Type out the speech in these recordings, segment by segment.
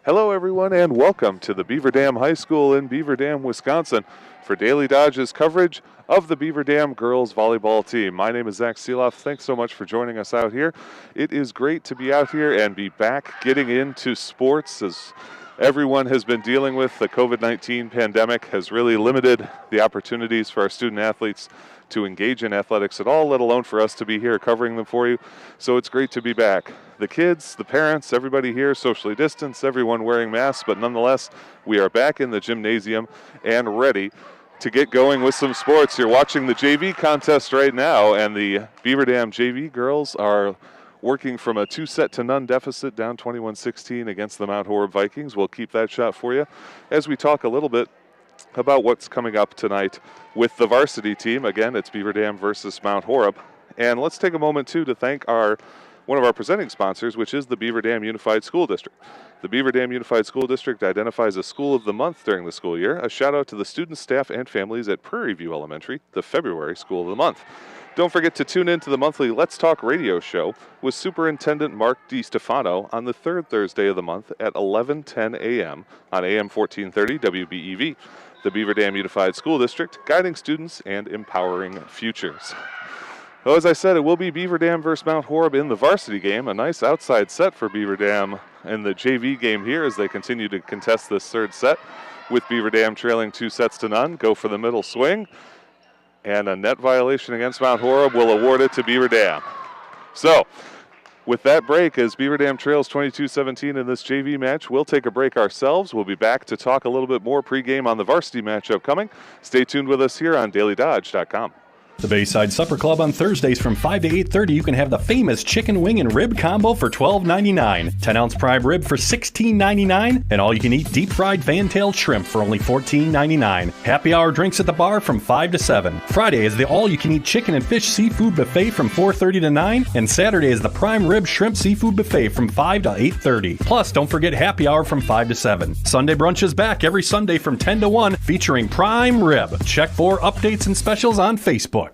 Hello, everyone, and welcome to the Beaver Dam High School in Beaver Dam, Wisconsin for Daily Dodge's coverage of the Beaver Dam girls volleyball team. My name is Zach Seeloff. Thanks so much for joining us out here. It is great to be out here and be back getting into sports as everyone has been dealing with. The COVID-19 pandemic has really limited the opportunities for our student athletes to engage in athletics at all, let alone for us to be here covering them for you. So it's great to be back. The kids, the parents, everybody here socially distanced, everyone wearing masks, but nonetheless, we are back in the gymnasium and ready to get going with some sports. You're watching the JV contest right now, and the Beaver Dam JV girls are working from a 2-0 deficit down 21-16 against the Mount Horeb Vikings. We'll keep that shot for you as we talk a little bit about what's coming up tonight with the varsity team. Again, it's Beaver Dam versus Mount Horeb. And let's take a moment, too, to thank one of our presenting sponsors, which is the Beaver Dam Unified School District. The Beaver Dam Unified School District identifies a school of the month during the school year. A shout out to the students, staff, and families at Prairie View Elementary, the February School of the Month. Don't forget to tune in to the monthly Let's Talk radio show with Superintendent Mark DiStefano on the third Thursday of the month at 11:10 a.m. on AM 1430 WBEV. The Beaver Dam Unified School District, guiding students and empowering futures. Well, as I said, it will be Beaver Dam versus Mount Horeb in the varsity game. A nice outside set for Beaver Dam in the JV game here as they continue to contest this third set with Beaver Dam trailing 2-0. Go for the middle swing. And a net violation against Mount Horeb will award it to Beaver Dam. So, with that break, as Beaver Dam trails 22-17 in this JV match, we'll take a break ourselves. We'll be back to talk a little bit more pregame on the varsity matchup coming. Stay tuned with us here on DailyDodge.com. The Bayside Supper Club on Thursdays from 5 to 8:30, you can have the famous chicken wing and rib combo for $12.99, 10-ounce prime rib for $16.99, and all-you-can-eat deep-fried fan-tailed shrimp for only $14.99. Happy hour drinks at the bar from 5 to 7. Friday is the all-you-can-eat chicken and fish seafood buffet from 4:30 to 9, and Saturday is the prime rib shrimp seafood buffet from 5 to 8:30. Plus, don't forget happy hour from 5 to 7. Sunday brunch is back every Sunday from 10 to 1, featuring prime rib. Check for updates and specials on Facebook.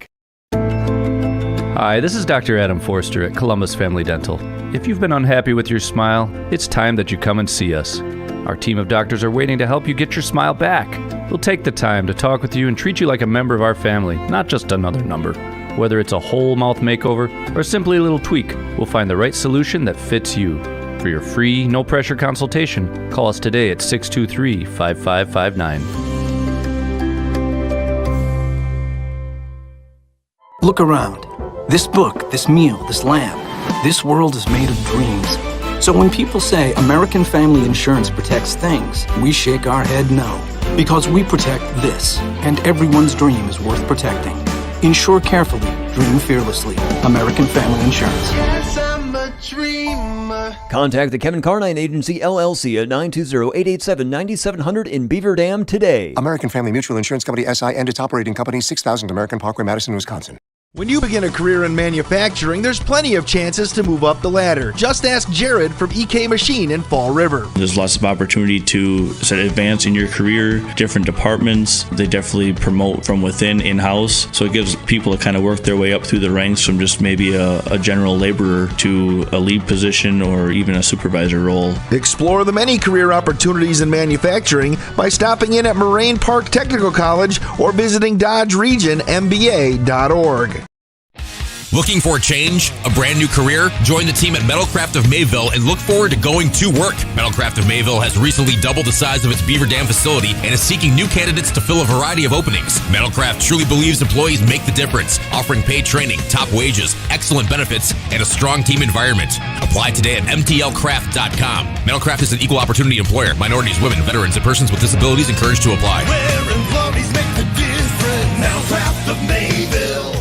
Hi, this is Dr. Adam Forster at Columbus Family Dental. If you've been unhappy with your smile, it's time that you come and see us. Our team of doctors are waiting to help you get your smile back. We'll take the time to talk with you and treat you like a member of our family, not just another number. Whether it's a whole mouth makeover or simply a little tweak, we'll find the right solution that fits you. For your free, no-pressure consultation, call us today at 623-5559. Look around. This book, this meal, this lamp, this world is made of dreams. So when people say American Family Insurance protects things, we shake our head no. Because we protect this, and everyone's dream is worth protecting. Insure carefully, dream fearlessly. American Family Insurance. Yes, I'm a dreamer. Contact the Kevin Carnine Agency, LLC at 920-887-9700 in Beaver Dam today. American Family Mutual Insurance Company, SI, and its operating company, 6000 American Parkway, Madison, Wisconsin. When you begin a career in manufacturing, there's plenty of chances to move up the ladder. Just ask Jared from EK Machine in Fall River. There's lots of opportunity to advance in your career, different departments. They definitely promote from within, in-house. So it gives people to kind of work their way up through the ranks from just maybe a general laborer to a lead position or even a supervisor role. Explore the many career opportunities in manufacturing by stopping in at Moraine Park Technical College or visiting DodgeRegionMBA.org. Looking for a change? A brand new career? Join the team at Metalcraft of Mayville and look forward to going to work. Metalcraft of Mayville has recently doubled the size of its Beaver Dam facility and is seeking new candidates to fill a variety of openings. Metalcraft truly believes employees make the difference, offering paid training, top wages, excellent benefits, and a strong team environment. Apply today at mtlcraft.com. Metalcraft is an equal opportunity employer. Minorities, women, veterans, and persons with disabilities encouraged to apply. Where employees make the difference. Metalcraft of Mayville.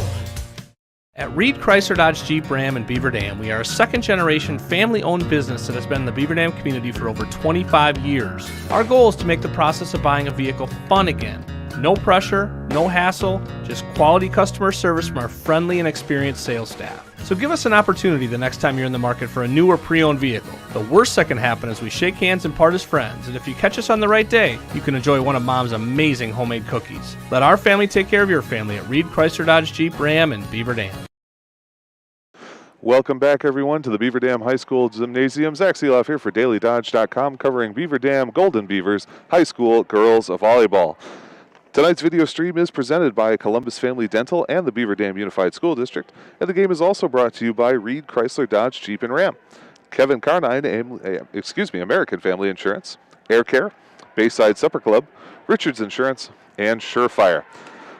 At Reed Chrysler Dodge Jeep Ram in Beaver Dam, we are a second-generation family-owned business that has been in the Beaver Dam community for over 25 years. Our goal is to make the process of buying a vehicle fun again. No pressure, no hassle, just quality customer service from our friendly and experienced sales staff. So give us an opportunity the next time you're in the market for a new or pre-owned vehicle. The worst that can happen is we shake hands and part as friends, and if you catch us on the right day, you can enjoy one of Mom's amazing homemade cookies. Let our family take care of your family at Reed Chrysler Dodge Jeep Ram in Beaver Dam. Welcome back, everyone, to the Beaver Dam High School Gymnasium. Zach Seeloff here for DailyDodge.com, covering Beaver Dam Golden Beavers High School Girls Volleyball. Tonight's video stream is presented by Columbus Family Dental and the Beaver Dam Unified School District, and the game is also brought to you by Reed Chrysler Dodge Jeep and Ram, Kevin Carnine, American Family Insurance, Air Care, Bayside Supper Club, Richards Insurance, and Surefire.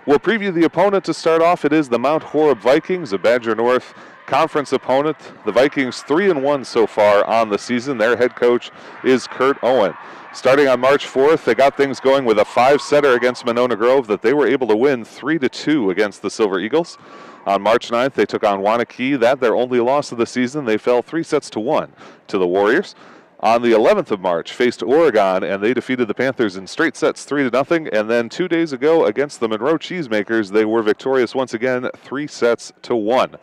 We'll preview the opponent to start off. It is the Mount Horeb Vikings, a Badger North Conference opponent. The Vikings 3-1 so far on the season. Their head coach is Kurt Owen. Starting on March 4th, they got things going with a 5-setter against Monona Grove that they were able to win 3-2 against the Silver Eagles. On March 9th, they took on Wanakee. That their only loss of the season. They fell 3-1 to the Warriors. On the 11th of March, faced Oregon, and they defeated the Panthers in straight sets 3-0. And then 2 days ago against the Monroe Cheesemakers, they were victorious once again 3-1.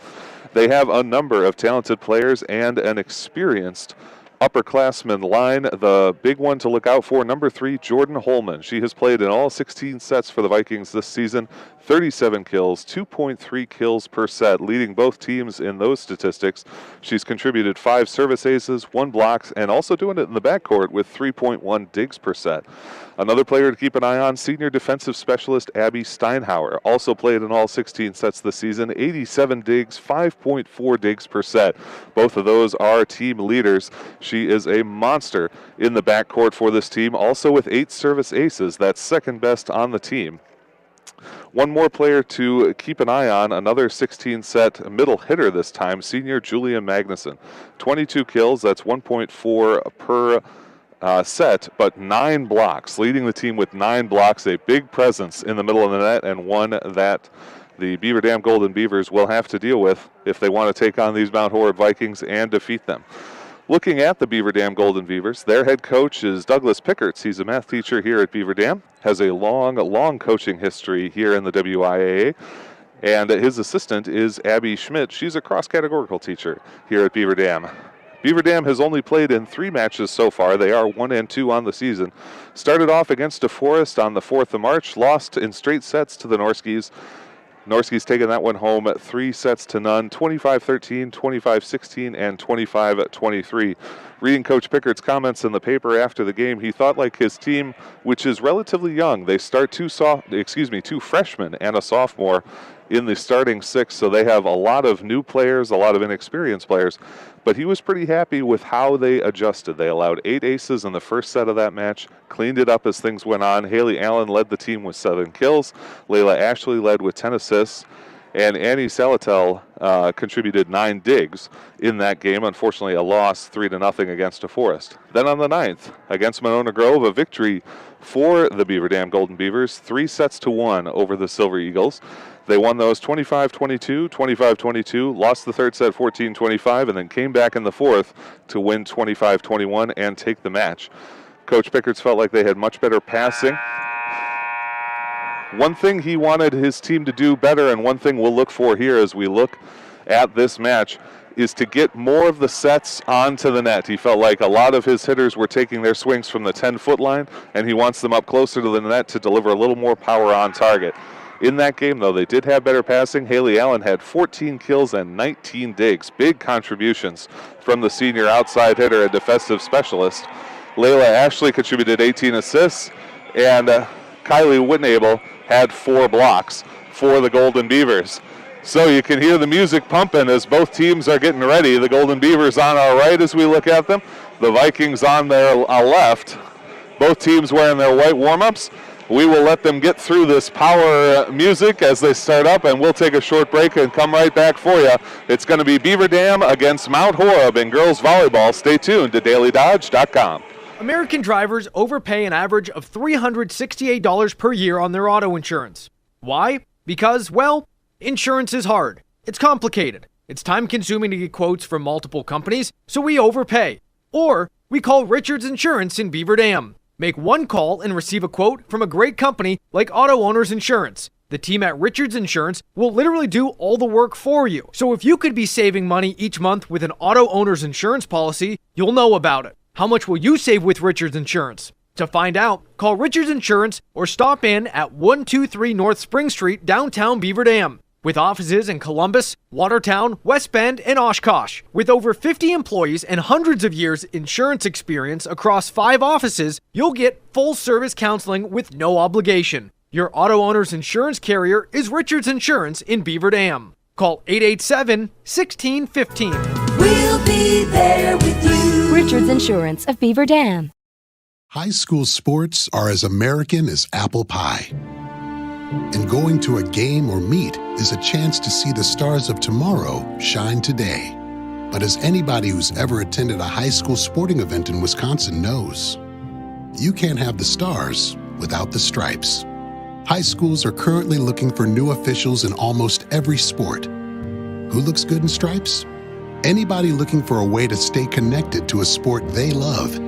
They have a number of talented players and an experienced upperclassman line. The big one to look out for, number 3, Jordan Holman. She has played in all 16 sets for the Vikings this season, 37 kills, 2.3 kills per set, leading both teams in those statistics. She's contributed 5 service aces, 1 block, and also doing it in the backcourt with 3.1 digs per set. Another player to keep an eye on, senior defensive specialist Abby Steinhauer. Also played in all 16 sets this season, 87 digs, 5.4 digs per set. Both of those are team leaders. She is a monster in the backcourt for this team, also with 8 service aces. That's second best on the team. One more player to keep an eye on, another 16-set middle hitter this time, senior Julia Magnuson. 22 kills, that's 1.4 per set, but 9 blocks, leading the team with 9 blocks, a big presence in the middle of the net, and one that the Beaver Dam Golden Beavers will have to deal with if they want to take on these Mount Horeb Vikings and defeat them. Looking at the Beaver Dam Golden Beavers, their head coach is Douglas Pickerts. He's a math teacher here at Beaver Dam, has a long coaching history here in the WIAA, and his assistant is Abby Schmidt. She's a cross-categorical teacher here at Beaver Dam. Beaver Dam has only played in 3 matches so far. They are 1-2 on the season. Started off against DeForest on the 4th of March, lost in straight sets to the Norskies. Norskies taking that one home 3-0, 25-13, 25-16, and 25-23. Reading Coach Pickert's comments in the paper after the game, he thought like his team, which is relatively young, they start 2 freshmen and a sophomore in the starting 6, so they have a lot of new players, a lot of inexperienced players, but he was pretty happy with how they adjusted. They allowed 8 aces in the first set of that match, cleaned it up as things went on. Haley Allen led the team with 7 kills. Layla Ashley led with 10 assists. And Annie Salatel contributed 9 digs in that game. Unfortunately, a loss 3-0 against DeForest. Then on the 9th, against Monona Grove, a victory for the Beaver Dam Golden Beavers, 3-1 over the Silver Eagles. They won those 25-22, 25-22, lost the third set 14-25, and then came back in the fourth to win 25-21 and take the match. Coach Pickerts felt like they had much better passing. One thing he wanted his team to do better, and one thing we'll look for here as we look at this match, is to get more of the sets onto the net. He felt like a lot of his hitters were taking their swings from the 10-foot line, and he wants them up closer to the net to deliver a little more power on target. In that game, though, they did have better passing. Haley Allen had 14 kills and 19 digs. Big contributions from the senior outside hitter and defensive specialist. Layla Ashley contributed 18 assists, and Kylie Whitnable had 4 blocks for the Golden Beavers. So you can hear the music pumping as both teams are getting ready. The Golden Beavers on our right as we look at them. The Vikings on their left. Both teams wearing their white warm-ups. We will let them get through this power music as they start up, and we'll take a short break and come right back for you. It's going to be Beaver Dam against Mount Horeb in girls volleyball. Stay tuned to DailyDodge.com. American drivers overpay an average of $368 per year on their auto insurance. Why? Because, well, insurance is hard. It's complicated. It's time-consuming to get quotes from multiple companies, so we overpay. Or we call Richards Insurance in Beaver Dam. Make one call and receive a quote from a great company like Auto Owners Insurance. The team at Richards Insurance will literally do all the work for you. So if you could be saving money each month with an Auto Owners Insurance policy, you'll know about it. How much will you save with Richards Insurance? To find out, call Richards Insurance or stop in at 123 North Spring Street, downtown Beaver Dam. with offices in Columbus, Watertown, West Bend, and Oshkosh. With over 50 employees and hundreds of years insurance experience across 5 offices, you'll get full-service counseling with no obligation. Your auto owner's insurance carrier is Richards Insurance in Beaver Dam. Call 887-1615. We'll be there with you. Richards Insurance of Beaver Dam. High school sports are as American as apple pie. And going to a game or meet is a chance to see the stars of tomorrow shine today. But as anybody who's ever attended a high school sporting event in Wisconsin knows, you can't have the stars without the stripes. High schools are currently looking for new officials in almost every sport. Who looks good in stripes? Anybody looking for a way to stay connected to a sport they love.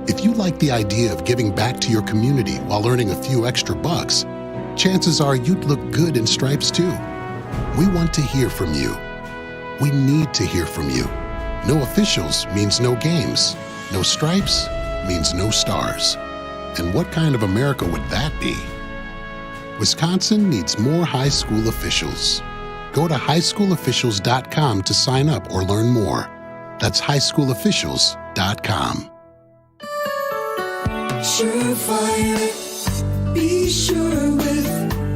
If you like the idea of giving back to your community while earning a few extra bucks, chances are you'd look good in stripes too. We want to hear from you. We need to hear from you. No officials means no games. No stripes means no stars. And what kind of America would that be? Wisconsin needs more high school officials. Go to highschoolofficials.com to sign up or learn more. That's highschoolofficials.com. Surefire, be sure with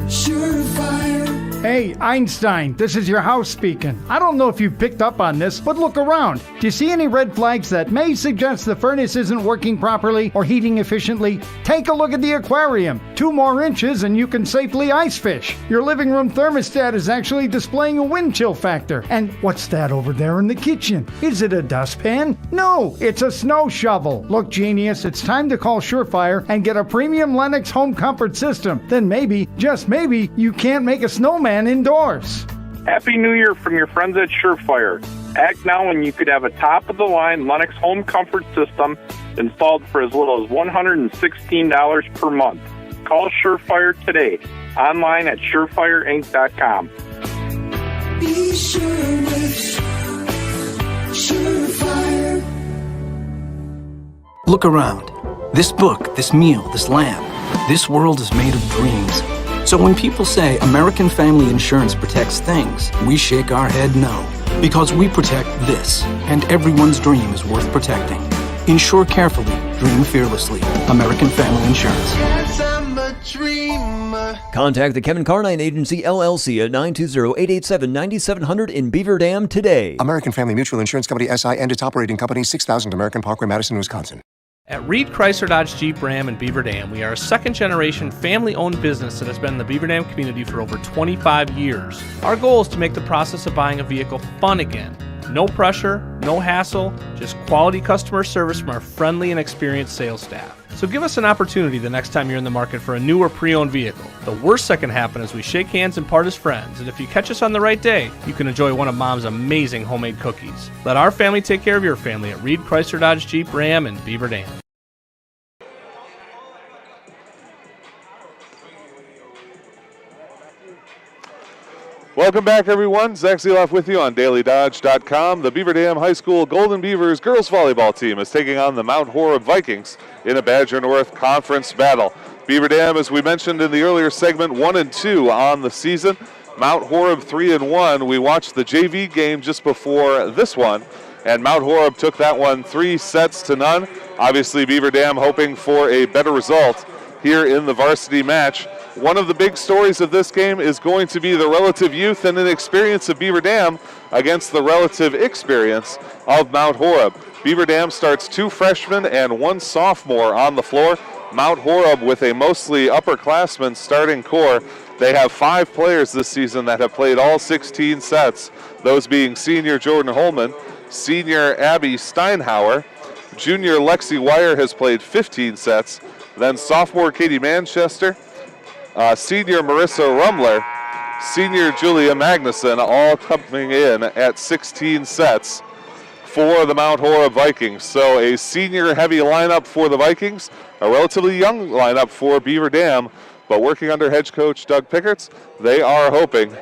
Surefire. Hey, Einstein, this is your house speaking. I don't know if you picked up on this, but look around. Do you see any red flags that may suggest the furnace isn't working properly or heating efficiently? Take a look at the aquarium. 2 more inches and you can safely ice fish. Your living room thermostat is actually displaying a wind chill factor. And what's that over there in the kitchen? Is it a dustpan? No, it's a snow shovel. Look, genius, it's time to call Surefire and get a premium Lennox home comfort system. Then maybe, just maybe, you can't make a snowman indoors. Happy New Year from your friends at Surefire. Act now and you could have a top-of-the-line Lennox home comfort system installed for as little as $116 per month. Call Surefire today. Online at surefireinc.com. Be sure with Surefire. Look around. This book, this meal, this lamp, this world is made of dreams. So when people say American Family Insurance protects things, we shake our head no. Because we protect this, and everyone's dream is worth protecting. Insure carefully, dream fearlessly. American Family Insurance. Yes, I'm a dreamer. Contact the Kevin Carnine Agency, LLC at 920-887-9700 in Beaver Dam today. American Family Mutual Insurance Company, SI, and its operating company, 6000 American Parkway, Madison, Wisconsin. At Reed Chrysler Dodge Jeep Ram in Beaver Dam, we are a second-generation family-owned business that has been in the Beaver Dam community for over 25 years. Our goal is to make the process of buying a vehicle fun again. No pressure, no hassle, just quality customer service from our friendly and experienced sales staff. So give us an opportunity the next time you're in the market for a new or pre-owned vehicle. The worst that can happen is we shake hands and part as friends, and if you catch us on the right day, you can enjoy one of Mom's amazing homemade cookies. Let our family take care of your family at Reed Chrysler Dodge Jeep Ram in Beaver Dam. Welcome back, everyone. Zach Zieloff with you on DailyDodge.com. The Beaver Dam High School Golden Beavers girls volleyball team is taking on the Mount Horeb Vikings in a Badger North Conference battle. Beaver Dam, as we mentioned in the earlier segment, 1-2 on the season. Mount Horeb 3-1. We watched the JV game just before this one, and Mount Horeb took that one 3-0. Obviously, Beaver Dam hoping for a better result here in the varsity match. One of the big stories of this game is going to be the relative youth and inexperience of Beaver Dam against the relative experience of Mount Horeb. Beaver Dam starts 2 freshmen and 1 sophomore on the floor. Mount Horeb with a mostly upperclassmen starting core. They have 5 players this season that have played all 16 sets, those being senior Jordan Holman, senior Abby Steinhauer, junior Lexi Wire has played 15 sets, then sophomore Katie Manchester, senior Marissa Rumler, senior Julia Magnuson, all coming in at 16 sets for the Mount Horeb Vikings. So a senior-heavy lineup for the Vikings, a relatively young lineup for Beaver Dam, but working under head coach Doug Pickerts, they are hoping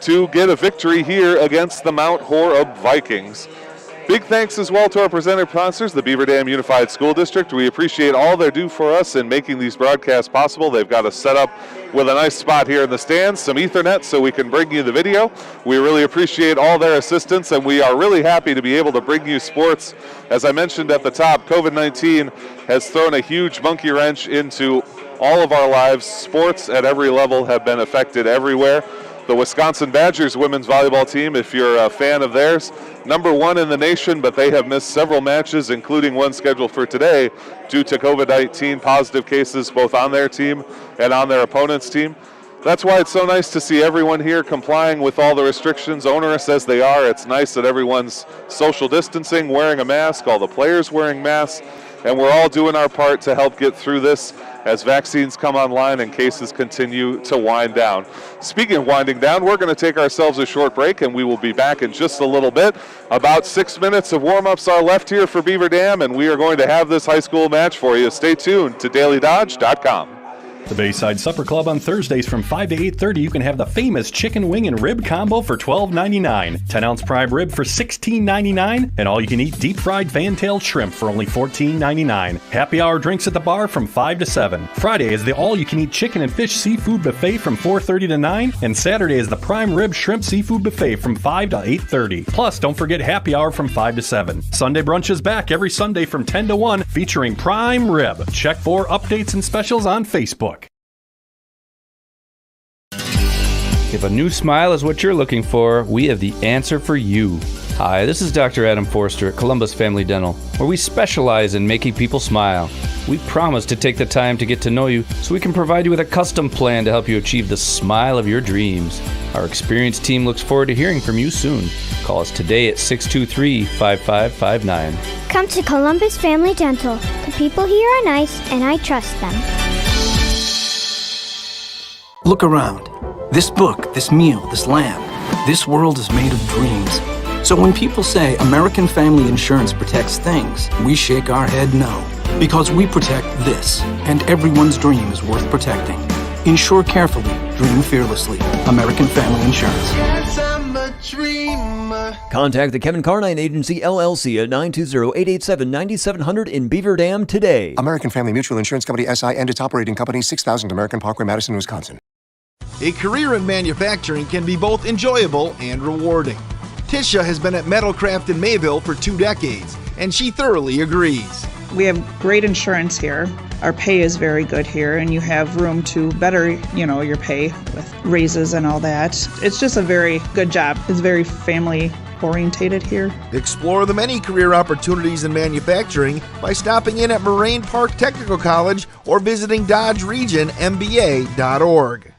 to get a victory here against the Mount Horeb Vikings. Big thanks as well to our presenter sponsors, the Beaver Dam Unified School District. We appreciate all they do for us in making these broadcasts possible. They've got us set up with a nice spot here in the stands, some Ethernet so we can bring you the video. We really appreciate all their assistance, and we are really happy to be able to bring you sports. As I mentioned at the top, COVID-19 has thrown a huge monkey wrench into all of our lives. Sports at every level have been affected everywhere. The Wisconsin Badgers women's volleyball team, if you're a fan of theirs, #1 in the nation, but they have missed several matches, including one scheduled for today, due to COVID-19 positive cases both on their team and on their opponent's team. That's why it's so nice to see everyone here complying with all the restrictions, onerous as they are. It's nice that everyone's social distancing, wearing a mask, all the players wearing masks, and we're all doing our part to help get through this as vaccines come online and cases continue to wind down. Speaking of winding down, we're going to take ourselves a short break, and we will be back in just a little bit. About 6 minutes of warm-ups are left here for Beaver Dam, and we are going to have this high school match for you. Stay tuned to DailyDodge.com. The Bayside Supper Club on Thursdays from 5 to 8:30, you can have the famous chicken wing and rib combo for $12.99, 10-ounce prime rib for $16.99, and all-you-can-eat deep-fried fan-tailed shrimp for only $14.99. Happy hour drinks at the bar from 5 to 7. Friday is the all-you-can-eat chicken and fish seafood buffet from 4:30 to 9, and Saturday is the prime rib shrimp seafood buffet from 5 to 8:30. Plus, don't forget happy hour from 5 to 7. Sunday brunch is back every Sunday from 10 to 1, featuring prime rib. Check for updates and specials on Facebook. If a new smile is what you're looking for, we have the answer for you. Hi, this is Dr. Adam Forster at Columbus Family Dental, where we specialize in making people smile. We promise to take the time to get to know you so we can provide you with a custom plan to help you achieve the smile of your dreams. Our experienced team looks forward to hearing from you soon. Call us today at 623-5559. Come to Columbus Family Dental. The people here are nice, and I trust them. Look around. This book, this meal, this lamp, this world is made of dreams. So when people say American Family Insurance protects things, we shake our head no. Because we protect this, and everyone's dream is worth protecting. Insure carefully, dream fearlessly. American Family Insurance. Yes, I'm a dreamer. Contact the Kevin Carnine Agency, LLC at 920-887-9700 in Beaver Dam today. American Family Mutual Insurance Company, SI, and its operating company, 6000 American Parkway, Madison, Wisconsin. A career in manufacturing can be both enjoyable and rewarding. Tisha has been at Metalcraft in Mayville for 2 decades, and she thoroughly agrees. We have great insurance here. Our pay is very good here, and you have room to better, your pay with raises and all that. It's just a very good job. It's very family orientated here. Explore the many career opportunities in manufacturing by stopping in at Moraine Park Technical College or visiting DodgeRegionMBA.org.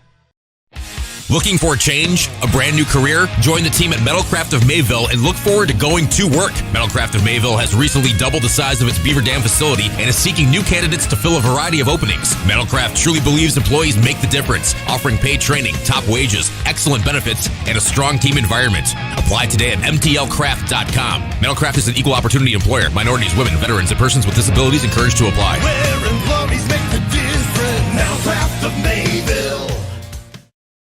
Looking for a change? A brand new career? Join the team at Metalcraft of Mayville and look forward to going to work. Metalcraft of Mayville has recently doubled the size of its Beaver Dam facility and is seeking new candidates to fill a variety of openings. Metalcraft truly believes employees make the difference, offering paid training, top wages, excellent benefits, and a strong team environment. Apply today at mtlcraft.com. Metalcraft is an equal opportunity employer. Minorities, women, veterans, and persons with disabilities encouraged to apply. Where employees make the difference. Metalcraft of Mayville.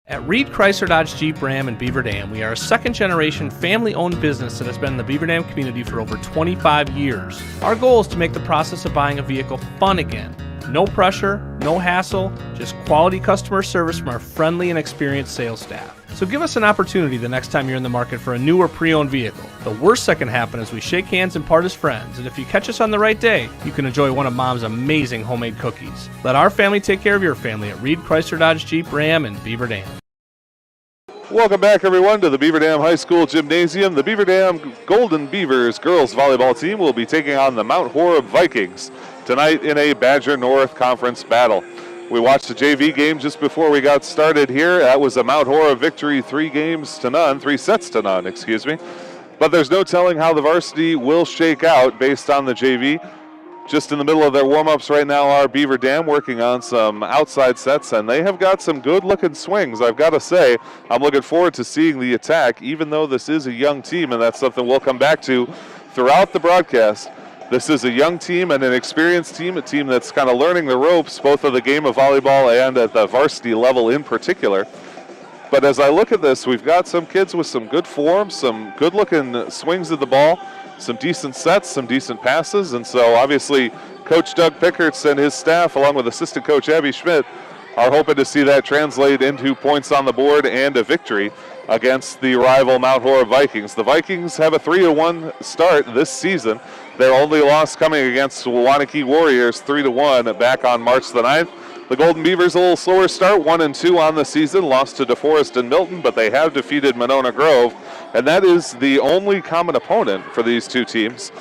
At Reed Chrysler Dodge Jeep Ram in Beaver Dam, we are a second-generation family-owned business that has been in the Beaver Dam community for over 25 years. Our goal is to make the process of buying a vehicle fun again. No pressure, no hassle, just quality customer service from our friendly and experienced sales staff. So give us an opportunity the next time you're in the market for a new or pre-owned vehicle. The worst that can happen is we shake hands and part as friends, and if you catch us on the right day, you can enjoy one of Mom's amazing homemade cookies. Let our family take care of your family at Reed Chrysler Dodge Jeep Ram in Beaver Dam. Welcome back, everyone, to the Beaver Dam High School Gymnasium. The Beaver Dam Golden Beavers girls volleyball team will be taking on the Mount Horeb Vikings tonight in a Badger North Conference battle. We watched the JV game just before we got started here. That was a Mount Horeb victory, 3 sets to none, excuse me. But there's no telling how the varsity will shake out based on the JV. Just in the middle of their warm-ups right now are Beaver Dam working on some outside sets, and they have got some good-looking swings, I've got to say. I'm looking forward to seeing the attack, even though this is a young team, and that's something we'll come back to throughout the broadcast. This is a young team and an experienced team, a team that's kind of learning the ropes, both of the game of volleyball and at the varsity level in particular. But as I look at this, we've got some kids with some good form, some good-looking swings of the ball, some decent sets, some decent passes. And so obviously Coach Doug Pickerts and his staff, along with assistant coach Abby Schmidt, are hoping to see that translate into points on the board and a victory against the rival Mount Horeb Vikings. The Vikings have a 3-1 start this season. Their only loss coming against Wanakee Warriors 3-1 back on March the 9th. The Golden Beavers a little slower start, 1-2 on the season, lost to DeForest and Milton, but they have defeated Monona Grove, and that is the only common opponent for these two teams.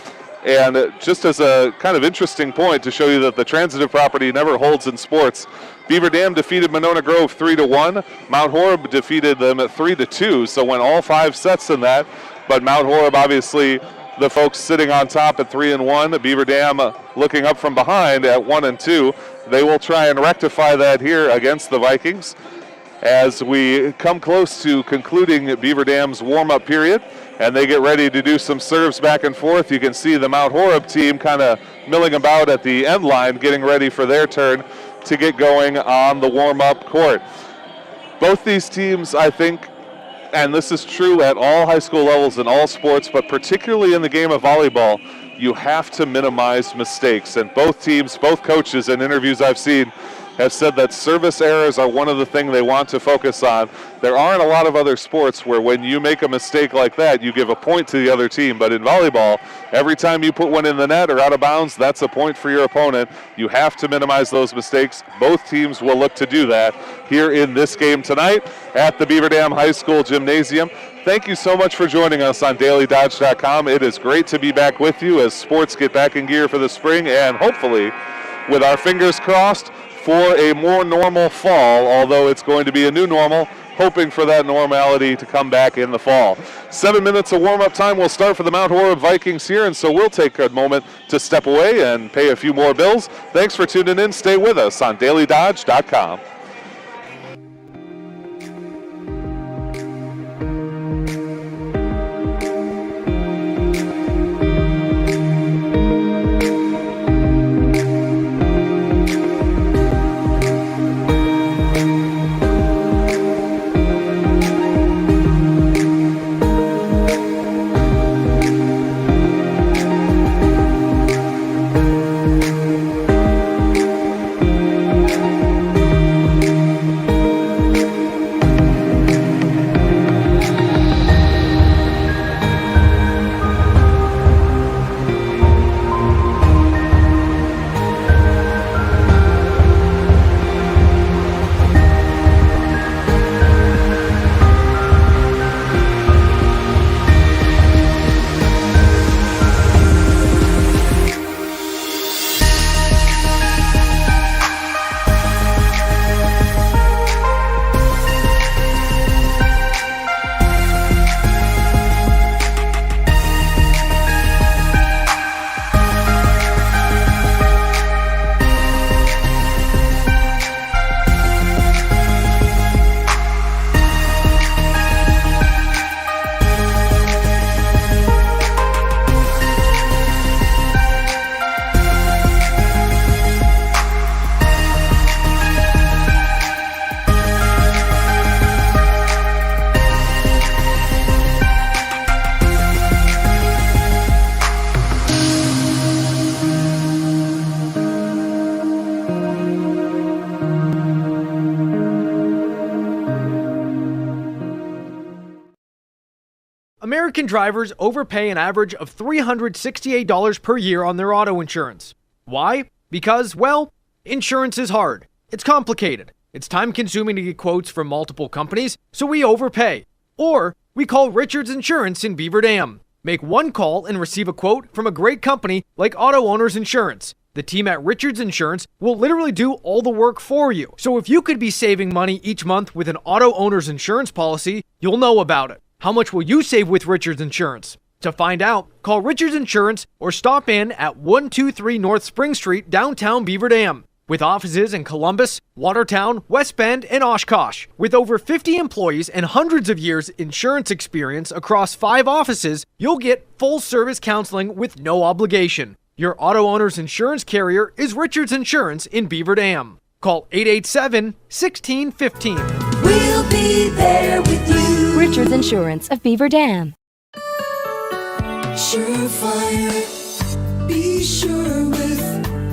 And just as a kind of interesting point to show you that the transitive property never holds in sports, Beaver Dam defeated Monona Grove 3-1. Mount Horeb defeated them at 3-2, so went all 5 sets in that. But Mount Horeb, obviously, the folks sitting on top at 3-1. Beaver Dam looking up from behind at 1-2. They will try and rectify that here against the Vikings as we come close to concluding Beaver Dam's warm-up period, and they get ready to do some serves back and forth. You can see the Mount Horeb team kind of milling about at the end line, getting ready for their turn to get going on the warm-up court. Both these teams, I think, and this is true at all high school levels in all sports, but particularly in the game of volleyball, you have to minimize mistakes. And both teams, both coaches in interviews I've seen have said that service errors are one of the things they want to focus on. There aren't a lot of other sports where when you make a mistake like that, you give a point to the other team. But in volleyball, every time you put one in the net or out of bounds, that's a point for your opponent. You have to minimize those mistakes. Both teams will look to do that here in this game tonight at the Beaver Dam High School Gymnasium. Thank you so much for joining us on DailyDodge.com. It is great to be back with you as sports get back in gear for the spring, and hopefully, with our fingers crossed, for a more normal fall, although it's going to be a new normal, hoping for that normality to come back in the fall. 7 minutes of warm-up time will start for the Mount Horeb Vikings here, and so we'll take a moment to step away and pay a few more bills. Thanks for tuning in. Stay with us on DailyDodge.com. American drivers overpay an average of $368 per year on their auto insurance. Why? Because, well, insurance is hard. It's complicated. It's time-consuming to get quotes from multiple companies, so we overpay. Or we call Richards Insurance in Beaver Dam. Make one call and receive a quote from a great company like Auto Owners Insurance. The team at Richards Insurance will literally do all the work for you. So if you could be saving money each month with an Auto Owners Insurance policy, you'll know about it. How much will you save with Richards Insurance? To find out, call Richards Insurance or stop in at 123 North Spring Street, downtown Beaver Dam. With offices in Columbus, Watertown, West Bend, and Oshkosh. With over 50 employees and hundreds of years insurance experience across 5 offices, you'll get full-service counseling with no obligation. Your auto owner's insurance carrier is Richards Insurance in Beaver Dam. Call 887-1615. We'll be there with you. Richards Insurance of Beaver Dam. Surefire. Be sure with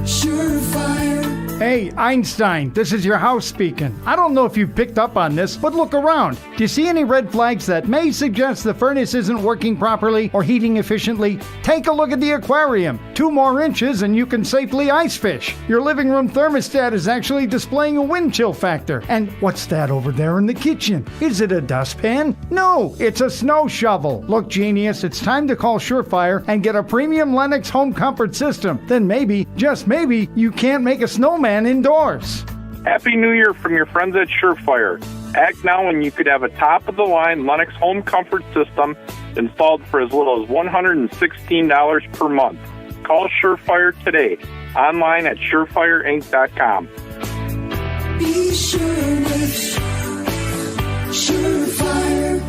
Surefire. Hey, Einstein, this is your house speaking. I don't know if you picked up on this, but look around. Do you see any red flags that may suggest the furnace isn't working properly or heating efficiently? Take a look at the aquarium. 2 more inches and you can safely ice fish. Your living room thermostat is actually displaying a wind chill factor. And what's that over there in the kitchen? Is it a dustpan? No, it's a snow shovel. Look, genius, it's time to call Surefire and get a premium Lennox home comfort system. Then maybe, just maybe, you can't make a snowman indoors. Happy New Year from your friends at Surefire. Act now and you could have a top-of-the-line Lennox home comfort system installed for as little as $116 per month. Call Surefire today. Online at surefireinc.com. Be sure with Surefire.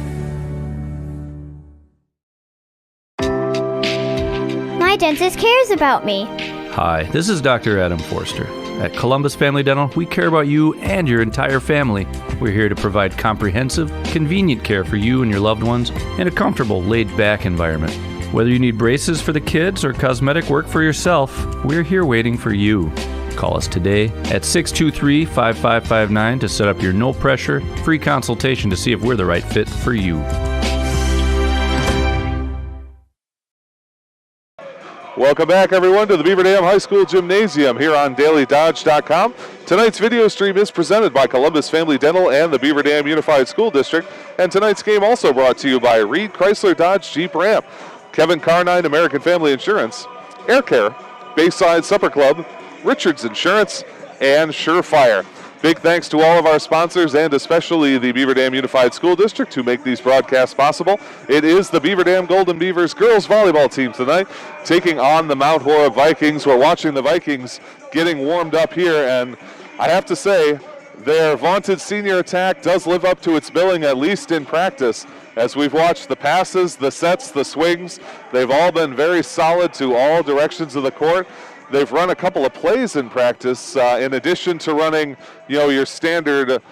My dentist cares about me. Hi, this is Dr. Adam Forster. At Columbus Family Dental, we care about you and your entire family. We're here to provide comprehensive, convenient care for you and your loved ones in a comfortable, laid-back environment. Whether you need braces for the kids or cosmetic work for yourself, we're here waiting for you. Call us today at 623-5559 to set up your no-pressure, free consultation to see if we're the right fit for you. Welcome back, everyone, to the Beaver Dam High School Gymnasium here on DailyDodge.com. Tonight's video stream is presented by Columbus Family Dental and the Beaver Dam Unified School District. And tonight's game also brought to you by Reed Chrysler Dodge Jeep Ram, Kevin Carnine American Family Insurance, Air Care, Bayside Supper Club, Richards Insurance, and Surefire. Big thanks to all of our sponsors and especially the Beaver Dam Unified School District who make these broadcasts possible. It is the Beaver Dam Golden Beavers girls volleyball team tonight taking on the Mount Horeb Vikings. We're watching the Vikings getting warmed up here, and I have to say their vaunted senior attack does live up to its billing, at least in practice. As we've watched the passes, the sets, the swings, they've all been very solid to all directions of the court. They've run a couple of plays in practice in addition to running, your standard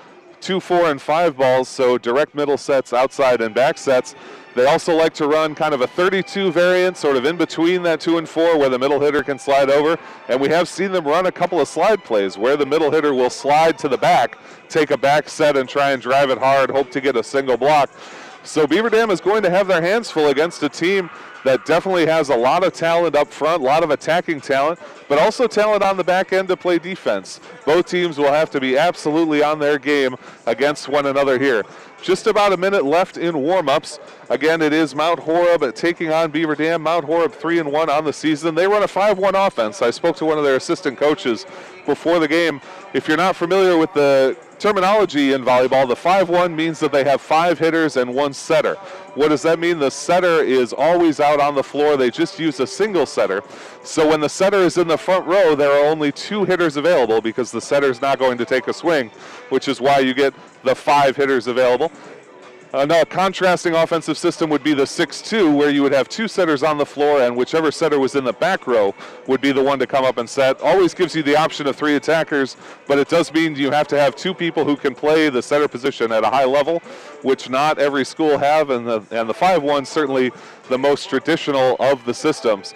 2, 4, and 5 balls, so direct middle sets, outside and back sets. They also like to run kind of a 32 variant, sort of in between that 2 and 4, where the middle hitter can slide over. And we have seen them run a couple of slide plays where the middle hitter will slide to the back, take a back set and try and drive it hard, hope to get a single block. So Beaver Dam is going to have their hands full against a team that definitely has a lot of talent up front, a lot of attacking talent, but also talent on the back end to play defense. Both teams will have to be absolutely on their game against one another here. Just about a minute left in warm-ups. Again, it is Mount Horeb taking on Beaver Dam. Mount Horeb 3-1 on the season. They run a 5-1 offense. I spoke to one of their assistant coaches before the game. If you're not familiar with the terminology in volleyball, the 5-1 means that they have 5 hitters and 1 setter. What does that mean? The setter is always out on the floor. They just use a single setter. So when the setter is in the front row, there are only 2 hitters available because the setter's not going to take a swing, which is why you get the 5 hitters available. Now, a contrasting offensive system would be the 6-2, where you would have 2 setters on the floor, and whichever setter was in the back row would be the one to come up and set. Always gives you the option of 3 attackers, but it does mean you have to have 2 people who can play the setter position at a high level, which not every school have, and the 5-1 certainly the most traditional of the systems.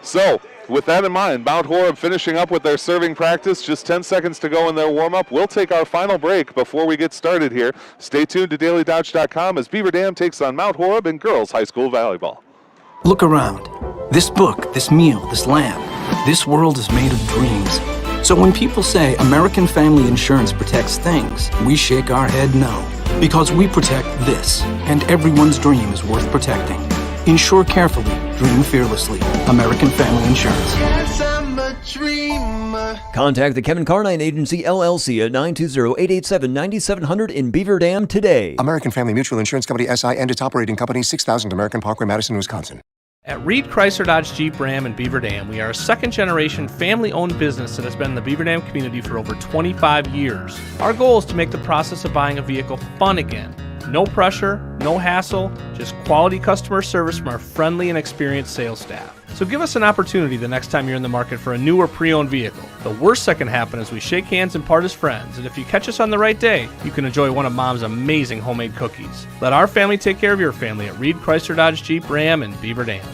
So, with that in mind, Mount Horeb finishing up with their serving practice. Just 10 seconds to go in their warm-up. We'll take our final break before we get started here. Stay tuned to DailyDodge.com as Beaver Dam takes on Mount Horeb in girls high school volleyball. Look around. This book, this meal, this lamp, this world is made of dreams. So when people say American Family Insurance protects things, we shake our head no. Because we protect this, and everyone's dream is worth protecting. Insure carefully, dream fearlessly. American Family Insurance. Yes, I'm a dreamer. Contact the Kevin Carnine Agency, LLC at 920-887-9700 in Beaver Dam today. American Family Mutual Insurance Company, SI, and its operating company, 6000 American Parkway, Madison, Wisconsin. At Reed Chrysler Dodge Jeep Ram in Beaver Dam, we are a second-generation family-owned business that has been in the Beaver Dam community for over 25 years. Our goal is to make the process of buying a vehicle fun again. No pressure, no hassle, just quality customer service from our friendly and experienced sales staff. So give us an opportunity the next time you're in the market for a new or pre-owned vehicle. The worst that can happen is we shake hands and part as friends, and if you catch us on the right day, you can enjoy one of Mom's amazing homemade cookies. Let our family take care of your family at Reed Chrysler Dodge Jeep Ram in Beaver Dam.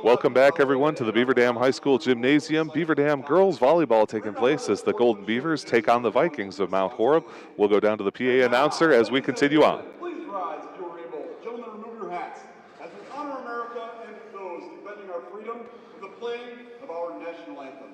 Welcome back, everyone, to the Beaver Dam High School Gymnasium. Beaver Dam girls volleyball taking place as the Golden Beavers take on the Vikings of Mount Horeb. We'll go down to the PA announcer as we continue on. Please rise if you are able. Gentlemen, remove your hats as we honor America and those defending our freedom with the playing of our national anthem.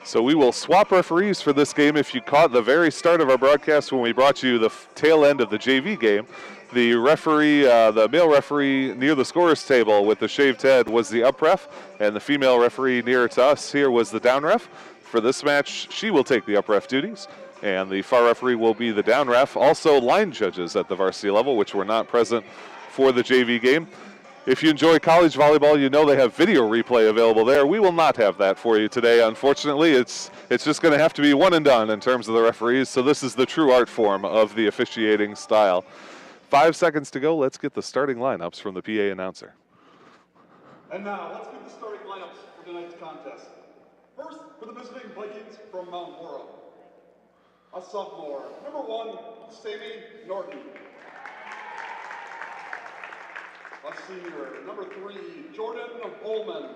So we will swap referees for this game. If you caught the very start of our broadcast when we brought you the tail end of the JV game, the referee, the male referee near the scorer's table with the shaved head was the up ref, and the female referee nearer to us here was the down ref. For this match, she will take the up ref duties, and the far referee will be the down ref. Also line judges at the varsity level, which were not present for the JV game. If you enjoy college volleyball, you know they have video replay available there. We will not have that for you today, unfortunately. It's just going to have to be one and done in terms of the referees, so this is the true art form of the officiating style. 5 seconds to go. Let's get the starting lineups from the PA announcer. And now, let's get the starting lineups for tonight's contest. First, for the visiting Vikings from Mount Horeb. A sophomore, number 1, Sammy Norton. A senior, number 3, Jordan Holman.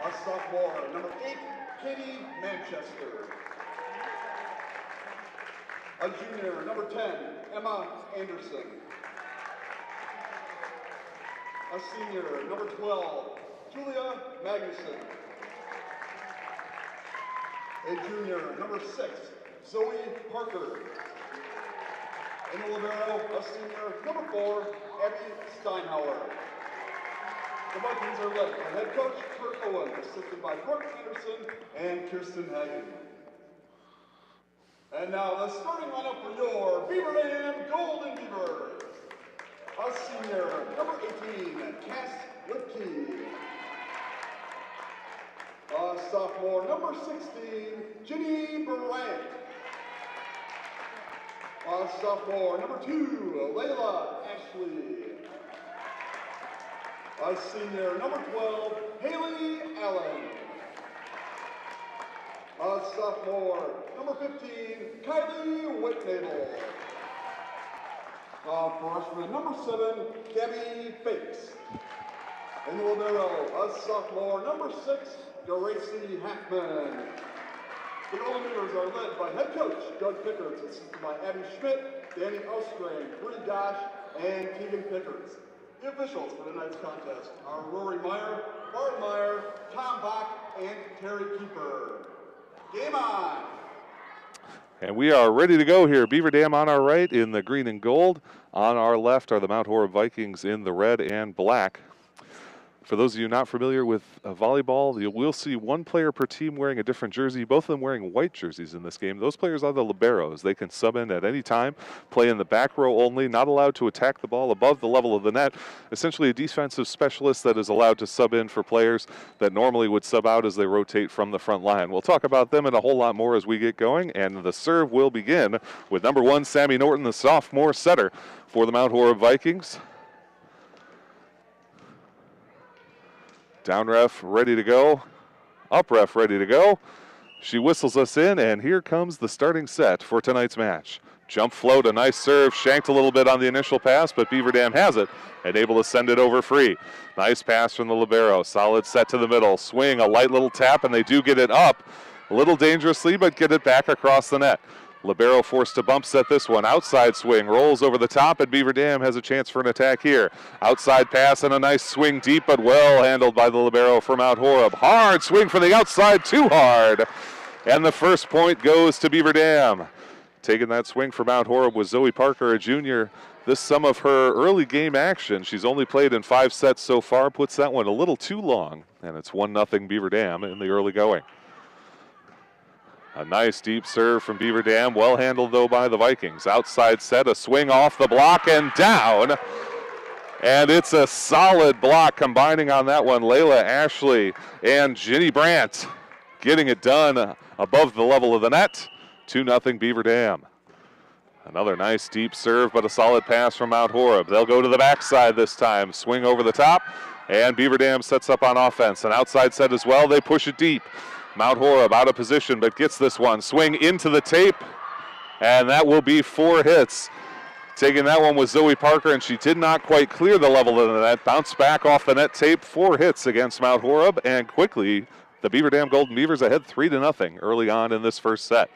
A sophomore, number 8, Katie Manchester. A junior, number 10, Emma Anderson. A senior, number 12, Julia Magnuson. A junior, number 6, Zoe Parker. In the libero, a senior, number 4, Abby Steinhauer. The Vikings are led by head coach Kurt Owen, assisted by Brooke Anderson and Kirsten Hagen. And now the starting lineup for your Beaver Dam Golden Beavers. A senior, number 18, Cass Lipke. A sophomore, number 16, Ginny Bryant. A sophomore, number 2, Layla Ashley. A senior, number 12, Haley Allen. A sophomore, number 15, Kylie Whitnable. A freshman, number 7, Gabby Fakes. In the libero, a sophomore, number 6, Gracie Hackman. The Golden Beavers are led by head coach Doug Pickards, assisted by Abby Schmidt, Danny Ostrand, Bree Dosh, and Keegan Pickards. The officials for tonight's contest are Rory Meyer, Bart Meyer, Tom Bach, and Terry Keeper. Game on! And we are ready to go here. Beaver Dam on our right in the green and gold. On our left are the Mount Horeb Vikings in the red and black. For those of you not familiar with volleyball, you will see one player per team wearing a different jersey, both of them wearing white jerseys in this game. Those players are the liberos. They can sub in at any time, play in the back row only, not allowed to attack the ball above the level of the net. Essentially a defensive specialist that is allowed to sub in for players that normally would sub out as they rotate from the front line. We'll talk about them and a whole lot more as we get going, and the serve will begin with number 1, Sammy Norton, the sophomore setter for the Mount Horeb Vikings. Down ref ready to go. Up ref ready to go. She whistles us in, and here comes the starting set for tonight's match. Jump float, a nice serve, shanked a little bit on the initial pass, but Beaver Dam has it and able to send it over free. Nice pass from the libero. Solid set to the middle. Swing, a light little tap, and they do get it up. A little dangerously, but get it back across the net. Libero forced to bump set this one. Outside swing, rolls over the top, and Beaver Dam has a chance for an attack here. Outside pass and a nice swing deep, but well handled by the libero for Mount Horeb. Hard swing from the outside, too hard. And the first point goes to Beaver Dam. Taking that swing for Mount Horeb was Zoe Parker, a junior. This some of her early game action. She's only played in 5 sets so far, puts that one a little too long, and it's 1-0 Beaver Dam in the early going. A nice deep serve from Beaver Dam, well handled though by the Vikings. Outside set, a swing off the block and down. And it's a solid block combining on that one. Layla Ashley and Ginny Brandt getting it done above the level of the net. 2-0 Beaver Dam. Another nice deep serve, but a solid pass from Mount Horeb. They'll go to the backside this time. Swing over the top, and Beaver Dam sets up on offense. An outside set as well. They push it deep. Mount Horeb out of position, but gets this one. Swing into the tape, and that will be 4 hits. Taking that one was Zoe Parker, and she did not quite clear the level of the net. Bounced back off the net tape. 4 hits against Mount Horeb, and quickly the Beaver Dam Golden Beavers ahead 3-0 early on in this first set.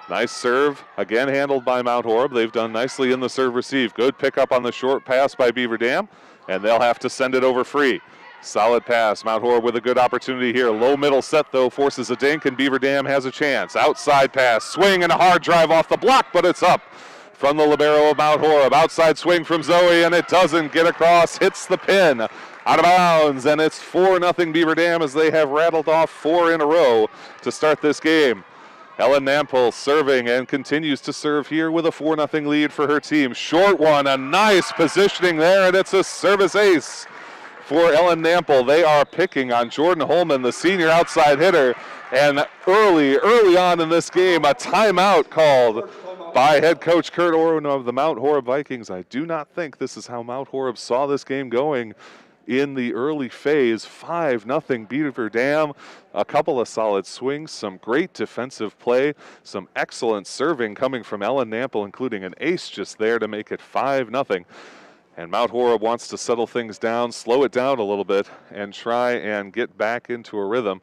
Nice serve, again handled by Mount Horeb. They've done nicely in the serve receive. Good pickup on the short pass by Beaver Dam, and they'll have to send it over free. Solid pass. Mount Horeb with a good opportunity here. Low middle set, though, forces a dink, and Beaver Dam has a chance. Outside pass. Swing and a hard drive off the block, but it's up from the libero of Mount Horeb. Outside swing from Zoe, and it doesn't get across. Hits the pin. Out of bounds, and it's 4-0 Beaver Dam as they have rattled off 4 in a row to start this game. Ellen Nampel serving and continues to serve here with a 4-0 lead for her team. Short one, a nice positioning there, and it's a service ace for Ellen Nampel. They are picking on Jordan Holman, the senior outside hitter, and early on in this game, a timeout called by head coach Kurt Orwin of the Mount Horeb Vikings. I do not think this is how Mount Horeb saw this game going in the early phase. 5-0 Beaver Dam. A couple of solid swings, some great defensive play, some excellent serving coming from Ellen Nampel, including an ace just there to make it 5-0. And Mount Horeb wants to settle things down, slow it down a little bit, and try and get back into a rhythm.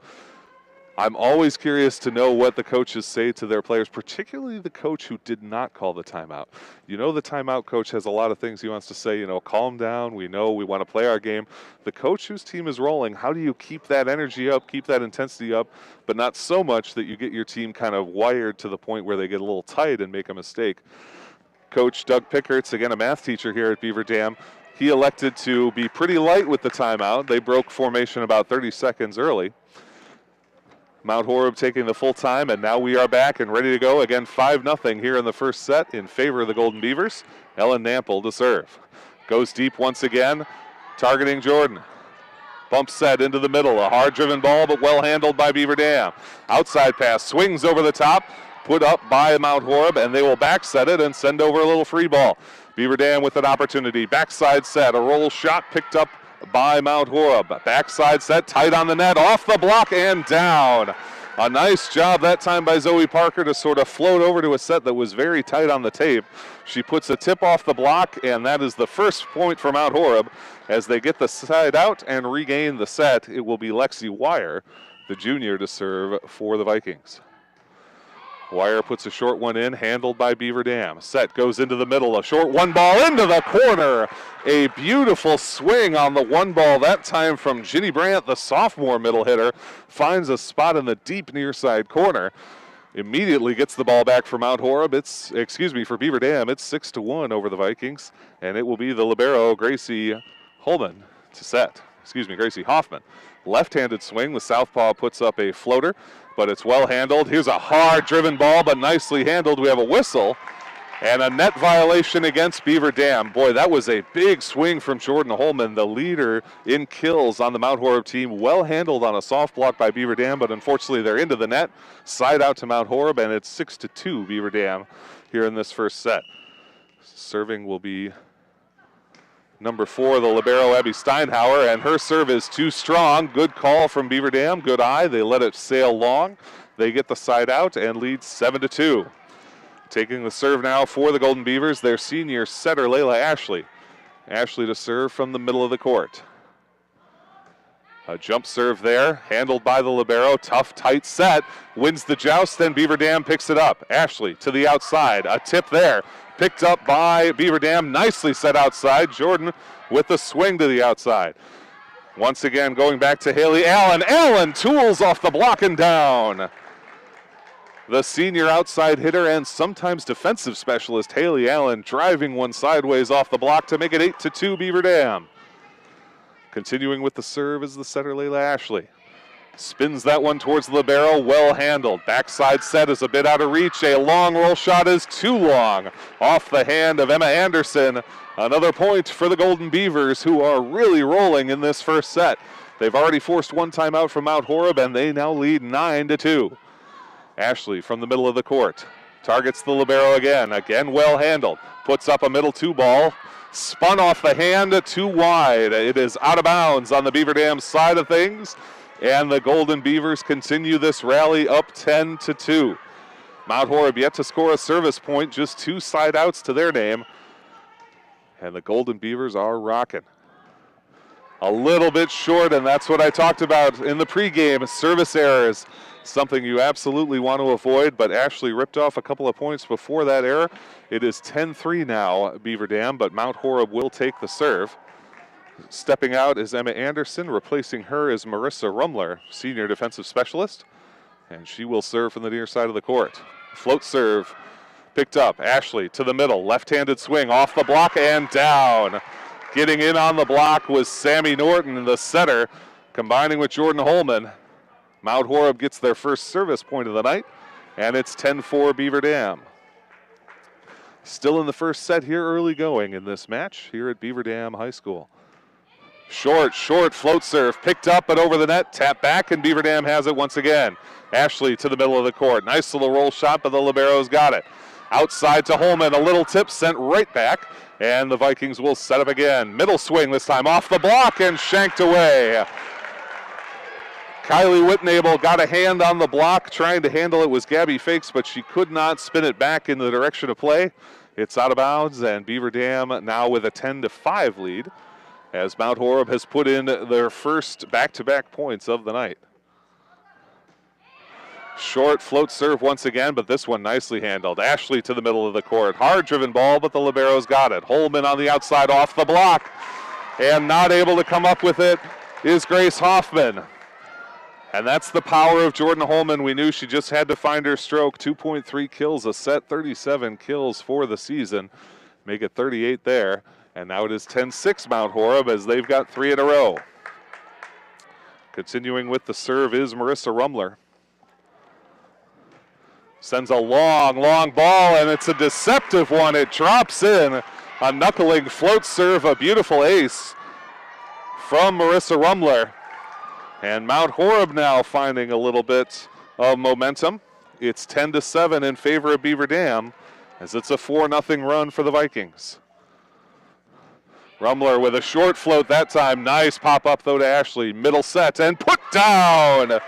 I'm always curious to know what the coaches say to their players, particularly the coach who did not call the timeout. You know, the timeout coach has a lot of things he wants to say, you know, calm down, we know we want to play our game. The coach whose team is rolling, how do you keep that energy up, keep that intensity up, but not so much that you get your team kind of wired to the point where they get a little tight and make a mistake? Coach Doug Pickert's, again, a math teacher here at Beaver Dam, he elected to be pretty light with the timeout. They broke formation about 30 seconds early. Mount Horeb taking the full time, and now we are back and ready to go. Again, 5-0 here in the first set in favor of the Golden Beavers. Ellen Nampel to serve. Goes deep once again, targeting Jordan. Bump set into the middle. A hard-driven ball, but well handled by Beaver Dam. Outside pass, swings over the top, put up by Mount Horeb, and they will back set it and send over a little free ball. Beaver Dam with an opportunity. Backside set, a roll shot picked up by Mount Horeb. Backside set, tight on the net, off the block and down. A nice job that time by Zoe Parker to sort of float over to a set that was very tight on the tape. She puts a tip off the block, and that is the first point for Mount Horeb. As they get the side out and regain the set, it will be Lexi Wire, the junior, to serve for the Vikings. Wire puts a short one in, handled by Beaver Dam. Set goes into the middle, a short one ball into the corner. A beautiful swing on the one ball, that time from Ginny Brandt, the sophomore middle hitter. Finds a spot in the deep near side corner. Immediately gets the ball back for Mount Horeb. For Beaver Dam, it's 6-1 over the Vikings. And it will be the libero, Gracie Holman, to set. Gracie Hoffman. Left-handed swing. The southpaw puts up a floater, but it's well handled. Here's a hard driven ball, but nicely handled. We have a whistle and a net violation against Beaver Dam. Boy, that was a big swing from Jordan Holman, the leader in kills on the Mount Horeb team. Well handled on a soft block by Beaver Dam, but unfortunately they're into the net. Side out to Mount Horeb, and it's 6-2 Beaver Dam here in this first set. Serving will be number 4, the libero, Abby Steinhauer, and her serve is too strong. Good call from Beaver Dam, good eye. They let it sail long. They get the side out and lead 7-2. Taking the serve now for the Golden Beavers, their senior setter, Layla Ashley. Ashley to serve from the middle of the court. A jump serve there, handled by the libero. Tough, tight set. Wins the joust, then Beaver Dam picks it up. Ashley to the outside. A tip there. Picked up by Beaver Dam. Nicely set outside. Jordan with the swing to the outside. Once again, going back to Haley Allen. Allen tools off the block and down. The senior outside hitter and sometimes defensive specialist, Haley Allen, driving one sideways off the block to make it 8-2 Beaver Dam. Continuing with the serve is the setter, Layla Ashley. Spins that one towards the libero, well handled. Backside set is a bit out of reach. A long roll shot is too long. Off the hand of Emma Anderson. Another point for the Golden Beavers, who are really rolling in this first set. They've already forced one timeout from Mount Horeb, and they now lead 9-2. Ashley from the middle of the court. Targets the libero again. Again well handled. Puts up a middle 2 ball. Spun off the hand, too wide. It is out of bounds on the Beaver Dam side of things. And the Golden Beavers continue this rally up 10-2. Mount Horeb yet to score a service point, just 2 side outs to their name. And the Golden Beavers are rocking. A little bit short, and that's what I talked about in the pregame. Service errors, something you absolutely want to avoid, but Ashley ripped off a couple of points before that error. It is 10-3 now, Beaver Dam, but Mount Horeb will take the serve. Stepping out is Emma Anderson. Replacing her is Marissa Rumler, senior defensive specialist. And she will serve from the near side of the court. Float serve picked up. Ashley to the middle. Left-handed swing off the block and down. Getting in on the block was Sammy Norton, the setter, combining with Jordan Holman. Mount Horeb gets their first service point of the night, and it's 10-4 Beaver Dam. Still in the first set here, early going in this match here at Beaver Dam High School. Short float serve, picked up but over the net, tap back, and Beaver Dam has it once again. Ashley to the middle of the court. Nice little roll shot, but the libero's got it. Outside to Holman, a little tip sent right back, and the Vikings will set up again. Middle swing this time, off the block and shanked away. Kylie Whitnable got a hand on the block, trying to handle it was Gabby Fakes, but she could not spin it back in the direction of play. It's out of bounds, and Beaver Dam now with a 10-5 lead, as Mount Horeb has put in their first back-to-back points of the night. Short float serve once again, but this one nicely handled. Ashley to the middle of the court. Hard-driven ball, but the libero's got it. Holman on the outside off the block, and not able to come up with it is Grace Hoffman. And that's the power of Jordan Holman. We knew she just had to find her stroke. 2.3 kills a set, 37 kills for the season. Make it 38 there. And now it is 10-6 Mount Horeb as they've got 3 in a row. Continuing with the serve is Marissa Rumler. Sends a long ball, and it's a deceptive one. It drops in. A knuckling float serve, a beautiful ace from Marissa Rumler. And Mount Horeb now finding a little bit of momentum. It's 10-7 in favor of Beaver Dam, as it's a 4-0 run for the Vikings. Rumler with a short float that time. Nice pop up though to Ashley. Middle set and put down.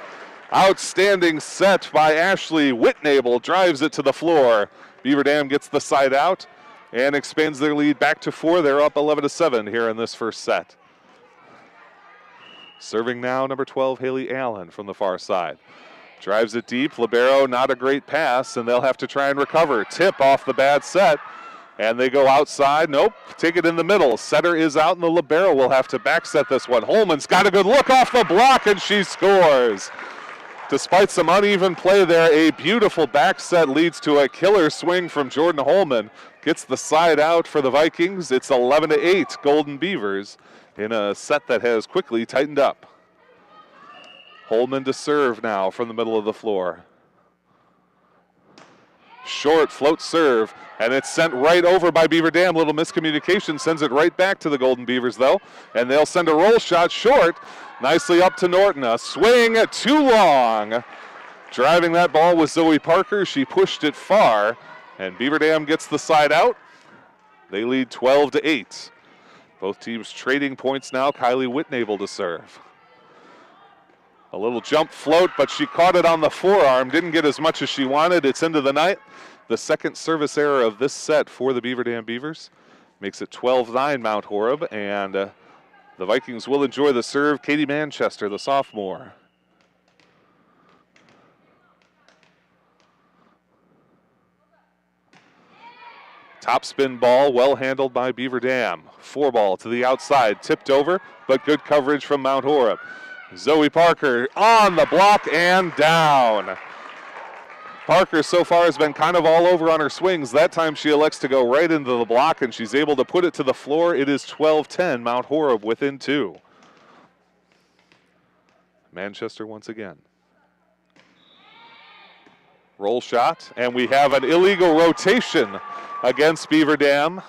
Outstanding set by Ashley. Whitnable drives it to the floor. Beaver Dam gets the side out and expands their lead back to 4. They're up 11-7 here in this first set. Serving now, number 12, Haley Allen from the far side. Drives it deep. Libero, not a great pass, and they'll have to try and recover. Tip off the bad set, and they go outside. Nope, take it in the middle. Setter is out, and the libero will have to back set this one. Holman's got a good look off the block, and she scores. Despite some uneven play there, a beautiful back set leads to a killer swing from Jordan Holman. Gets the side out for the Vikings. It's 11-8 Golden Beavers in a set that has quickly tightened up. Holman to serve now from the middle of the floor. Short float serve, and it's sent right over by Beaver Dam. Little miscommunication sends it right back to the Golden Beavers, though, and they'll send a roll shot short. Nicely up to Norton. A swing too long. Driving that ball was Zoe Parker. She pushed it far, and Beaver Dam gets the side out. They lead 12-8. Both teams trading points now. Kylie Whitnable to serve. A little jump float, but she caught it on the forearm. Didn't get as much as she wanted. It's into the net. The second service error of this set for the Beaver Dam Beavers makes it 12-9 Mount Horeb, and the Vikings will enjoy the serve. Katie Manchester, the sophomore. Top spin ball, well handled by Beaver Dam. 4-ball to the outside, tipped over, but good coverage from Mount Horeb. Zoe Parker on the block and down. Parker so far has been kind of all over on her swings. That time she elects to go right into the block, and she's able to put it to the floor. It is 12-10, Mount Horeb within 2. Manchester once again. Roll shot, and we have an illegal rotation against Beaver Dam.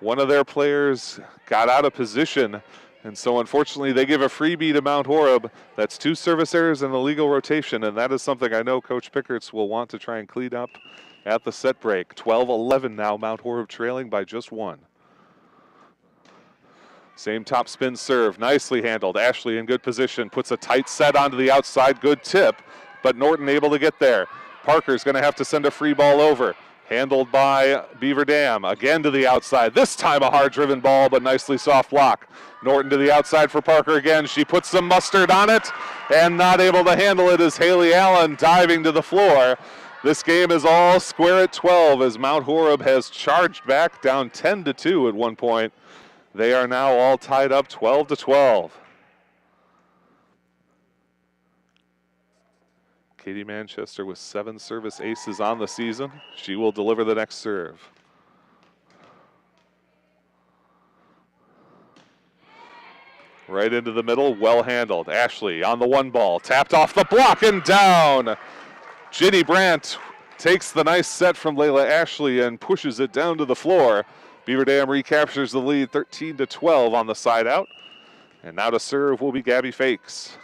One of their players got out of position, and so unfortunately they give a freebie to Mount Horeb. That's 2 service errors and a legal rotation, and that is something I know Coach Pickerts will want to try and clean up at the set break. 12-11 now, Mount Horeb trailing by just 1. Same top spin serve, nicely handled. Ashley in good position, puts a tight set onto the outside, good tip, but Norton able to get there. Parker's going to have to send a free ball over. Handled by Beaver Dam, again to the outside. This time a hard-driven ball, but nicely soft block. Norton to the outside for Parker again. She puts some mustard on it, and not able to handle it is Haley Allen diving to the floor. This game is all square at 12 as Mount Horeb has charged back down 10-2 at one point. They are now all tied up 12-12. Katie Manchester with 7 service aces on the season. She will deliver the next serve. Right into the middle, well handled. Ashley on the 1-ball, tapped off the block and down. Ginny Brandt takes the nice set from Layla Ashley and pushes it down to the floor. Beaver Dam recaptures the lead 13-12 on the side out. And now to serve will be Gabby Fakes.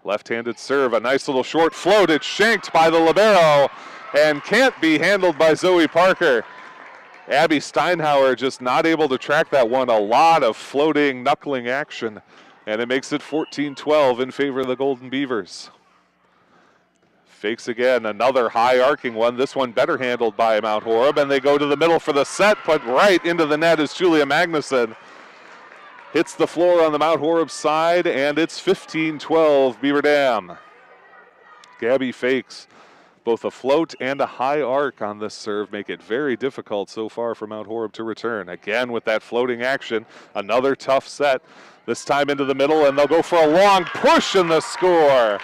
Left-handed serve, a nice little short float. It's shanked by the libero and can't be handled by Zoe Parker. Abby Steinhauer just not able to track that one. A lot of floating, knuckling action, and it makes it 14-12 in favor of the Golden Beavers. Fakes again, another high arcing one. This one better handled by Mount Horeb, and they go to the middle for the set, put right into the net is Julia Magnuson. Hits the floor on the Mount Horeb side, and it's 15-12 Beaver Dam. Gabby Fakes, both a float and a high arc on this serve make it very difficult so far for Mount Horeb to return. Again with that floating action, another tough set. This time into the middle, and they'll go for a long push in the score.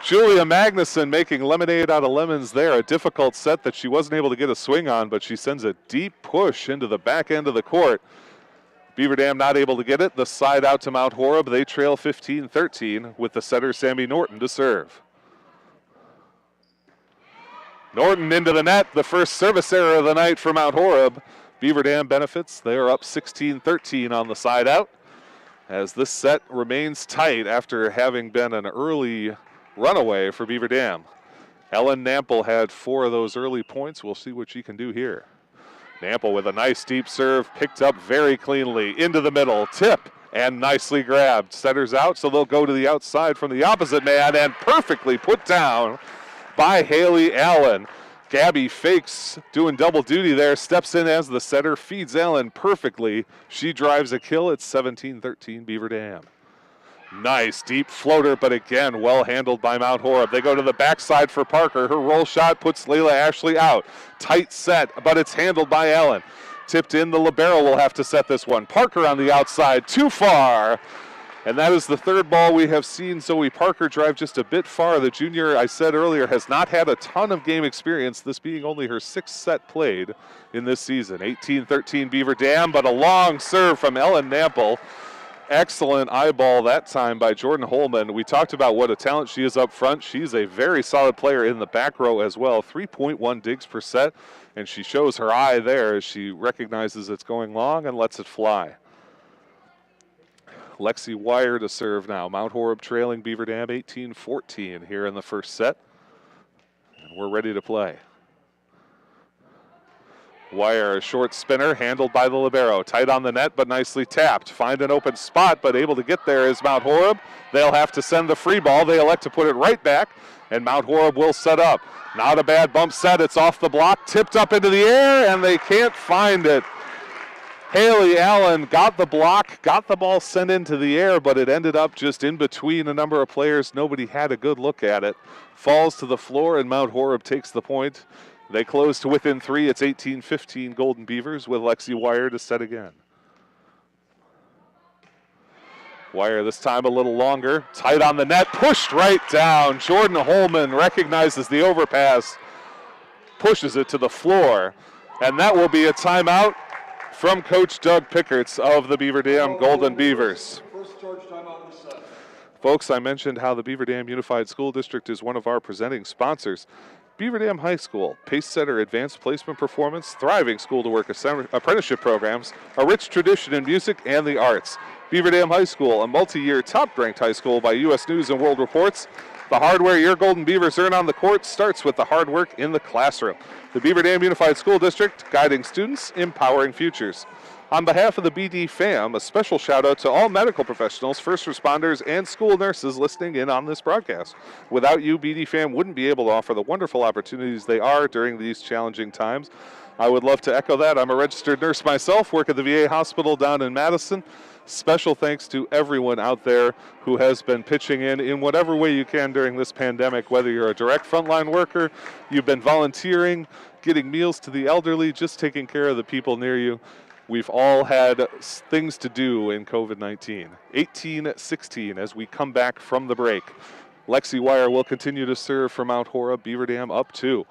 Julia Magnuson making lemonade out of lemons there. A difficult set that she wasn't able to get a swing on, but she sends a deep push into the back end of the court. Beaver Dam not able to get it. The side out to Mount Horeb. They trail 15-13 with the setter Sammy Norton to serve. Norton into the net. The first service error of the night for Mount Horeb. Beaver Dam benefits. They are up 16-13 on the side out as this set remains tight after having been an early runaway for Beaver Dam. Ellen Nample had 4 of those early points. We'll see what she can do here. Nample with a nice deep serve, picked up very cleanly into the middle, tip, and nicely grabbed. Setters out, so they'll go to the outside from the opposite man, and perfectly put down by Haley Allen. Gabby Fakes doing double duty there, steps in as the setter, feeds Allen perfectly. She drives a kill. It's 17-13 Beaver Dam. Nice deep floater, but again, well handled by Mount Horeb. They go to the backside for Parker. Her roll shot puts Layla Ashley out. Tight set, but it's handled by Allen. Tipped in, the libero will have to set this one. Parker on the outside, too far. And that is the third ball we have seen Zoe Parker drive just a bit far. The junior, I said earlier, has not had a ton of game experience, this being only her 6th set played in this season. 18-13 Beaver Dam, but a long serve from Ellen Nample. Excellent eyeball that time by Jordan Holman. We talked about what a talent she is up front. She's a very solid player in the back row as well. 3.1 digs per set, and she shows her eye there as she recognizes it's going long and lets it fly. Lexi Wire to serve now. Mount Horeb trailing Beaver Dam 18-14 here in the first set. And we're ready to play. Wire, a short spinner, handled by the libero. Tight on the net, but nicely tapped. Find an open spot, but able to get there is Mount Horeb. They'll have to send the free ball. They elect to put it right back, and Mount Horeb will set up. Not a bad bump set. It's off the block, tipped up into the air, and they can't find it. Haley Allen got the block, got the ball sent into the air, but it ended up just in between a number of players. Nobody had a good look at it. Falls to the floor, and Mount Horeb takes the point. They close to within 3. It's 18-15 Golden Beavers with Lexi Wire to set again. Wire this time a little longer. Tight on the net, pushed right down. Jordan Holman recognizes the overpass, pushes it to the floor, and that will be a timeout from Coach Doug Pickerts of the Beaver Dam Golden Beavers. First charge timeout reset. Folks, I mentioned how the Beaver Dam Unified School District is one of our presenting sponsors. Beaver Dam High School, Pace Setter Advanced Placement Performance, thriving school-to-work apprenticeship programs, a rich tradition in music and the arts. Beaver Dam High School, a multi-year top-ranked high school by U.S. News and World Reports. The hardware your Golden Beavers earn on the court starts with the hard work in the classroom. The Beaver Dam Unified School District, guiding students, empowering futures. On behalf of the BD fam, a special shout out to all medical professionals, first responders, and school nurses listening in on this broadcast. Without you, BD fam wouldn't be able to offer the wonderful opportunities they are during these challenging times. I would love to echo that. I'm a registered nurse myself, work at the VA hospital down in Madison. Special thanks to everyone out there who has been pitching in whatever way you can during this pandemic, whether you're a direct frontline worker, you've been volunteering, getting meals to the elderly, just taking care of the people near you. We've all had things to do in COVID-19. 18-16 as we come back from the break. Lexi Wire will continue to serve for Mount Horeb. Beaver Dam up 2.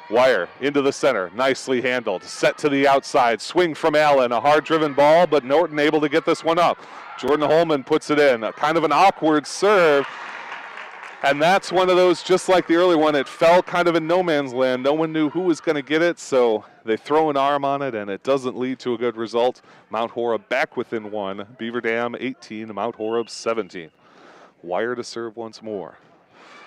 Wire into the center, nicely handled. Set to the outside, swing from Allen. A hard-driven ball, but Norton able to get this one up. Jordan Holman puts it in. Kind of an awkward serve. And that's one of those, just like the early one, it fell kind of in no man's land. No one knew who was going to get it, so they throw an arm on it, and it doesn't lead to a good result. Mount Horeb back within 1. Beaver Dam 18, Mount Horeb 17. Wire to serve once more.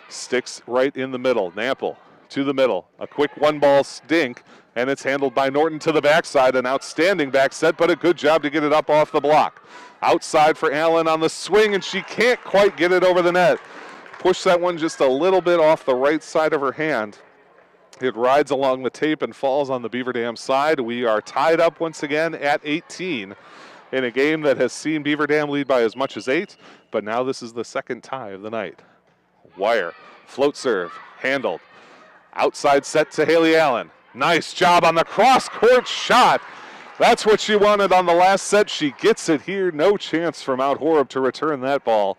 Sticks right in the middle. Nample to the middle. A quick one-ball stink, and it's handled by Norton to the backside. An outstanding back set, but a good job to get it up off the block. Outside for Allen on the swing, and she can't quite get it over the net. Push that one just a little bit off the right side of her hand. It rides along the tape and falls on the Beaver Dam side. We are tied up once again at 18 in a game that has seen Beaver Dam lead by as much as 8, but now this is the second tie of the night. Wire, float serve, handled. Outside set to Haley Allen. Nice job on the cross-court shot. That's what she wanted on the last set. She gets it here. No chance for Mount Horeb to return that ball.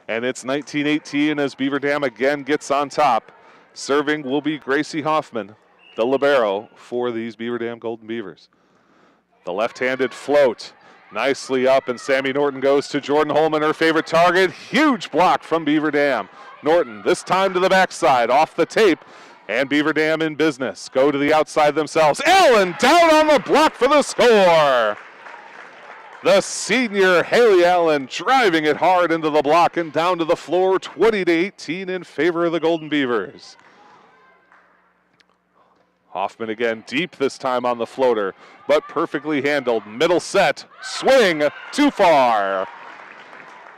And it's 19-18 as Beaver Dam again gets on top. Serving will be Gracie Hoffman, the libero for these Beaver Dam Golden Beavers. The left-handed float, nicely up, and Sammy Norton goes to Jordan Holman, her favorite target. Huge block from Beaver Dam. Norton, this time to the backside, off the tape, and Beaver Dam in business. Go to the outside themselves. Allen down on the block for the score. The senior Haley Allen driving it hard into the block and down to the floor, 20-18 in favor of the Golden Beavers. Hoffman again deep this time on the floater, but perfectly handled. Middle set, swing, too far.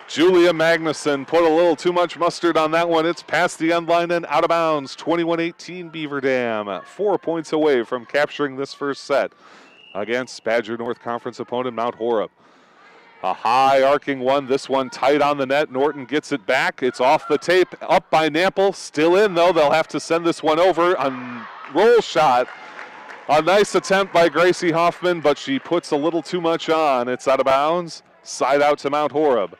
Julia Magnuson put a little too much mustard on that one. It's past the end line and out of bounds. 21-18 Beaver Dam, 4 points away from capturing this first set against Badger North Conference opponent Mount Horeb. A high arcing one, this one tight on the net. Norton gets it back. It's off the tape, up by Nample. Still in though, they'll have to send this one over. A roll shot. A nice attempt by Gracie Hoffman, but she puts a little too much on. It's out of bounds, side out to Mount Horeb.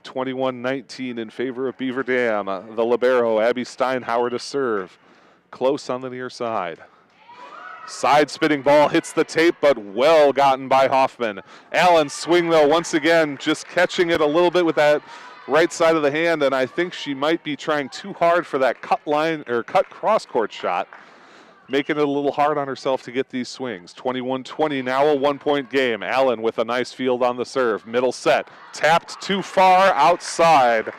21-19 in favor of Beaver Dam. The libero, Abby Steinhauer, to serve. Close on the near side. Side spinning ball hits the tape, but well gotten by Hoffman. Allen's swing, though, once again, just catching it a little bit with that right side of the hand, and I think she might be trying too hard for that cut line or cut cross court shot, making it a little hard on herself to get these swings. 21-20 now, a 1-point game. Allen with a nice field on the serve. Middle set, tapped too far outside.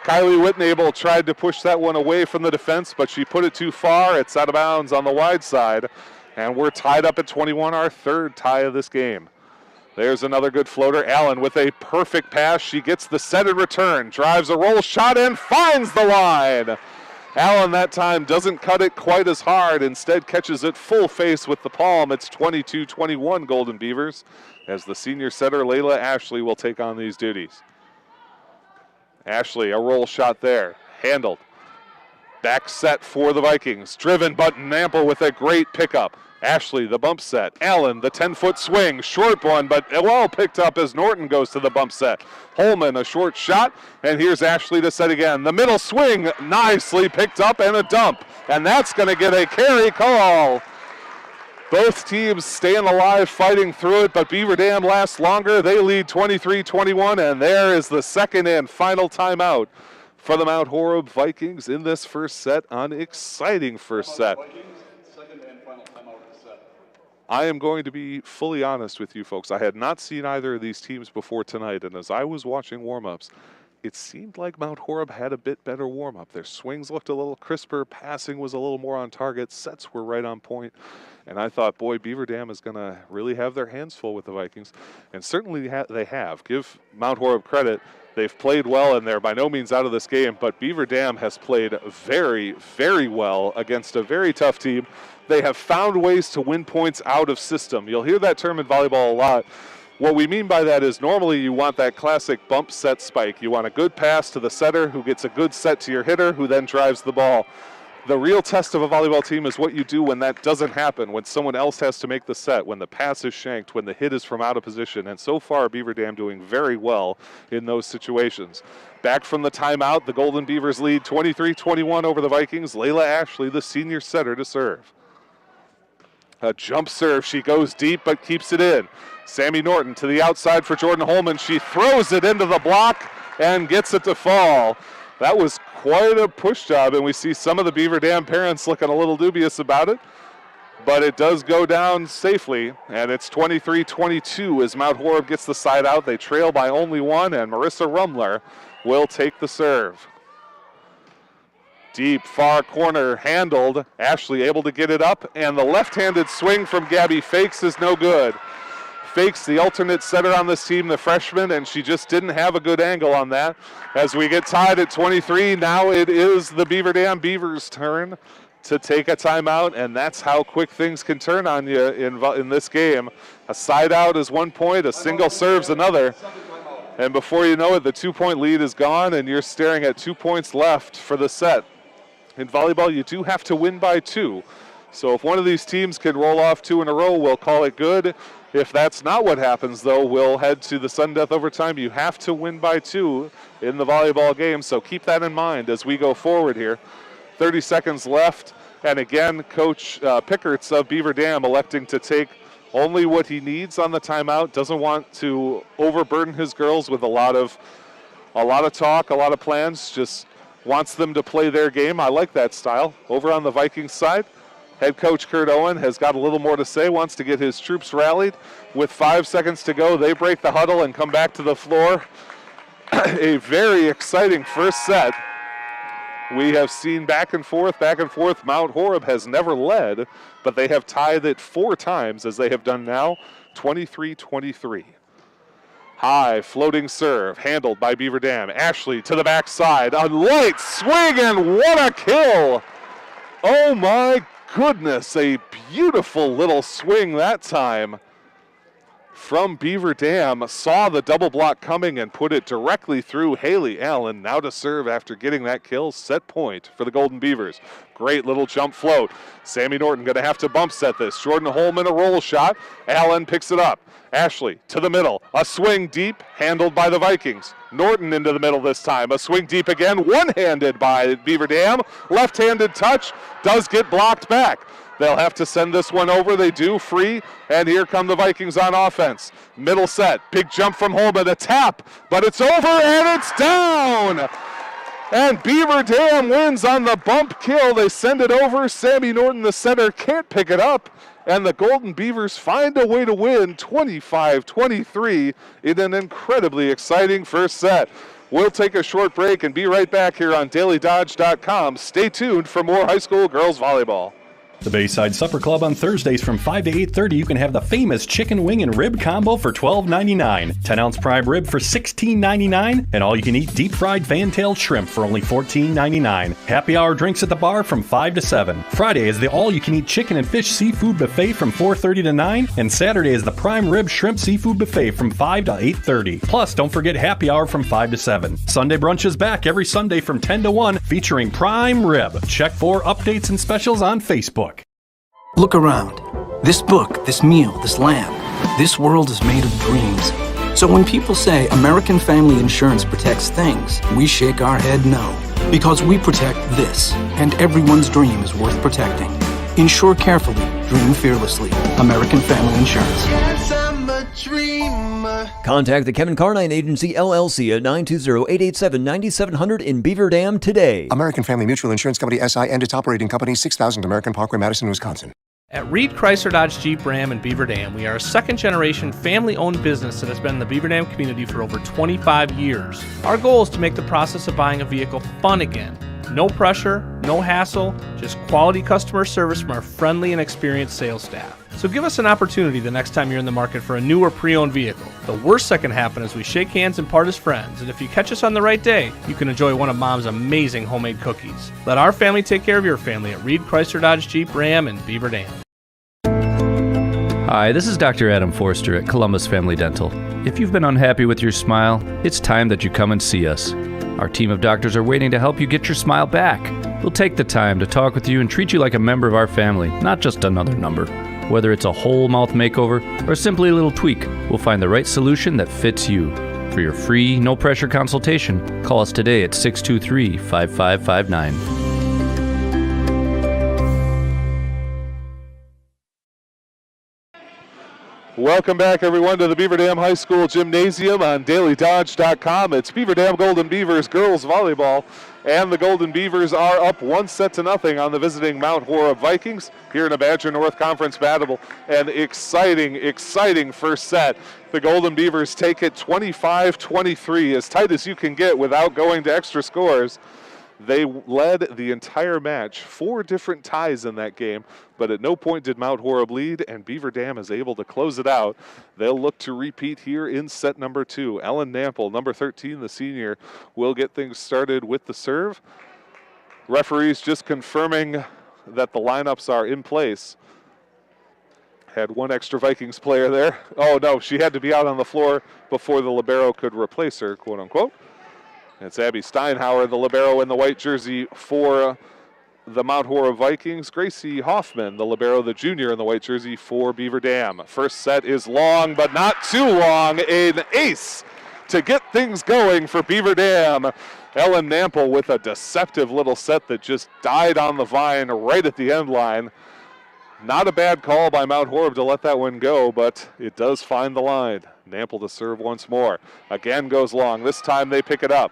Kylie Whitnable tried to push that one away from the defense, but she put it too far. It's out of bounds on the wide side, and we're tied up at 21, our third tie of this game. There's another good floater. Allen with a perfect pass. She gets the set in return, drives a roll shot, and finds the line. Allen that time doesn't cut it quite as hard, instead catches it full face with the palm. It's 22-21 Golden Beavers, as the senior setter Layla Ashley will take on these duties. Ashley, a roll shot there, handled. Back set for the Vikings, driven but Nample with a great pickup. Ashley, the bump set. Allen, the 10-foot swing. Short one, but well picked up as Norton goes to the bump set. Holman, a short shot, and here's Ashley to set again. The middle swing, nicely picked up, and a dump. And that's going to get a carry call. Both teams staying alive, fighting through it, but Beaver Dam lasts longer. They lead 23-21, and there is the second and final timeout for the Mount Horeb Vikings in this first set. An exciting first set. I am going to be fully honest with you folks. I had not seen either of these teams before tonight, and as I was watching warm-ups, it seemed like Mount Horeb had a bit better warm-up. Their swings looked a little crisper, passing was a little more on target, sets were right on point, and I thought, boy, Beaver Dam is going to really have their hands full with the Vikings, and certainly they have. Give Mount Horeb credit. They've played well, and they're by no means out of this game, but Beaver Dam has played very, very well against a very tough team. They have found ways to win points out of system. You'll hear that term in volleyball a lot. What we mean by that is normally you want that classic bump set spike. You want a good pass to the setter who gets a good set to your hitter who then drives the ball. The real test of a volleyball team is what you do when that doesn't happen, when someone else has to make the set, when the pass is shanked, when the hit is from out of position. And so far, Beaver Dam doing very well in those situations. Back from the timeout, the Golden Beavers lead 23-21 over the Vikings. Layla Ashley, the senior setter, to serve. A jump serve. She goes deep but keeps it in. Sammy Norton to the outside for Jordan Holman. She throws it into the block and gets it to fall. That was quite a push job, and we see some of the Beaver Dam parents looking a little dubious about it. But it does go down safely, and it's 23-22 as Mount Horeb gets the side out. They trail by only one, and Marissa Rumler will take the serve. Deep, far corner, handled. Ashley able to get it up, and the left-handed swing from Gabby Fakes is no good. Fakes, the alternate setter on this team, the freshman, and she just didn't have a good angle on that. As we get tied at 23, now it is the Beaver Dam Beavers' turn to take a timeout, and that's how quick things can turn on you in this game. A side out is 1 point, a single serves another. And before you know it, the 2-point lead is gone, and you're staring at 2 points left for the set. In volleyball, you do have to win by 2. So if one of these teams can roll off 2 in a row, we'll call it good. If that's not what happens, though, we'll head to the sudden death overtime. You have to win by 2 in the volleyball game, so keep that in mind as we go forward here. 30 seconds left, and again, Coach Pickerts of Beaver Dam electing to take only what he needs on the timeout. Doesn't want to overburden his girls with a lot of talk, a lot of plans. Just wants them to play their game. I like that style. Over on the Vikings side, head coach Kurt Owen has got a little more to say, wants to get his troops rallied. With 5 seconds to go, they break the huddle and come back to the floor. A very exciting first set. We have seen back and forth. Mount Horeb has never led, but they have tied it 4 times, as they have done now, 23-23. High floating serve, handled by Beaver Dam. Ashley to the backside, a light swing, and what a kill! Oh my goodness, a beautiful little swing that time from Beaver Dam saw the double block coming and put it directly through Haley Allen. Now to serve after getting that kill. Set point for the Golden Beavers. Great little jump float. Sammy Norton going to have to bump set this. Jordan Holman a roll shot. Allen picks it up. Ashley to the middle. A swing deep, handled by the Vikings. Norton into the middle this time. A swing deep again, one-handed by Beaver Dam. Left-handed touch, does get blocked back. They'll have to send this one over. They do, free, and here come the Vikings on offense. Middle set, big jump from Holman, a tap, but it's over and it's down! And Beaver Dam wins on the bump kill. They send it over. Sammy Norton, the center, can't pick it up. And the Golden Beavers find a way to win 25-23 in an incredibly exciting first set. We'll take a short break and be right back here on DailyDodge.com. Stay tuned for more high school girls volleyball. The Bayside Supper Club on Thursdays from 5 to 8:30, you can have the famous chicken wing and rib combo for $12.99, 10-ounce prime rib for $16.99, and all-you-can-eat deep-fried fan-tailed shrimp for only $14.99. Happy hour drinks at the bar from 5 to 7. Friday is the all-you-can-eat chicken and fish seafood buffet from 4:30 to 9, and Saturday is the prime rib shrimp seafood buffet from 5 to 8:30. Plus, don't forget happy hour from 5 to 7. Sunday brunch is back every Sunday from 10 to 1, featuring prime rib. Check for updates and specials on Facebook. Look around. This book, this meal, this lamp, this world is made of dreams. So when people say American Family Insurance protects things, we shake our head no. Because we protect this, and everyone's dream is worth protecting. Insure carefully, dream fearlessly. American Family Insurance. Yes, I'm a dreamer. Contact the Kevin Carnine Agency, LLC at 920-887-9700 in Beaver Dam today. American Family Mutual Insurance Company, SI, and its operating company, 6000 American Parkway, Madison, Wisconsin. At Reed Chrysler Dodge Jeep Ram in Beaver Dam, we are a second-generation family-owned business that has been in the Beaver Dam community for over 25 years. Our goal is to make the process of buying a vehicle fun again. No pressure, no hassle, just quality customer service from our friendly and experienced sales staff. So give us an opportunity the next time you're in the market for a new or pre-owned vehicle. The worst that can happen is we shake hands and part as friends, and if you catch us on the right day, you can enjoy one of Mom's amazing homemade cookies. Let our family take care of your family at Reed Chrysler Dodge Jeep Ram in Beaver Dam. Hi, this is Dr. Adam Forster at Columbus Family Dental. If you've been unhappy with your smile, it's time that you come and see us. Our team of doctors are waiting to help you get your smile back. We'll take the time to talk with you and treat you like a member of our family, not just another number. Whether it's a whole mouth makeover or simply a little tweak, we'll find the right solution that fits you. For your free, no-pressure consultation, call us today at 623-5559. Welcome back, everyone, to the Beaver Dam High School Gymnasium on DailyDodge.com. It's Beaver Dam Golden Beavers girls volleyball, and the Golden Beavers are up 1-0 on the visiting Mount Horeb Vikings here in a Badger North Conference battle. An exciting first set. The Golden Beavers take it 25-23, as tight as you can get without going to extra scores. They led the entire match, 4 different ties in that game, but at no point did Mount Horeb lead, and Beaver Dam is able to close it out. They'll look to repeat here in set number 2. Ellen Nample, number 13, the senior, will get things started with the serve. Referees just confirming that the lineups are in place. Had one extra Vikings player there. Oh, no, she had to be out on the floor before the libero could replace her, quote unquote. It's Abby Steinhauer, the libero in the white jersey for the Mount Horeb Vikings. Gracie Hoffman, the libero, the junior in the white jersey for Beaver Dam. First set is long, but not too long. An ace to get things going for Beaver Dam. Ellen Nample with a deceptive little set that just died on the vine right at the end line. Not a bad call by Mount Horeb to let that one go, but it does find the line. Nample to serve once more. Again goes long. This time they pick it up.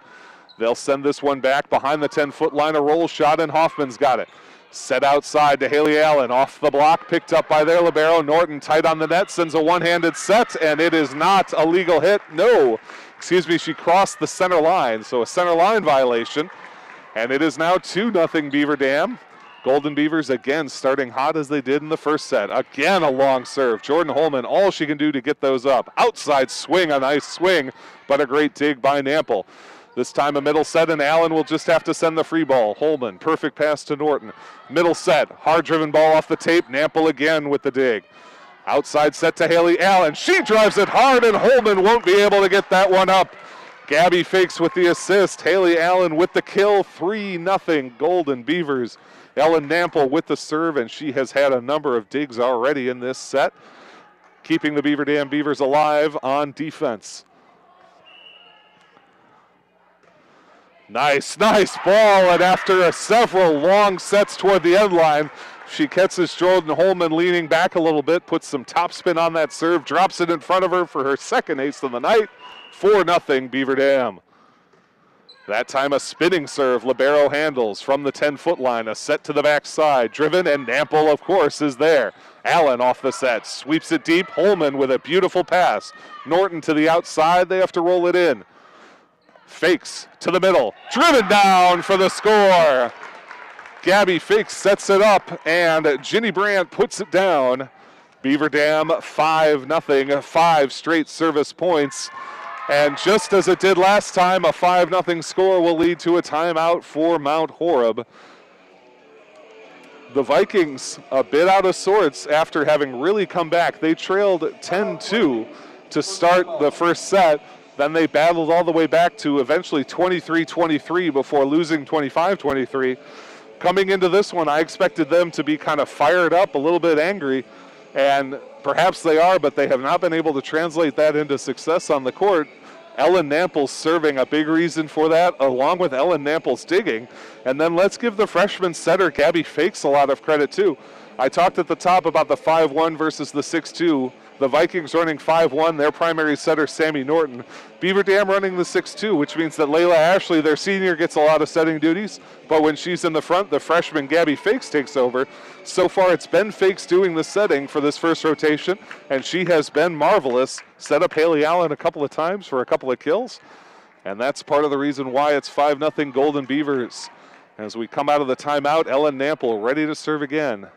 They'll send this one back behind the 10-foot line. A roll shot, and Hoffman's got it. Set outside to Haley Allen. Off the block, picked up by their libero. Norton tight on the net, sends a one-handed set, and it is not a legal hit. No, she crossed the center line, so a center line violation. And it is now 2-0 Beaver Dam. Golden Beavers again starting hot as they did in the first set. Again a long serve. Jordan Holman, all she can do to get those up. Outside swing, a nice swing, but a great dig by Nample. This time a middle set, and Allen will just have to send the free ball. Holman, perfect pass to Norton. Middle set, hard driven ball off the tape. Nample again with the dig. Outside set to Haley Allen. She drives it hard, and Holman won't be able to get that one up. Gabby Fakes with the assist. Haley Allen with the kill. 3-0 Golden Beavers. Ellen Nample with the serve, and she has had a number of digs already in this set, keeping the Beaver Dam Beavers alive on defense. Nice ball, and after several long sets toward the end line, she catches Jordan Holman leaning back a little bit, puts some topspin on that serve, drops it in front of her for her second ace of the night. 4-0 Beaver Dam. That time a spinning serve, libero handles from the 10-foot line, a set to the backside, driven, and Nample, of course, is there. Allen off the set, sweeps it deep, Holman with a beautiful pass. Norton to the outside, they have to roll it in. Fakes to the middle, driven down for the score. Gabby Fakes sets it up, and Ginny Brandt puts it down. Beaver Dam 5-0, 5 straight service points. And just as it did last time, a 5-0 score will lead to a timeout for Mount Horeb. The Vikings a bit out of sorts after having really come back. They trailed 10-2 to start the first set. Then they battled all the way back to eventually 23-23 before losing 25-23. Coming into this one, I expected them to be kind of fired up, a little bit angry, and perhaps they are, but they have not been able to translate that into success on the court. Ellen Nample's serving a big reason for that, along with Ellen Nample's digging. And then let's give the freshman setter, Gabby Fakes, a lot of credit too. I talked at the top about the 5-1 versus the 6-2. The Vikings running 5-1, their primary setter, Sammy Norton. Beaver Dam running the 6-2, which means that Layla Ashley, their senior, gets a lot of setting duties. But when she's in the front, the freshman Gabby Fakes takes over. So far, it's been Fakes doing the setting for this first rotation, and she has been marvelous. Set up Haley Allen a couple of times for a couple of kills. And that's part of the reason why it's 5-0 Golden Beavers. As we come out of the timeout, Ellen Nample ready to serve again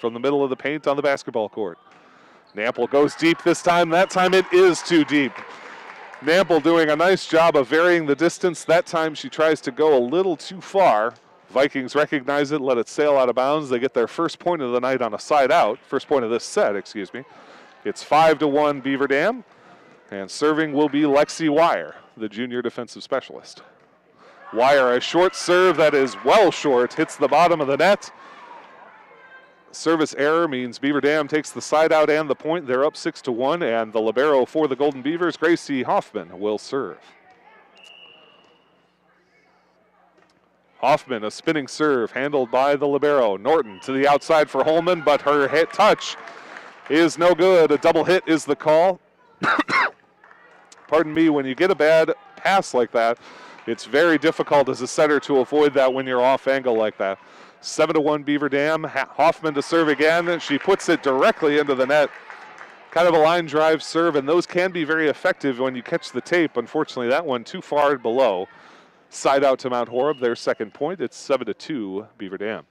from the middle of the paint on the basketball court. Nample goes deep this time. That time it is too deep. Nample doing a nice job of varying the distance. That time she tries to go a little too far. Vikings recognize it, let it sail out of bounds. They get their first point of the night on a side out. First point of this set, excuse me. It's 5-1 Beaver Dam. And serving will be Lexi Wire, the junior defensive specialist. Wire, a short serve that is well short, hits the bottom of the net. Service error means Beaver Dam takes the side out and the point. They're up 6-1, and the libero for the Golden Beavers, Gracie Hoffman, will serve. Hoffman, a spinning serve handled by the libero. Norton to the outside for Holman, but her hit touch is no good. A double hit is the call. Pardon me, when you get a bad pass like that, it's very difficult as a setter to avoid that when you're off angle like that. 7-1 Beaver Dam. Hoffman to serve again. She puts it directly into the net. Kind of a line drive serve, and those can be very effective when you catch the tape. Unfortunately, that one too far below. Side out to Mount Horeb, their second point. It's 7-2 Beaver Dam.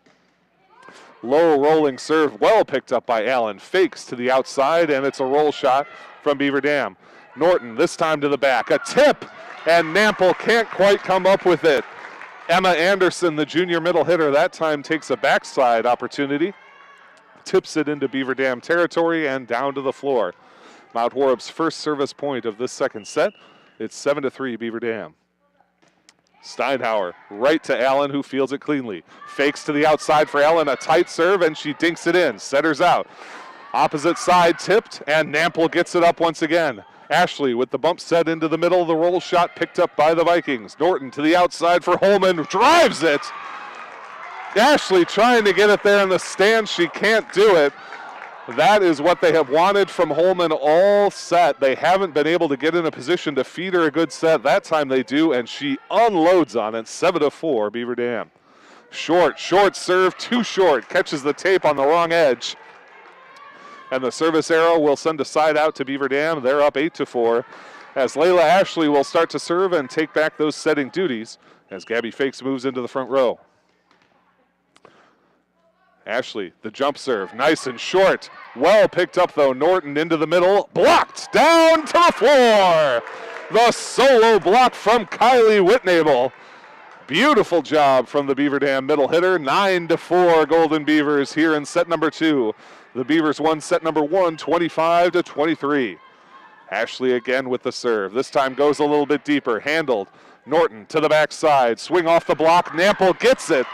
Low rolling serve, well picked up by Allen. Fakes to the outside, and it's a roll shot from Beaver Dam. Norton, this time to the back. A tip, and Nample can't quite come up with it. Emma Anderson, the junior middle hitter, that time takes a backside opportunity. Tips it into Beaver Dam territory and down to the floor. Mount Horeb's first service point of this second set. It's 7-3 Beaver Dam. Steinhauer right to Allen, who fields it cleanly. Fakes to the outside for Allen, a tight serve, and she dinks it in. Setters out. Opposite side tipped, and Nample gets it up once again. Ashley with the bump set into the middle. The roll shot picked up by the Vikings. Norton to the outside for Holman. Drives it. Ashley trying to get it there in the stand. She can't do it. That is what they have wanted from Holman all set. They haven't been able to get in a position to feed her a good set. That time they do, and she unloads on it. 7-4 Beaver Dam. Short serve, too short. Catches the tape on the wrong edge. And the service arrow will send a side out to Beaver Dam. They're up 8-4 as Layla Ashley will start to serve and take back those setting duties as Gabby Fakes moves into the front row. Ashley, the jump serve, nice and short. Well picked up, though. Norton into the middle. Blocked down to the floor. The solo block from Kylie Whitnable. Beautiful job from the Beaver Dam middle hitter. 9-4 Golden Beavers here in set number 2. The Beavers won set number 1, 25-23. Ashley again with the serve. This time goes a little bit deeper. Handled. Norton to the backside. Swing off the block. Nample gets it,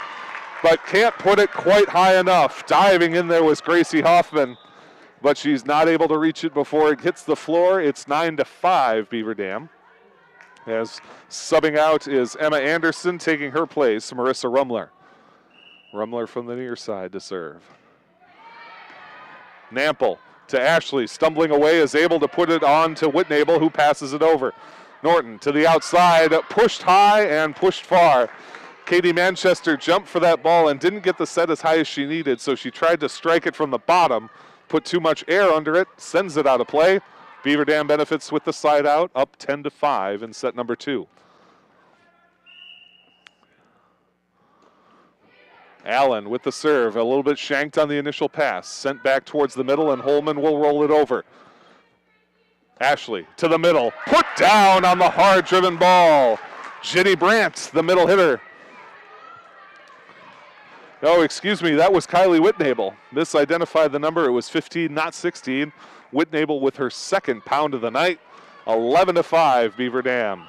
but can't put it quite high enough. Diving in there was Gracie Hoffman, but she's not able to reach it before it hits the floor. It's 9-5 Beaver Dam. As subbing out is Emma Anderson, taking her place, Marissa Rumler. Rumler from the near side to serve. Nample to Ashley, stumbling away, is able to put it on to Whitnable, who passes it over. Norton to the outside, pushed high and pushed far. Katie Manchester jumped for that ball and didn't get the set as high as she needed, so she tried to strike it from the bottom, put too much air under it, sends it out of play. Beaver Dam benefits with the side out, up 10-5 in set number 2. Allen with the serve, a little bit shanked on the initial pass, sent back towards the middle, and Holman will roll it over. Ashley to the middle, put down on the hard-driven ball. Ginny Brandt, the middle hitter. Oh, excuse me, that was Kylie Whitnable. Misidentified the number, it was 15, not 16. Whitnable with her second pound of the night, 11-5 Beaver Dam.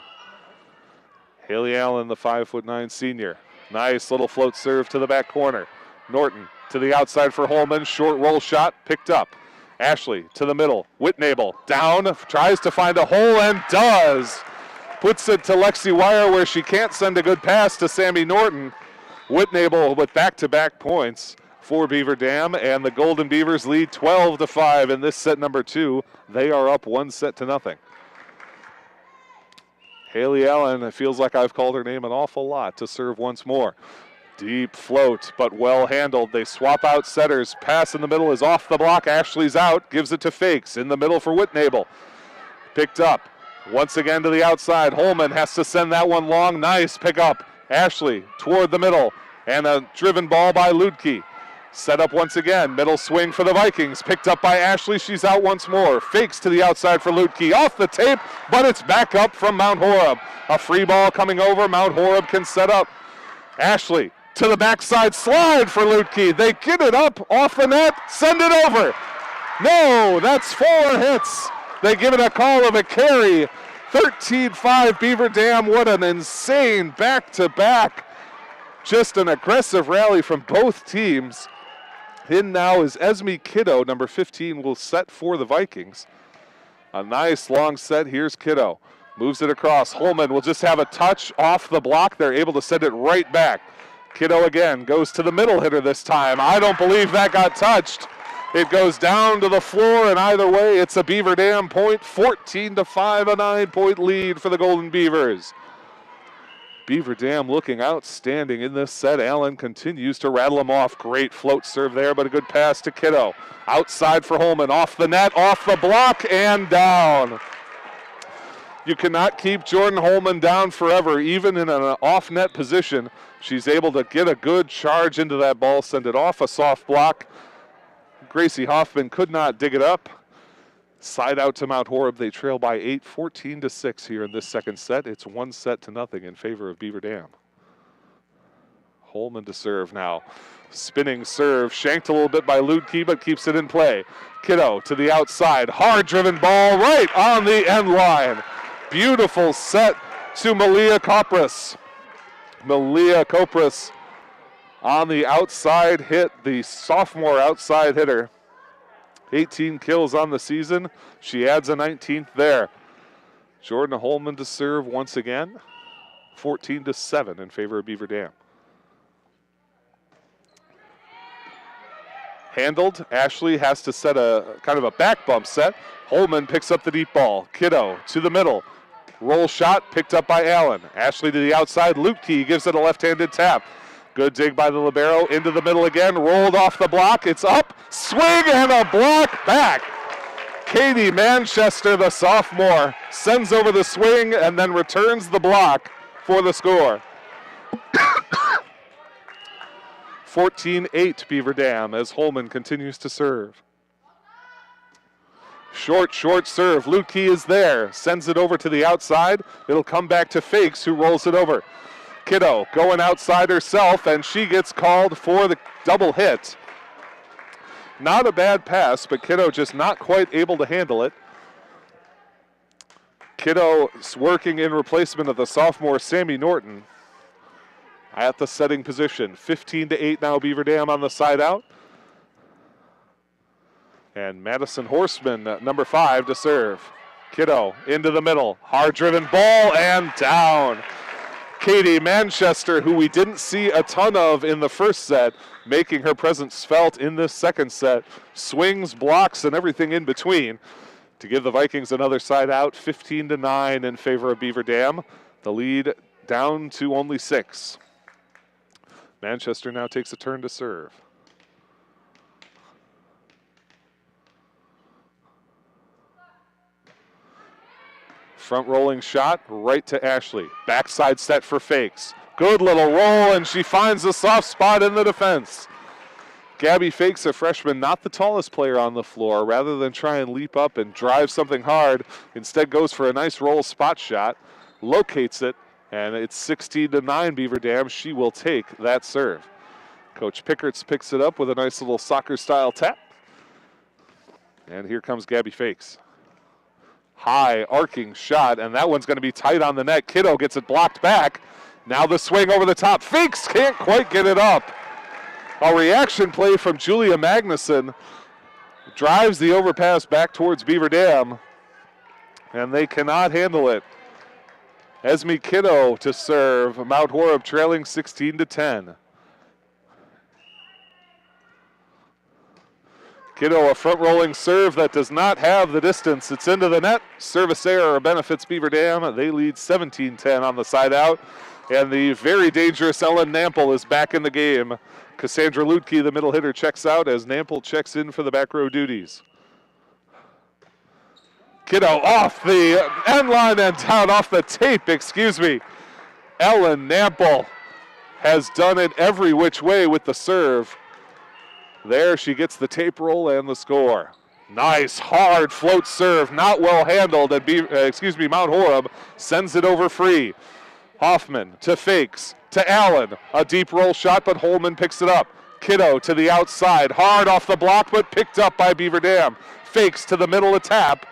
Haley Allen, the 5'9" senior. Nice little float serve to the back corner. Norton to the outside for Holman. Short roll shot picked up. Ashley to the middle. Whitnable down, tries to find a hole and does. Puts it to Lexi Wire where she can't send a good pass to Sammy Norton. Whitnable with back-to-back points for Beaver Dam, and the Golden Beavers lead 12-5 in this set number 2. They are up 1-0. Haley Allen, it feels like I've called her name an awful lot, to serve once more. Deep float, but well handled. They swap out setters. Pass in the middle is off the block. Ashley's out, gives it to Fakes. In the middle for Whitnable. Picked up. Once again to the outside. Holman has to send that one long. Nice pick up. Ashley toward the middle. And a driven ball by Ludke. Set up once again. Middle swing for the Vikings. Picked up by Ashley. She's out once more. Fakes to the outside for Ludke. Off the tape, but it's back up from Mount Horeb. A free ball coming over. Mount Horeb can set up. Ashley to the backside slide for Ludke. They get it up off the net. Send it over. No, that's 4 hits. They give it a call of a carry. 13-5 Beaver Dam. What an insane back-to-back. Just an aggressive rally from both teams. In now is Esme Kiddo, number 15, will set for the Vikings. A nice long set. Here's Kiddo. Moves it across. Holman will just have a touch off the block. They're able to send it right back. Kiddo again goes to the middle hitter this time. I don't believe that got touched. It goes down to the floor, and either way, it's a Beaver Dam point. 14-5, a 9-point lead for the Golden Beavers. Beaver Dam looking outstanding in this set. Allen continues to rattle them off. Great float serve there, but a good pass to Kiddo. Outside for Holman, off the net, off the block, and down. You cannot keep Jordan Holman down forever, even in an off-net position. She's able to get a good charge into that ball, send it off a soft block. Gracie Hoffman could not dig it up. Side out to Mount Horeb. They trail by 8, 14-6 here in this second set. It's 1-0 in favor of Beaver Dam. Holman to serve now. Spinning serve, shanked a little bit by Ludke, but keeps it in play. Kiddo to the outside. Hard-driven ball right on the end line. Beautiful set to Malia Kopras. Malia Kopras on the outside hit, the sophomore outside hitter. 18 kills on the season. She adds a 19th there. Jordan Holman to serve once again. 14-7 in favor of Beaver Dam. Handled. Ashley has to set a kind of a back bump set. Holman picks up the deep ball. Kiddo to the middle. Roll shot picked up by Allen. Ashley to the outside. Lutke gives it a left-handed tap. Good dig by the libero, into the middle again, rolled off the block, it's up, swing and a block back. Katie Manchester, the sophomore, sends over the swing and then returns the block for the score. 14-8 Beaver Dam as Holman continues to serve. Short serve, Lutke is there, sends it over to the outside, it'll come back to Fakes who rolls it over. Kiddo going outside herself, and she gets called for the double hit. Not a bad pass, but Kiddo just not quite able to handle it. Kiddo working in replacement of the sophomore Sammy Norton at the setting position. 15-8 now, Beaver Dam on the side out. And Madison Horseman, number 5, to serve. Kiddo into the middle. Hard-driven ball and down. Katie Manchester, who we didn't see a ton of in the first set, making her presence felt in this second set. Swings, blocks, and everything in between to give the Vikings another side out, 15-9 in favor of Beaver Dam. The lead down to only 6. Manchester now takes a turn to serve. Front rolling shot right to Ashley. Backside set for Fakes. Good little roll, and she finds the soft spot in the defense. Gabby Fakes, a freshman, not the tallest player on the floor. Rather than try and leap up and drive something hard, instead goes for a nice roll spot shot, locates it, and it's 16-9 Beaver Dam. She will take that serve. Coach Pickerts picks it up with a nice little soccer-style tap. And here comes Gabby Fakes. High arcing shot, and that one's going to be tight on the net. Kiddo gets it blocked back. Now the swing over the top. Fakes can't quite get it up. A reaction play from Julia Magnuson drives the overpass back towards Beaver Dam, and they cannot handle it. Esme Kiddo to serve. Mount Horeb trailing 16-10. Kiddo, a front-rolling serve that does not have the distance. It's into the net. Service error benefits Beaver Dam. They lead 17-10 on the side out. And the very dangerous Ellen Nample is back in the game. Cassandra Lutke, the middle hitter, checks out as Nample checks in for the back row duties. Kiddo off the end line and down off the tape, Ellen Nample has done it every which way with the serve. There she gets the tape roll and the score. Nice hard float serve, not well handled, and Mount Horeb sends it over free. Hoffman to Fakes, to Allen. A deep roll shot, but Holman picks it up. Kiddo to the outside, hard off the block, but picked up by Beaver Dam. Fakes to the middle of tap,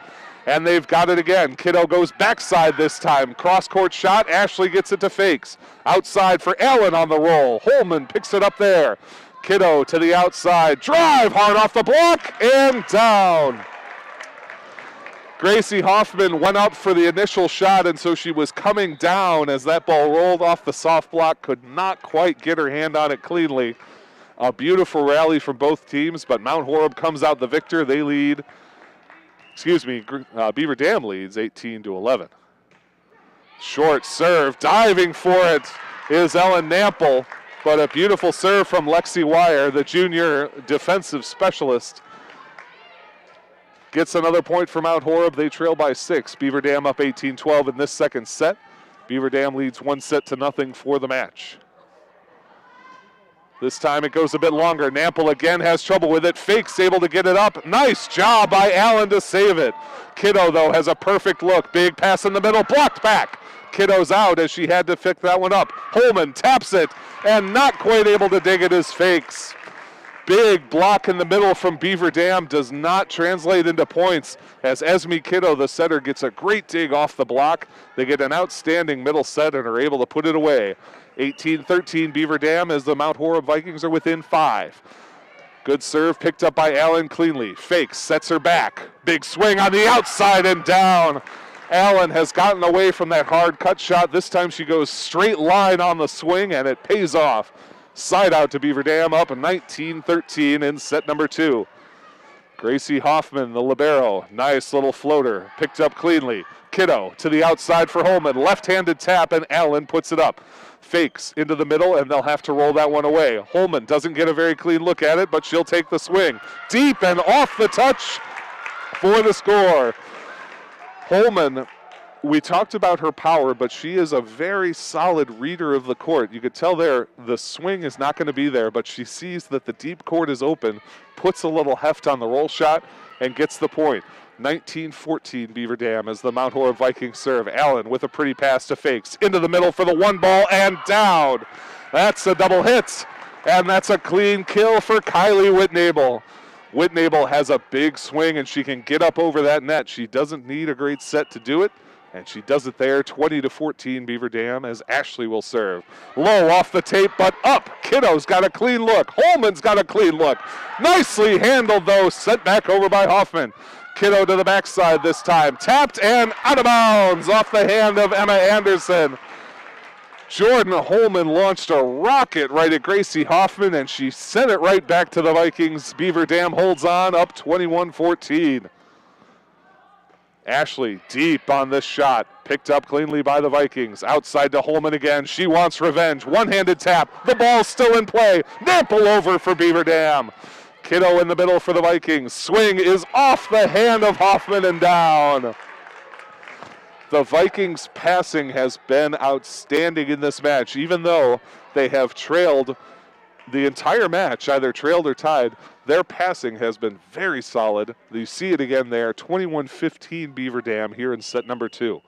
and they've got it again. Kiddo goes backside this time. Cross-court shot, Ashley gets it to Fakes. Outside for Allen on the roll. Holman picks it up there. Kiddo to the outside, drive hard off the block and down. Gracie Hoffman went up for the initial shot, and so she was coming down as that ball rolled off the soft block, could not quite get her hand on it cleanly. A beautiful rally from both teams, but Mount Horeb comes out the victor. They lead, Beaver Dam leads 18-11. Short serve, diving for it is Ellen Nample. But a beautiful serve from Lexi Wire, the junior defensive specialist. Gets another point for Mount Horeb. They trail by 6. Beaver Dam up 18-12 in this second set. Beaver Dam leads 1-0 for the match. This time it goes a bit longer. Nample again has trouble with it. Fakes able to get it up. Nice job by Allen to save it. Kiddo, though, has a perfect look. Big pass in the middle, blocked back. Kiddo's out as she had to pick that one up. Holman taps it and not quite able to dig it as Fakes. Big block in the middle from Beaver Dam does not translate into points as Esme Kiddo, the setter, gets a great dig off the block. They get an outstanding middle set and are able to put it away. 18-13 Beaver Dam as the Mount Horeb Vikings are within 5. Good serve picked up by Allen cleanly. Fakes, sets her back. Big swing on the outside and down. Allen has gotten away from that hard cut shot. This time she goes straight line on the swing, and it pays off. Side out to Beaver Dam, up 19-13 in set number 2. Gracie Hoffman, the libero. Nice little floater, picked up cleanly. Kiddo to the outside for Holman. Left-handed tap, and Allen puts it up. Fakes into the middle, and they'll have to roll that one away. Holman doesn't get a very clean look at it, but she'll take the swing. Deep and off the touch for the score. Holman, we talked about her power, but she is a very solid reader of the court. You could tell there the swing is not going to be there, but she sees that the deep court is open, puts a little heft on the roll shot, and gets the point. 19-14 Beaver Dam as the Mount Horeb Vikings serve. Allen with a pretty pass to Fakes. Into the middle for the one ball and down. That's a double hit, and that's a clean kill for Kylie Whitnable. Whitnable has a big swing, and she can get up over that net. She doesn't need a great set to do it, and she does it there, 20-14 Beaver Dam, as Ashley will serve. Low off the tape, but up. Kiddo's got a clean look. Holman's got a clean look. Nicely handled, though, sent back over by Hoffman. Kiddo to the backside this time. Tapped and out of bounds off the hand of Emma Anderson. Jordan Holman launched a rocket right at Gracie Hoffman, and she sent it right back to the Vikings. Beaver Dam holds on, up 21-14. Ashley deep on this shot. Picked up cleanly by the Vikings. Outside to Holman again. She wants revenge. One-handed tap. The ball's still in play. Nipple over for Beaver Dam. Kiddo in the middle for the Vikings. Swing is off the hand of Hoffman and down. The Vikings' passing has been outstanding in this match, even though they have trailed the entire match, either trailed or tied. Their passing has been very solid. You see it again there, 21-15 Beaver Dam here in set number 2.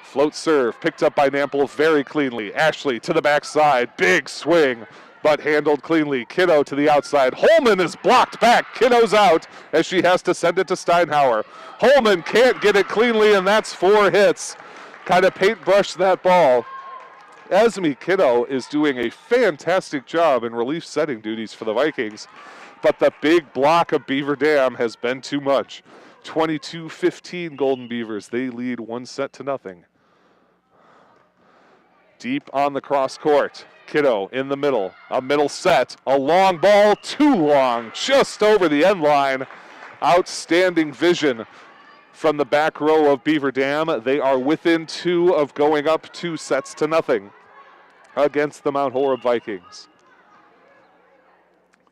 Float serve, picked up by Nample very cleanly. Ashley to the backside, big swing, but handled cleanly. Kiddo to the outside. Holman is blocked back. Kiddo's out as she has to send it to Steinhauer. Holman can't get it cleanly, and that's 4 hits. Kind of paintbrushed that ball. Esme Kiddo is doing a fantastic job in relief setting duties for the Vikings, but the big block of Beaver Dam has been too much. 22-15 Golden Beavers. They lead 1-0. Deep on the cross court. Kiddo in the middle, a middle set, a long ball, too long, just over the end line. Outstanding vision from the back row of Beaver Dam. They are within 2 of going up 2-0 against the Mount Horeb Vikings.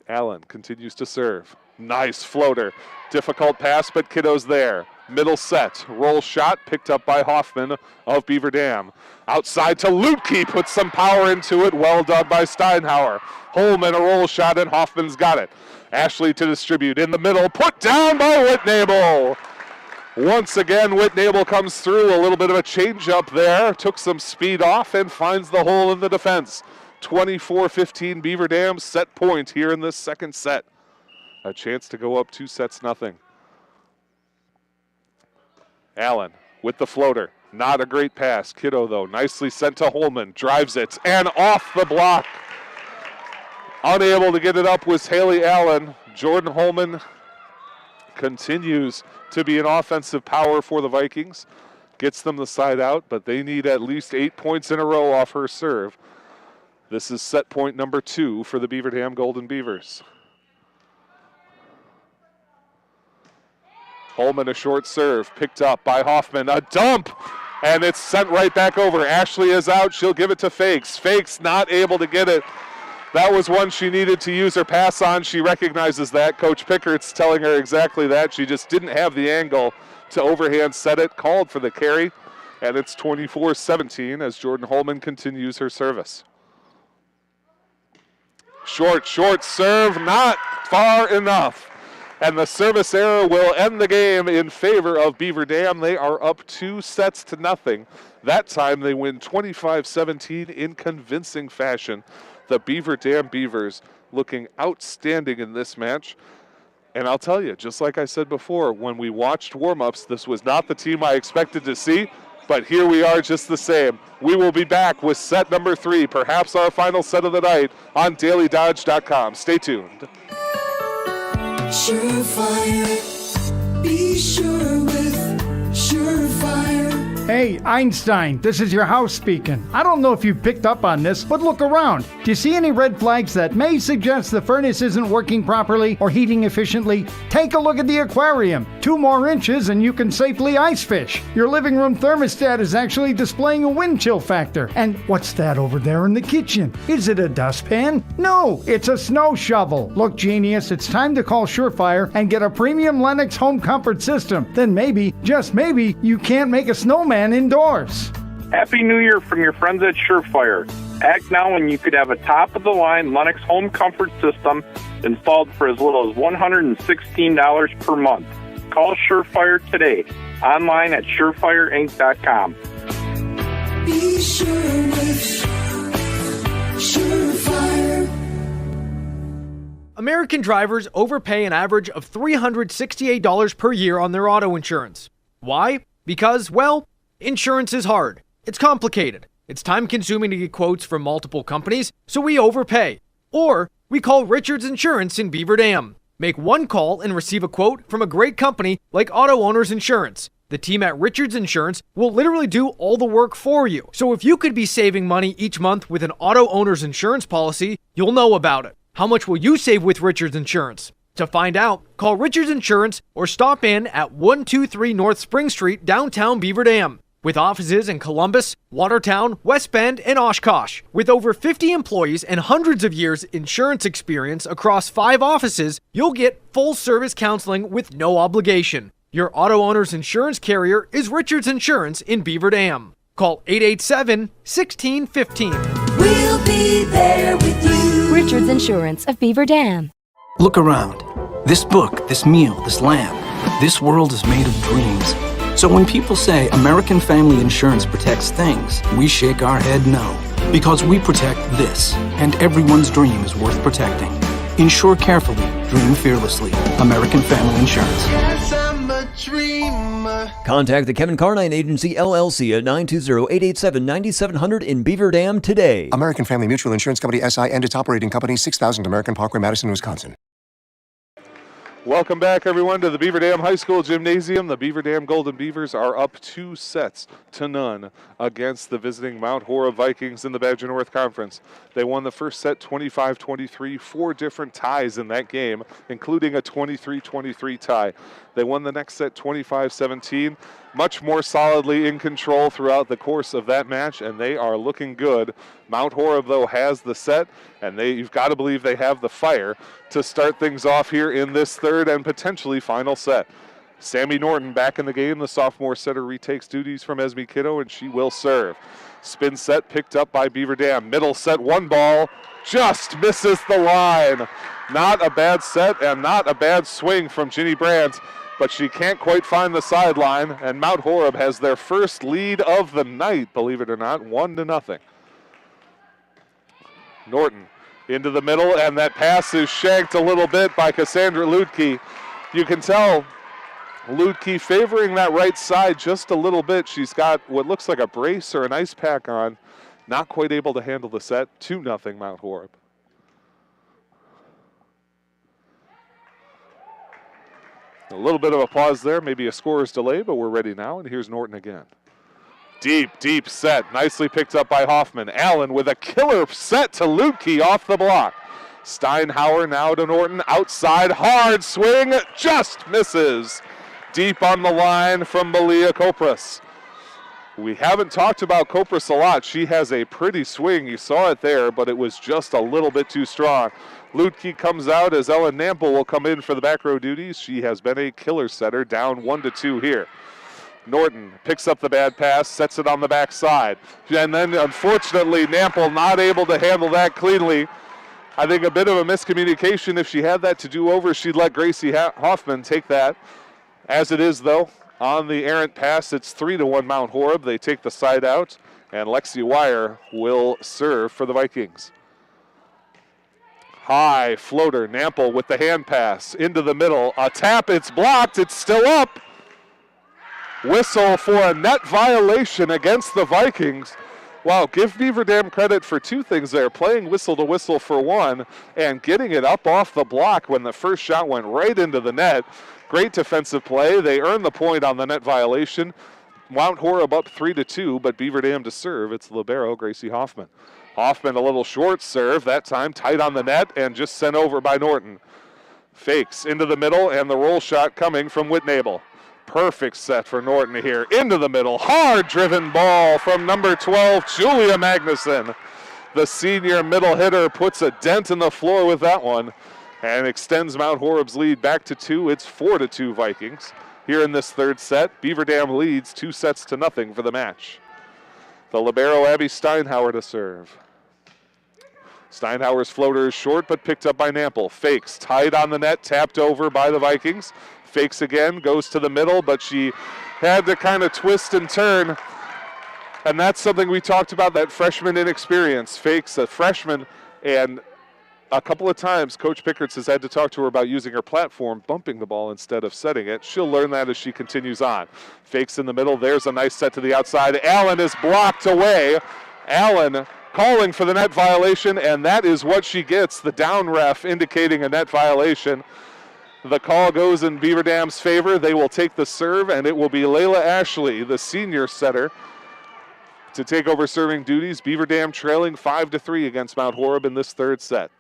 Allen continues to serve. Nice floater. Difficult pass, but Kiddo's there. Middle set, roll shot picked up by Hoffman of Beaver Dam. Outside to Lutke, puts some power into it, well done by Steinhauer. Holman a roll shot, and Hoffman's got it. Ashley to distribute in the middle, put down by Whitnable. Once again, Whitnable comes through, a little bit of a change up there, took some speed off and finds the hole in the defense. 24-15 Beaver Dam, set point here in this second set. A chance to go up 2-0. Allen with the floater. Not a great pass. Kiddo, though, nicely sent to Holman. Drives it and off the block. Unable to get it up was Haley Allen. Jordan Holman continues to be an offensive power for the Vikings. Gets them the side out, but they need at least 8 points in a row off her serve. This is set point number 2 for the Beaver Dam Golden Beavers. Holman a short serve, picked up by Hoffman, a dump, and it's sent right back over. Ashley is out, she'll give it to Fakes. Fakes not able to get it. That was one she needed to use her pass on. She recognizes that. Coach Pickert's telling her exactly that. She just didn't have the angle to overhand set it, called for the carry, and it's 24-17 as Jordan Holman continues her service. Short serve, not far enough. And the service error will end the game in favor of Beaver Dam. They are up 2-0. That time they win 25-17 in convincing fashion. The Beaver Dam Beavers looking outstanding in this match. And I'll tell you, just like I said before, when we watched warm-ups, this was not the team I expected to see, but here we are just the same. We will be back with set number 3, perhaps our final set of the night, on DailyDodge.com. Stay tuned. Surefire, be sure with Surefire. Hey, Einstein, this is your house speaking. I don't know if you picked up on this, but look around. Do you see any red flags that may suggest the furnace isn't working properly or heating efficiently? Take a look at the aquarium. 2 more inches and you can safely ice fish. Your living room thermostat is actually displaying a wind chill factor. And what's that over there in the kitchen? Is it a dustpan? No, it's a snow shovel. Look, genius, it's time to call Surefire and get a premium Lennox home comfort system. Then maybe, just maybe, you can't make a snowman indoors. Happy New Year from your friends at Surefire. Act now and you could have a top-of-the-line Lennox home comfort system installed for as little as $116 per month. Call Surefire today. Online at surefireinc.com. Be sure with Surefire. American drivers overpay an average of $368 per year on their auto insurance. Why? Because, well, insurance is hard. It's complicated. It's time-consuming to get quotes from multiple companies, so we overpay. Or we call Richards Insurance in Beaver Dam. Make one call and receive a quote from a great company like Auto Owners Insurance. The team at Richards Insurance will literally do all the work for you. So if you could be saving money each month with an Auto Owners Insurance policy, you'll know about it. How much will you save with Richards Insurance? To find out, call Richards Insurance or stop in at 123 North Spring Street, downtown Beaver Dam. With offices in Columbus, Watertown, West Bend, and Oshkosh. With over 50 employees and hundreds of years insurance experience across 5 offices, you'll get full-service counseling with no obligation. Your Auto Owners Insurance carrier is Richards Insurance in Beaver Dam. Call 887-1615. We'll be there with you. Richards Insurance of Beaver Dam. Look around. This book, this meal, this lamp. This world is made of dreams. So when people say American Family Insurance protects things, we shake our head no. Because we protect this, and everyone's dream is worth protecting. Insure carefully, dream fearlessly. American Family Insurance. Yes, I'm a dreamer. Contact the Kevin Carnine Agency, LLC at 920-887-9700 in Beaver Dam today. American Family Mutual Insurance Company, SI, and its operating company, 6000 American Parkway, Madison, Wisconsin. Welcome back, everyone, to the Beaver Dam High School Gymnasium. The Beaver Dam Golden Beavers are up 2-0 against the visiting Mount Horeb Vikings in the Badger North Conference. They won the first set 25-23, 4 different ties in that game, including a 23-23 tie. They won the next set 25-17, much more solidly in control throughout the course of that match, and they are looking good. Mount Horeb, though, has the set, and you've got to believe they have the fire to start things off here in this third and potentially final set. Sammy Norton back in the game. The sophomore setter retakes duties from Esme Kiddo, and she will serve. Spin set picked up by Beaver Dam. Middle set, 1 ball, just misses the line. Not a bad set and not a bad swing from Ginny Brandt, but she can't quite find the sideline, and Mount Horeb has their first lead of the night, believe it or not, 1-0. Norton into the middle, and that pass is shanked a little bit by Cassandra Ludke. You can tell Ludke favoring that right side just a little bit. She's got what looks like a brace or an ice pack on. Not quite able to handle the set. 2-0 Mount Horeb. A little bit of a pause there, maybe a scorer's delay, but we're ready now, and here's Norton again. Deep, deep set, nicely picked up by Hoffman. Allen with a killer set to Ludke off the block. Steinhauer now to Norton, outside, hard swing, just misses. Deep on the line from Malia Kopras. We haven't talked about Kopras a lot. She has a pretty swing, you saw it there, but it was just a little bit too strong. Ludke comes out as Ellen Nample will come in for the back row duties. She has been a killer setter, down 1-2 here. Norton picks up the bad pass, sets it on the backside. And then, unfortunately, Nample not able to handle that cleanly. I think a bit of a miscommunication. If she had that to do over, she'd let Gracie Hoffman take that. As it is, though, on the errant pass, it's 3-1 Mount Horeb. They take the side out, and Lexi Wire will serve for the Vikings. High floater, Nample with the hand pass into the middle. A tap, it's blocked, it's still up. Whistle for a net violation against the Vikings. Wow, give Beaver Dam credit for 2 things there. Playing whistle to whistle for 1 and getting it up off the block when the first shot went right into the net. Great defensive play. They earn the point on the net violation. Mount Horeb up 3-2, but Beaver Dam to serve. It's libero Gracie Hoffman. Hoffman a little short serve, that time tight on the net and just sent over by Norton. Fakes into the middle and the roll shot coming from Whitnable. Perfect set for Norton here. Into the middle, hard driven ball from number 12, Julia Magnuson. The senior middle hitter puts a dent in the floor with that one and extends Mount Horeb's lead back to 2. It's 4-2 Vikings. Here in this third set, Beaver Dam leads 2-0 for the match. The libero Abby Steinhauer to serve. Steinhauer's floater is short but picked up by Nample. Fakes, tied on the net, tapped over by the Vikings. Fakes again, goes to the middle, but she had to kind of twist and turn. And that's something we talked about, that freshman inexperience. Fakes a freshman, and a couple of times, Coach Pickerts has had to talk to her about using her platform, bumping the ball instead of setting it. She'll learn that as she continues on. Fakes in the middle. There's a nice set to the outside. Allen is blocked away. Allen calling for the net violation, and that is what she gets. The down ref indicating a net violation. The call goes in Beaver Dam's favor. They will take the serve, and it will be Layla Ashley, the senior setter, to take over serving duties. Beaver Dam trailing 5-3 against Mount Horeb in this third set.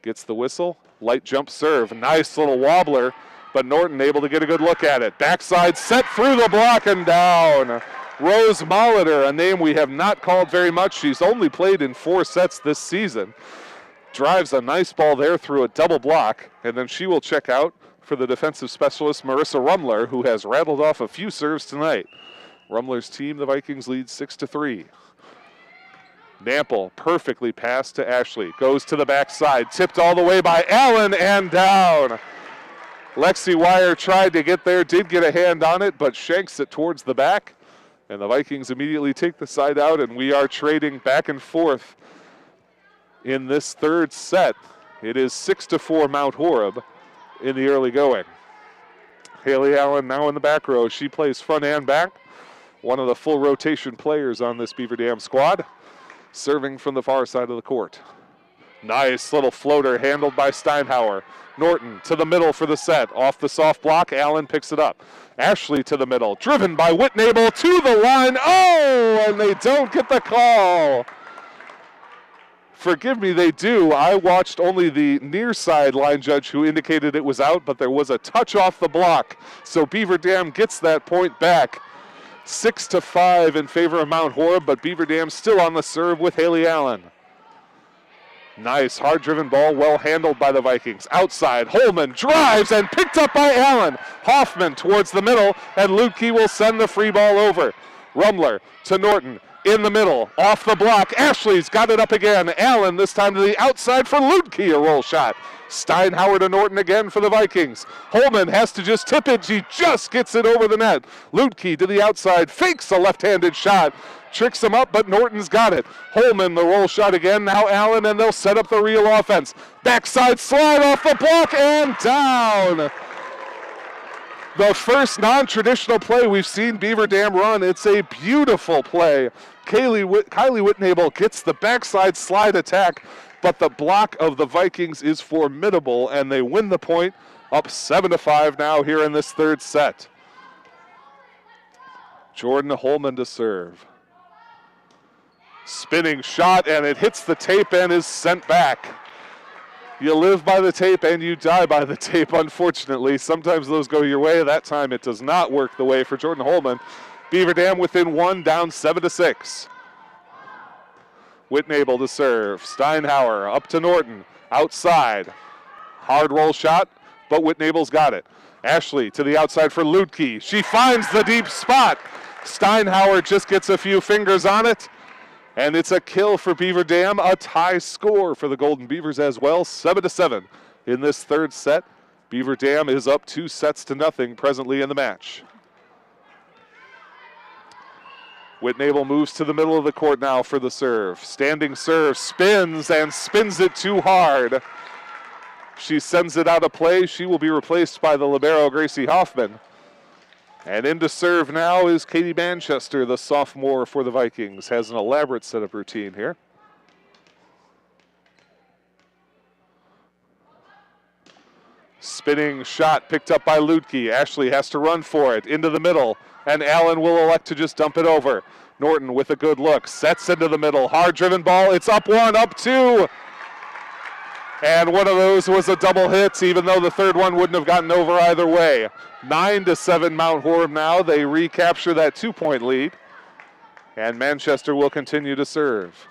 Gets the whistle, light jump serve. Nice little wobbler, but Norton able to get a good look at it. Backside set through the block and down. Rose Molitor, a name we have not called very much. She's only played in 4 sets this season. Drives a nice ball there through a double block, and then she will check out for the defensive specialist, Marissa Rumler, who has rattled off a few serves tonight. Rumler's team, the Vikings, lead 6-3. Nample perfectly passed to Ashley. Goes to the backside. Tipped all the way by Allen and down. Lexi Wire tried to get there, did get a hand on it, but shanks it towards the back. And the Vikings immediately take the side out, and we are trading back and forth in this third set. It is 6-4 Mount Horeb in the early going. Haley Allen now in the back row. She plays front and back. One of the full rotation players on this Beaver Dam squad. Serving from the far side of the court. Nice little floater handled by Steinhauer. Norton to the middle for the set. Off the soft block, Allen picks it up. Ashley to the middle, driven by Whitnable to the line. Oh, and they don't get the call. Forgive me, they do. I watched only the near side line judge who indicated it was out, but there was a touch off the block. So Beaver Dam gets that point back. 6-5 in favor of Mount Horeb, but Beaver Dam still on the serve with Haley Allen. Nice, hard-driven ball, well handled by the Vikings. Outside, Holman drives and picked up by Allen. Hoffman towards the middle, and Lutke will send the free ball over. Rumler to Norton. In the middle, off the block. Ashley's got it up again. Allen this time to the outside for Lutke, a roll shot. Steinhauer to Norton again for the Vikings. Holman has to just tip it. She just gets it over the net. Lutke to the outside, fakes a left-handed shot. Tricks him up, but Norton's got it. Holman, the roll shot again. Now Allen, and they'll set up the real offense. Backside slide off the block and down. The first non-traditional play we've seen Beaver Dam run. It's a beautiful play. Kylie Whitnable gets the backside slide attack, but the block of the Vikings is formidable, and they win the point, up 7-5 now here in this third set. Jordan Holman to serve. Spinning shot, and it hits the tape and is sent back. You live by the tape and you die by the tape, unfortunately. Sometimes those go your way. That time it does not work the way for Jordan Holman. Beaver Dam within 1, down 7-6. Whitnable to serve. Steinhauer up to Norton. Outside. Hard roll shot, but Whitnable's got it. Ashley to the outside for Lutke. She finds the deep spot. Steinhauer just gets a few fingers on it. And it's a kill for Beaver Dam, a tie score for the Golden Beavers as well, 7-7 in this third set. Beaver Dam is up 2-0 presently in the match. Whitnable moves to the middle of the court now for the serve. Standing serve, spins and spins it too hard. She sends it out of play. She will be replaced by the libero Gracie Hoffman. And in to serve now is Katie Manchester, the sophomore for the Vikings. Has an elaborate setup routine here. Spinning shot picked up by Lutke. Ashley has to run for it into the middle, and Allen will elect to just dump it over. Norton with a good look, sets into the middle. Hard driven ball, it's up 1, up 2. And one of those was a double hit, even though the third one wouldn't have gotten over either way. 9-7 Mount Horeb now. They recapture that 2-point lead. And Manchester will continue to serve.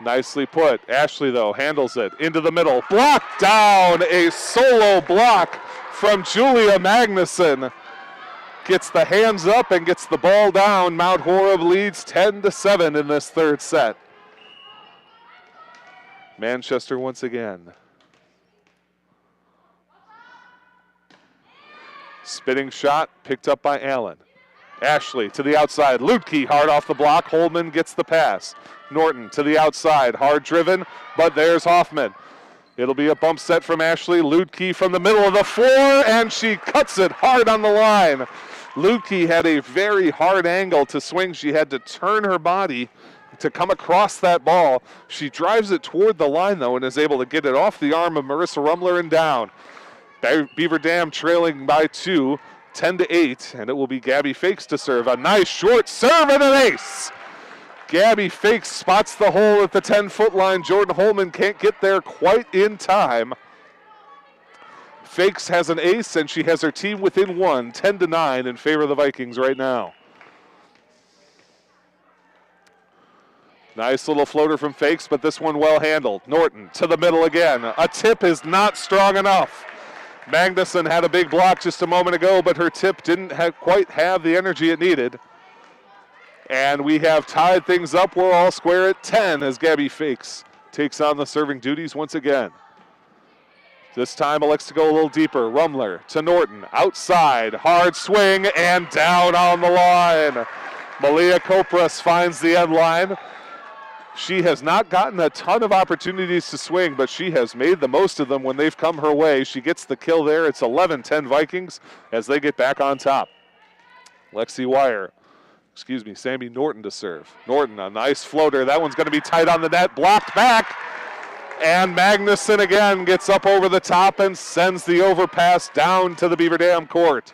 Nicely put. Ashley, though, handles it into the middle. Blocked down. A solo block from Julia Magnuson. Gets the hands up and gets the ball down. Mount Horeb leads 10-7 in this third set. Manchester once again. Spinning shot picked up by Allen. Ashley to the outside. Lutke hard off the block. Holman gets the pass. Norton to the outside. Hard driven, but there's Hoffman. It'll be a bump set from Ashley. Lutke from the middle of the floor, and she cuts it hard on the line. Lutke had a very hard angle to swing. She had to turn her body to come across that ball. She drives it toward the line, though, and is able to get it off the arm of Marissa Rumler and down. Beaver Dam trailing by 2, 10-8, and it will be Gabby Fakes to serve. A nice short serve and an ace. Gabby Fakes spots the hole at the 10-foot line. Jordan Holman can't get there quite in time. Fakes has an ace, and she has her team within 1, 10-9 in favor of the Vikings right now. Nice little floater from Fakes, but this one well handled. Norton to the middle again. A tip is not strong enough. Magnuson had a big block just a moment ago, but her tip didn't quite have the energy it needed. And we have tied things up. We're all square at 10 as Gabby Fakes takes on the serving duties once again. This time elects to go a little deeper. Rumler to Norton. Outside. Hard swing and down on the line. Malia Kopras finds the end line. She has not gotten a ton of opportunities to swing, but she has made the most of them when they've come her way. She gets the kill there. It's 11-10 Vikings as they get back on top. Sammy Norton to serve. Norton, a nice floater. That one's going to be tight on the net. Blocked back. And Magnuson again gets up over the top and sends the overpass down to the Beaver Dam court.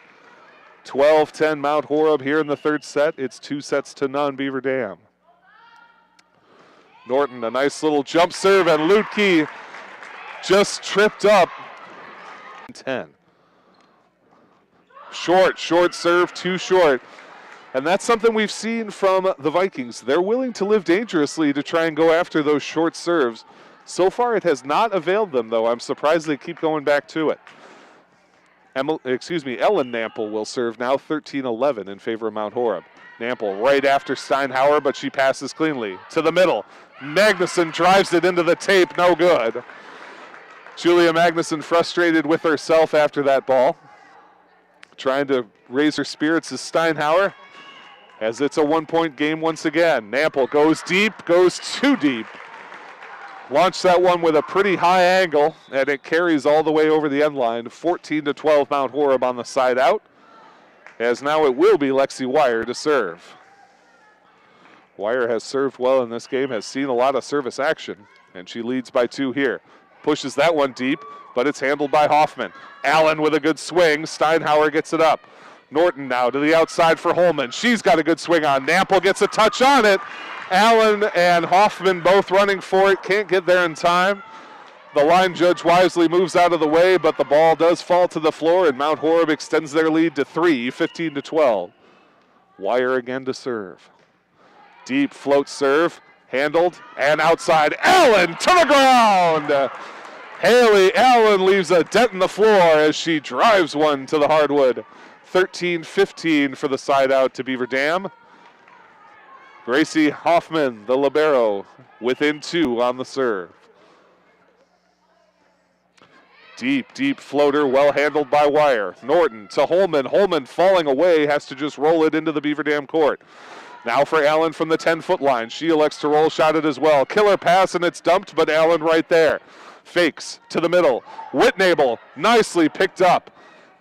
12-10 Mount Horeb here in the third set. It's 2-0 Beaver Dam. Norton, a nice little jump serve, and Lutke just tripped up. 10. Short serve, too short. And that's something we've seen from the Vikings. They're willing to live dangerously to try and go after those short serves. So far, it has not availed them, though. I'm surprised they keep going back to it. Ellen Nample will serve now, 13-11 in favor of Mount Horeb. Nample right after Steinhauer, but she passes cleanly. To the middle. Magnuson drives it into the tape, no good. Julia Magnuson frustrated with herself after that ball. Trying to raise her spirits is Steinhauer, as it's a one-point game once again. Nample goes deep, goes too deep. Launched that one with a pretty high angle, and it carries all the way over the end line. 14-12 Mount Horeb on the side out, as now it will be Lexi Wire to serve. Wire has served well in this game, has seen a lot of service action, and she leads by 2 here. Pushes that one deep, but it's handled by Hoffman. Allen with a good swing. Steinhauer gets it up. Norton now to the outside for Holman. She's got a good swing on. Nample gets a touch on it. Allen and Hoffman both running for it. Can't get there in time. The line judge wisely moves out of the way, but the ball does fall to the floor, and Mount Horeb extends their lead to 3, 15-12. Wire again to serve. Deep float serve, handled, and outside. Allen to the ground! Haley Allen leaves a dent in the floor as she drives one to the hardwood. 13-15 for the side out to Beaver Dam. Gracie Hoffman, the libero, within 2 on the serve. Deep floater, well handled by Wire. Norton to Holman. Holman falling away, has to just roll it into the Beaver Dam court. Now for Allen from the 10-foot line. She elects to roll shot it as well. Killer pass, and it's dumped, but Allen right there. Fakes to the middle. Whitnable nicely picked up.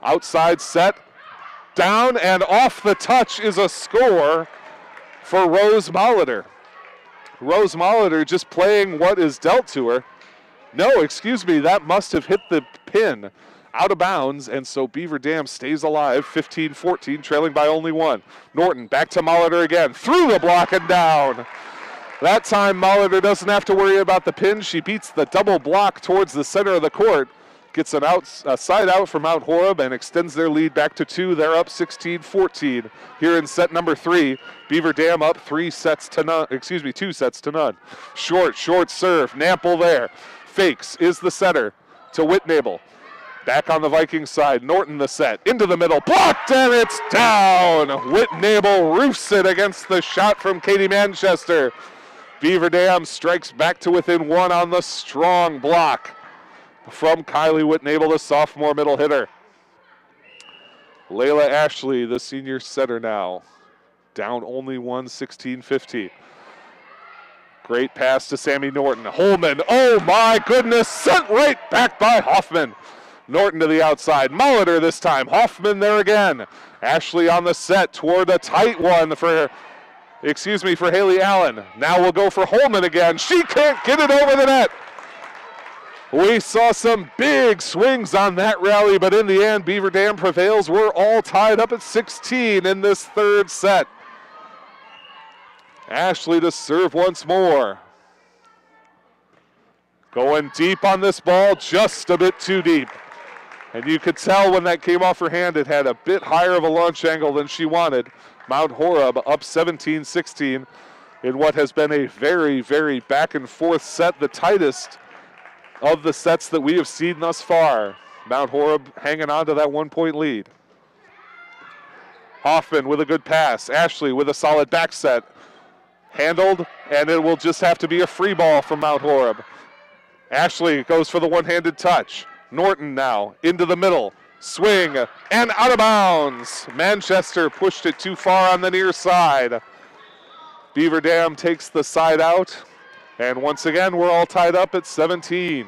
Outside set. Down and off the touch is a score for Rose Molitor. Rose Molitor just playing what is dealt to her. No, excuse me, that must have hit the pin out of bounds, and so Beaver Dam stays alive, 15-14, trailing by only 1. Norton back to Molitor again, through the block and down. That time Molitor doesn't have to worry about the pin. She beats the double block towards the center of the court, gets a side out for Mount Horeb, and extends their lead back to 2. They're up 16-14 here in set number 3. Beaver Dam up 2 sets to none. Short serve, Nample there. Fakes is the setter to Whitnable. Back on the Vikings side, Norton the set, into the middle, blocked, and it's down! Whitnable roofs it against the shot from Katie Manchester. Beaver Dam strikes back to within 1 on the strong block from Kylie Whitnable, the sophomore middle hitter. Layla Ashley, the senior setter now. down only one, 16-15. Great pass to Sammy Norton. Holman, oh my goodness, sent right back by Hoffman. Norton to the outside. Molitor this time. Hoffman there again. Ashley on the set toward a tight one for Haley Allen. Now we'll go for Holman again. She can't get it over the net. We saw some big swings on that rally, but in the end, Beaver Dam prevails. We're all tied up at 16 in this third set. Ashley to serve once more. Going deep on this ball, just a bit too deep. And you could tell when that came off her hand, it had a bit higher of a launch angle than she wanted. Mount Horeb up 17-16 in what has been a very, very back and forth set, the tightest of the sets that we have seen thus far. Mount Horeb hanging on to that 1-point lead. Hoffman with a good pass. Ashley with a solid back set. Handled, and it will just have to be a free ball from Mount Horeb. Ashley goes for the one-handed touch. Norton now into the middle. Swing and out of bounds. Manchester pushed it too far on the near side. Beaver Dam takes the side out. And once again, we're all tied up at 17.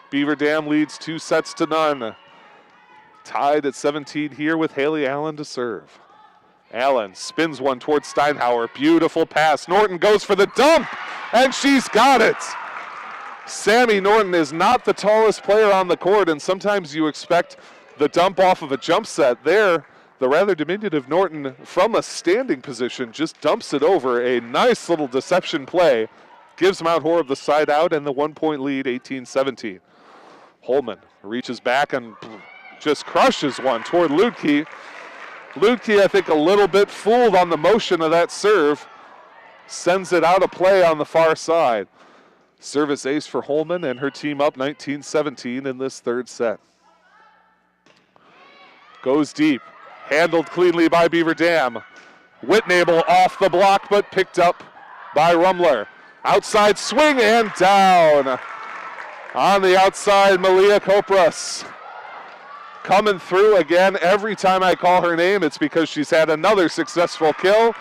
Beaver Dam leads 2-0. Tied at 17 here with Haley Allen to serve. Allen spins one towards Steinhauer. Beautiful pass. Norton goes for the dump, and she's got it. Sammy Norton is not the tallest player on the court, and sometimes you expect the dump off of a jump set. There, the rather diminutive Norton from a standing position just dumps it over. A nice little deception play. Gives Mount Horeb the side out and the 1-point lead, 18-17. Holman reaches back and just crushes one toward Ludke. Ludke, I think, a little bit fooled on the motion of that serve. Sends it out of play on the far side. Service ace for Holman and her team up 19-17 in this third set. Goes deep. Handled cleanly by Beaver Dam. Whitnable off the block, but picked up by Rumler. Outside swing and down. On the outside, Malia Kopras. Coming through again. Every time I call her name, it's because she's had another successful kill.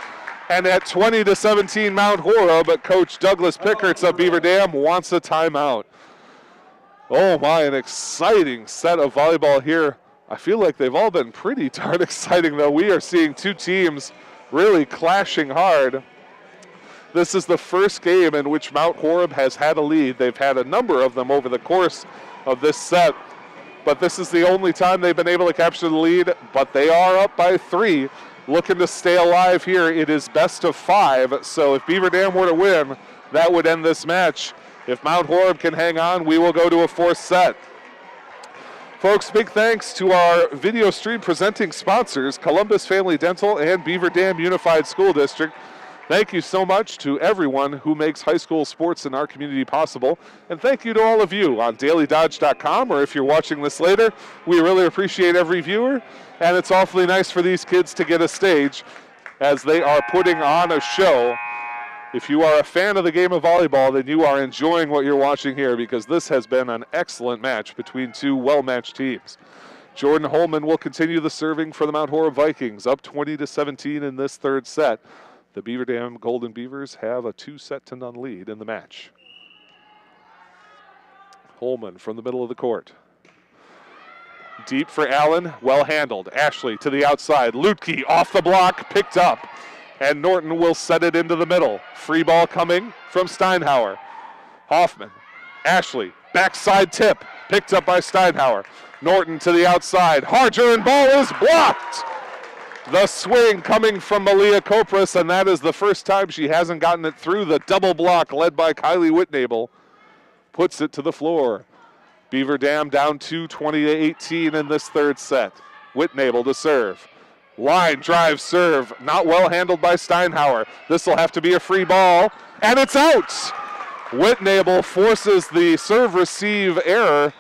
And at 20-17 Mount Horeb, but Coach Douglas Pickerts of Beaver Dam wants a timeout. Oh my, an exciting set of volleyball here. I feel like they've all been pretty darn exciting, though. We are seeing two teams really clashing hard. This is the first game in which Mount Horeb has had a lead. They've had a number of them over the course of this set, but this is the only time they've been able to capture the lead, but they are up by 3. Looking to stay alive here. It is best of 5, so if Beaver Dam were to win, that would end this match. If Mount Horeb can hang on, we will go to a 4th set. Folks, big thanks to our video stream presenting sponsors, Columbus Family Dental and Beaver Dam Unified School District. Thank you so much to everyone who makes high school sports in our community possible. And thank you to all of you on dailydodge.com, or if you're watching this later, we really appreciate every viewer. And it's awfully nice for these kids to get a stage as they are putting on a show. If you are a fan of the game of volleyball, then you are enjoying what you're watching here, because this has been an excellent match between two well-matched teams. Jordan Holman will continue the serving for the Mount Horeb Vikings, up 20-17 in this third set. The Beaver Dam Golden Beavers have a 2-0 lead in the match. Holman from the middle of the court. Deep for Allen, well handled. Ashley to the outside. Lutke off the block, picked up. And Norton will set it into the middle. Free ball coming from Steinhauer. Hoffman, Ashley, backside tip, picked up by Steinhauer. Norton to the outside. Harger and ball is blocked. The swing coming from Malia Kopras, and that is the first time she hasn't gotten it through. The double block led by Kylie Whitnable puts it to the floor. Beaver Dam down 20-18 in this third set. Whitnable to serve. Line drive serve, not well handled by Steinhauer. This will have to be a free ball, and it's out. Whitnable forces the serve receive error.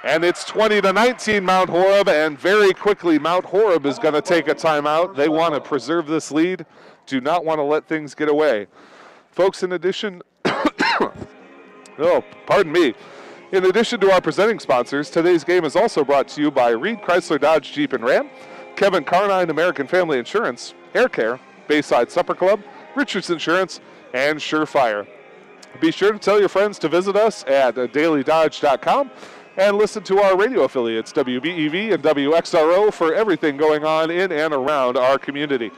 And it's 20-19 Mount Horeb, and very quickly Mount Horeb is going to take a timeout. They want to preserve this lead, do not want to let things get away. Folks, in addition, in addition to our presenting sponsors, today's game is also brought to you by Reed Chrysler Dodge Jeep and Ram, Kevin Carnine, American Family Insurance, Air Care, Bayside Supper Club, Richards Insurance, and Surefire. Be sure to tell your friends to visit us at dailydodge.com and listen to our radio affiliates, WBEV and WXRO, for everything going on in and around our community.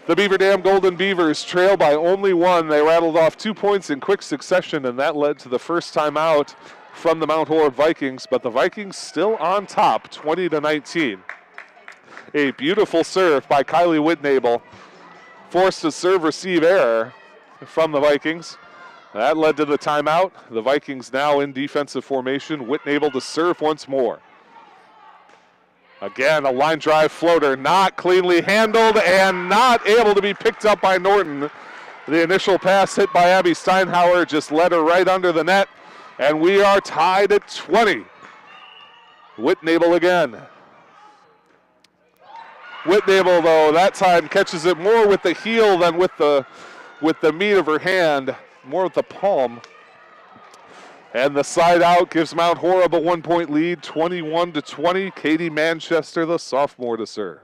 The Beaver Dam Golden Beavers trail by only one. They rattled off 2 points in quick succession, and that led to the first timeout from the Mount Horeb Vikings, but the Vikings still on top, 20-19. A beautiful serve by Kylie Whitnable forced a serve-receive error from the Vikings. That led to the timeout. The Vikings now in defensive formation. Whitnable to serve once more. Again, a line drive floater, not cleanly handled and not able to be picked up by Norton. The initial pass hit by Abby Steinhauer just led her right under the net, and we are tied at 20. Whitnable again. Whitnable, though, that time catches it more with the heel than with the meat of her hand, more with the palm. And the side out gives Mount Horeb a 1 point lead, 21-20. Katie Manchester, the sophomore, to serve.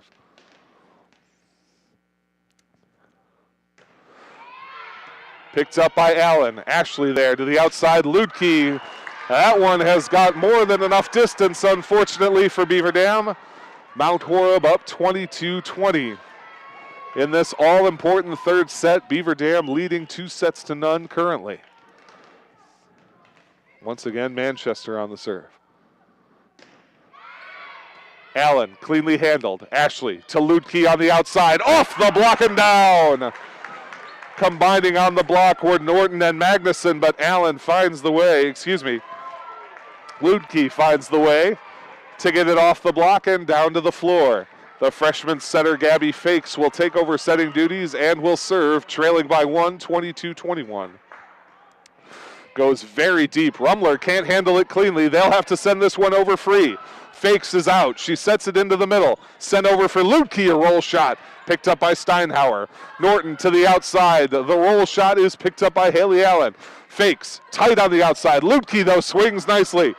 Picked up by Allen. Ashley there to the outside. Ludke. That one has got more than enough distance, unfortunately, for Beaver Dam. Mount Horeb up 22-20. In this all-important third set, Beaver Dam leading 2-0 currently. Once again, Manchester on the serve. Allen, cleanly handled. Ashley to Ludke on the outside. Off the block and down. Combining on the block were Norton and Magnuson, but Allen finds the way, Ludke finds the way to get it off the block and down to the floor. The freshman setter, Gabby Fakes, will take over setting duties and will serve, trailing by 1, 22-21. Goes very deep. Rumler can't handle it cleanly. They'll have to send this one over free. Fakes is out. She sets it into the middle. Sent over for Ludke, a roll shot. Picked up by Steinhauer. Norton to the outside. The roll shot is picked up by Haley Allen. Fakes, tight on the outside. Ludke, though, swings nicely.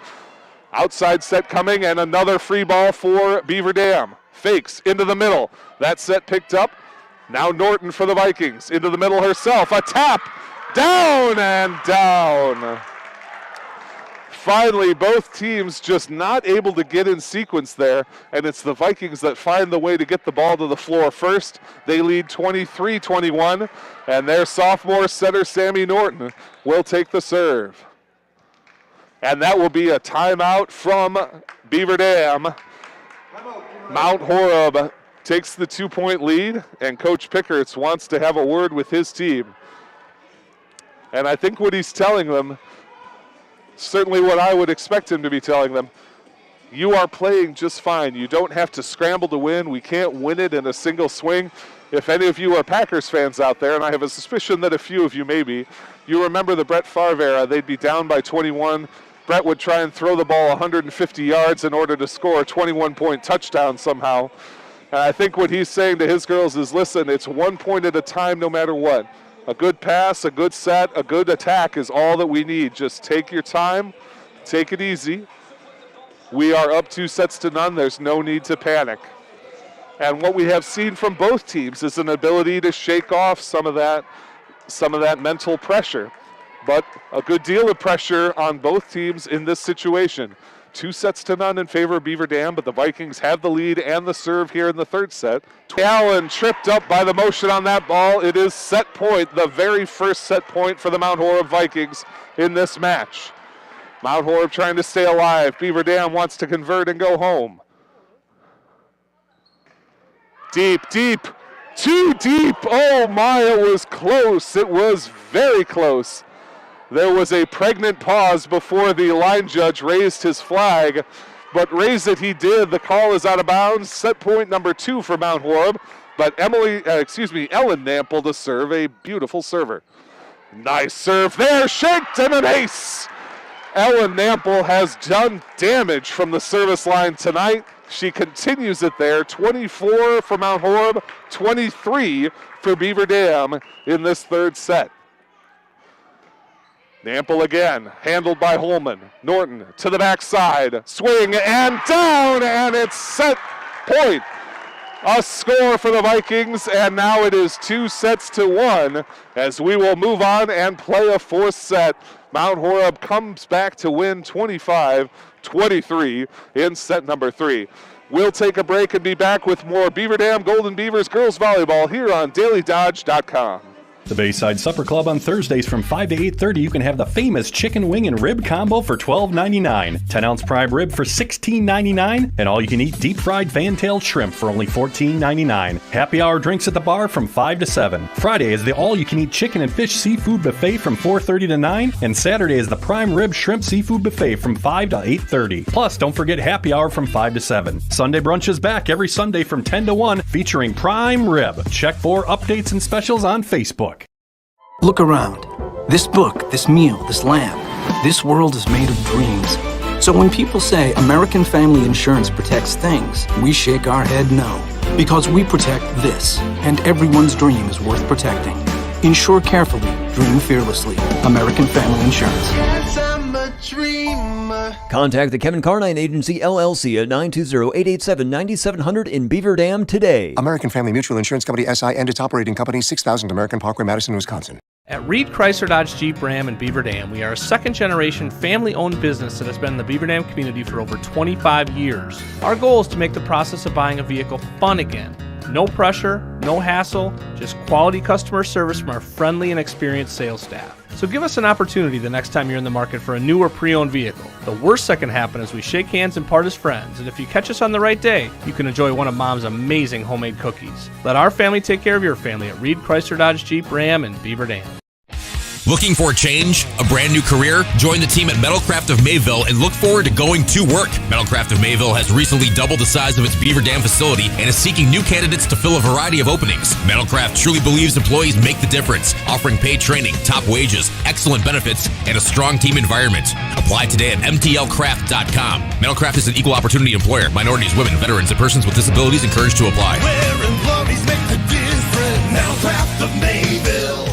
Outside set coming, and another free ball for Beaver Dam. Fakes into the middle. That set picked up. Now Norton for the Vikings. Into the middle herself. A tap. Down and down. Finally, both teams just not able to get in sequence there, and it's the Vikings that find the way to get the ball to the floor first. They lead 23-21, and their sophomore setter, Sammy Norton, will take the serve. And that will be a timeout from Beaver Dam. Mount Horeb takes the 2 point lead, and Coach Pickerts wants to have a word with his team. And I think what he's telling them, certainly what I would expect him to be telling them, you are playing just fine. You don't have to scramble to win. We can't win it in a single swing. If any of you are Packers fans out there, and I have a suspicion that a few of you may be, you remember the Brett Favre era. They'd be down by 21. Brett would try and throw the ball 150 yards in order to score a 21-point touchdown somehow. And I think what he's saying to his girls is, listen, it's 1 point at a time no matter what. A good pass, a good set, a good attack is all that we need. Just take your time, take it easy. We are up 2-0. There's no need to panic. And what we have seen from both teams is an ability to shake off some of that mental pressure. But a good deal of pressure on both teams in this situation. 2-0 in favor of Beaver Dam, but the Vikings have the lead and the serve here in the third set. Allen tripped up by the motion on that ball. It is set point, the very first set point for the Mount Horeb Vikings in this match. Mount Horeb trying to stay alive. Beaver Dam wants to convert and go home. Deep, deep, too deep. Oh my, it was close. It was very close. There was a pregnant pause before the line judge raised his flag, but raise it he did. The call is out of bounds. Set point number 2 for Mount Horeb, but Ellen Nample to serve, a beautiful server. Nice serve there, shaked and an ace. Ellen Nample has done damage from the service line tonight. She continues it there, 24 for Mount Horeb, 23 for Beaver Dam in this third set. Nample again, handled by Holman. Norton to the backside, swing and down, and it's set point. a score for the Vikings, and now it is 2-1 as we will move on and play a fourth set. Mount Horeb comes back to win 25-23 in set number 3. We'll take a break and be back with more Beaver Dam Golden Beavers girls volleyball here on DailyDodge.com. The Bayside Supper Club on Thursdays from 5 to 8:30, you can have the famous chicken wing and rib combo for $12.99, 10-ounce prime rib for $16.99, and all-you-can-eat deep-fried fan-tailed shrimp for only $14.99. Happy hour drinks at the bar from 5 to 7. Friday is the all-you-can-eat chicken and fish seafood buffet from 4:30 to 9, and Saturday is the prime rib shrimp seafood buffet from 5 to 8:30. Plus, don't forget happy hour from 5 to 7. Sunday brunch is back every Sunday from 10 to 1, featuring prime rib. Check for updates and specials on Facebook. Look around. This book, this meal, this lamp, this world is made of dreams. So when people say American Family Insurance protects things, we shake our head no. Because we protect this, and everyone's dream is worth protecting. Insure carefully, dream fearlessly. American Family Insurance. Yes, I'm a dreamer. Contact the Kevin Carnine Agency, LLC at 920-887-9700 in Beaver Dam today. American Family Mutual Insurance Company, SI, and its operating company, 6000 American Parkway, Madison, Wisconsin. At Reed Chrysler Dodge Jeep Ram in Beaver Dam, we are a second-generation family-owned business that has been in the Beaver Dam community for over 25 years. Our goal is to make the process of buying a vehicle fun again. No pressure, no hassle, just quality customer service from our friendly and experienced sales staff. So give us an opportunity the next time you're in the market for a new or pre-owned vehicle. The worst that can happen is we shake hands and part as friends, and if you catch us on the right day, you can enjoy one of Mom's amazing homemade cookies. Let our family take care of your family at Reed Chrysler Dodge Jeep Ram in Beaver Dam. Looking for a change? A brand new career? Join the team at Metalcraft of Mayville and look forward to going to work. Metalcraft of Mayville has recently doubled the size of its Beaver Dam facility and is seeking new candidates to fill a variety of openings. Metalcraft truly believes employees make the difference, offering paid training, top wages, excellent benefits, and a strong team environment. Apply today at mtlcraft.com. Metalcraft is an equal opportunity employer. Minorities, women, veterans, and persons with disabilities encouraged to apply. Where employees make the difference. Metalcraft of Mayville.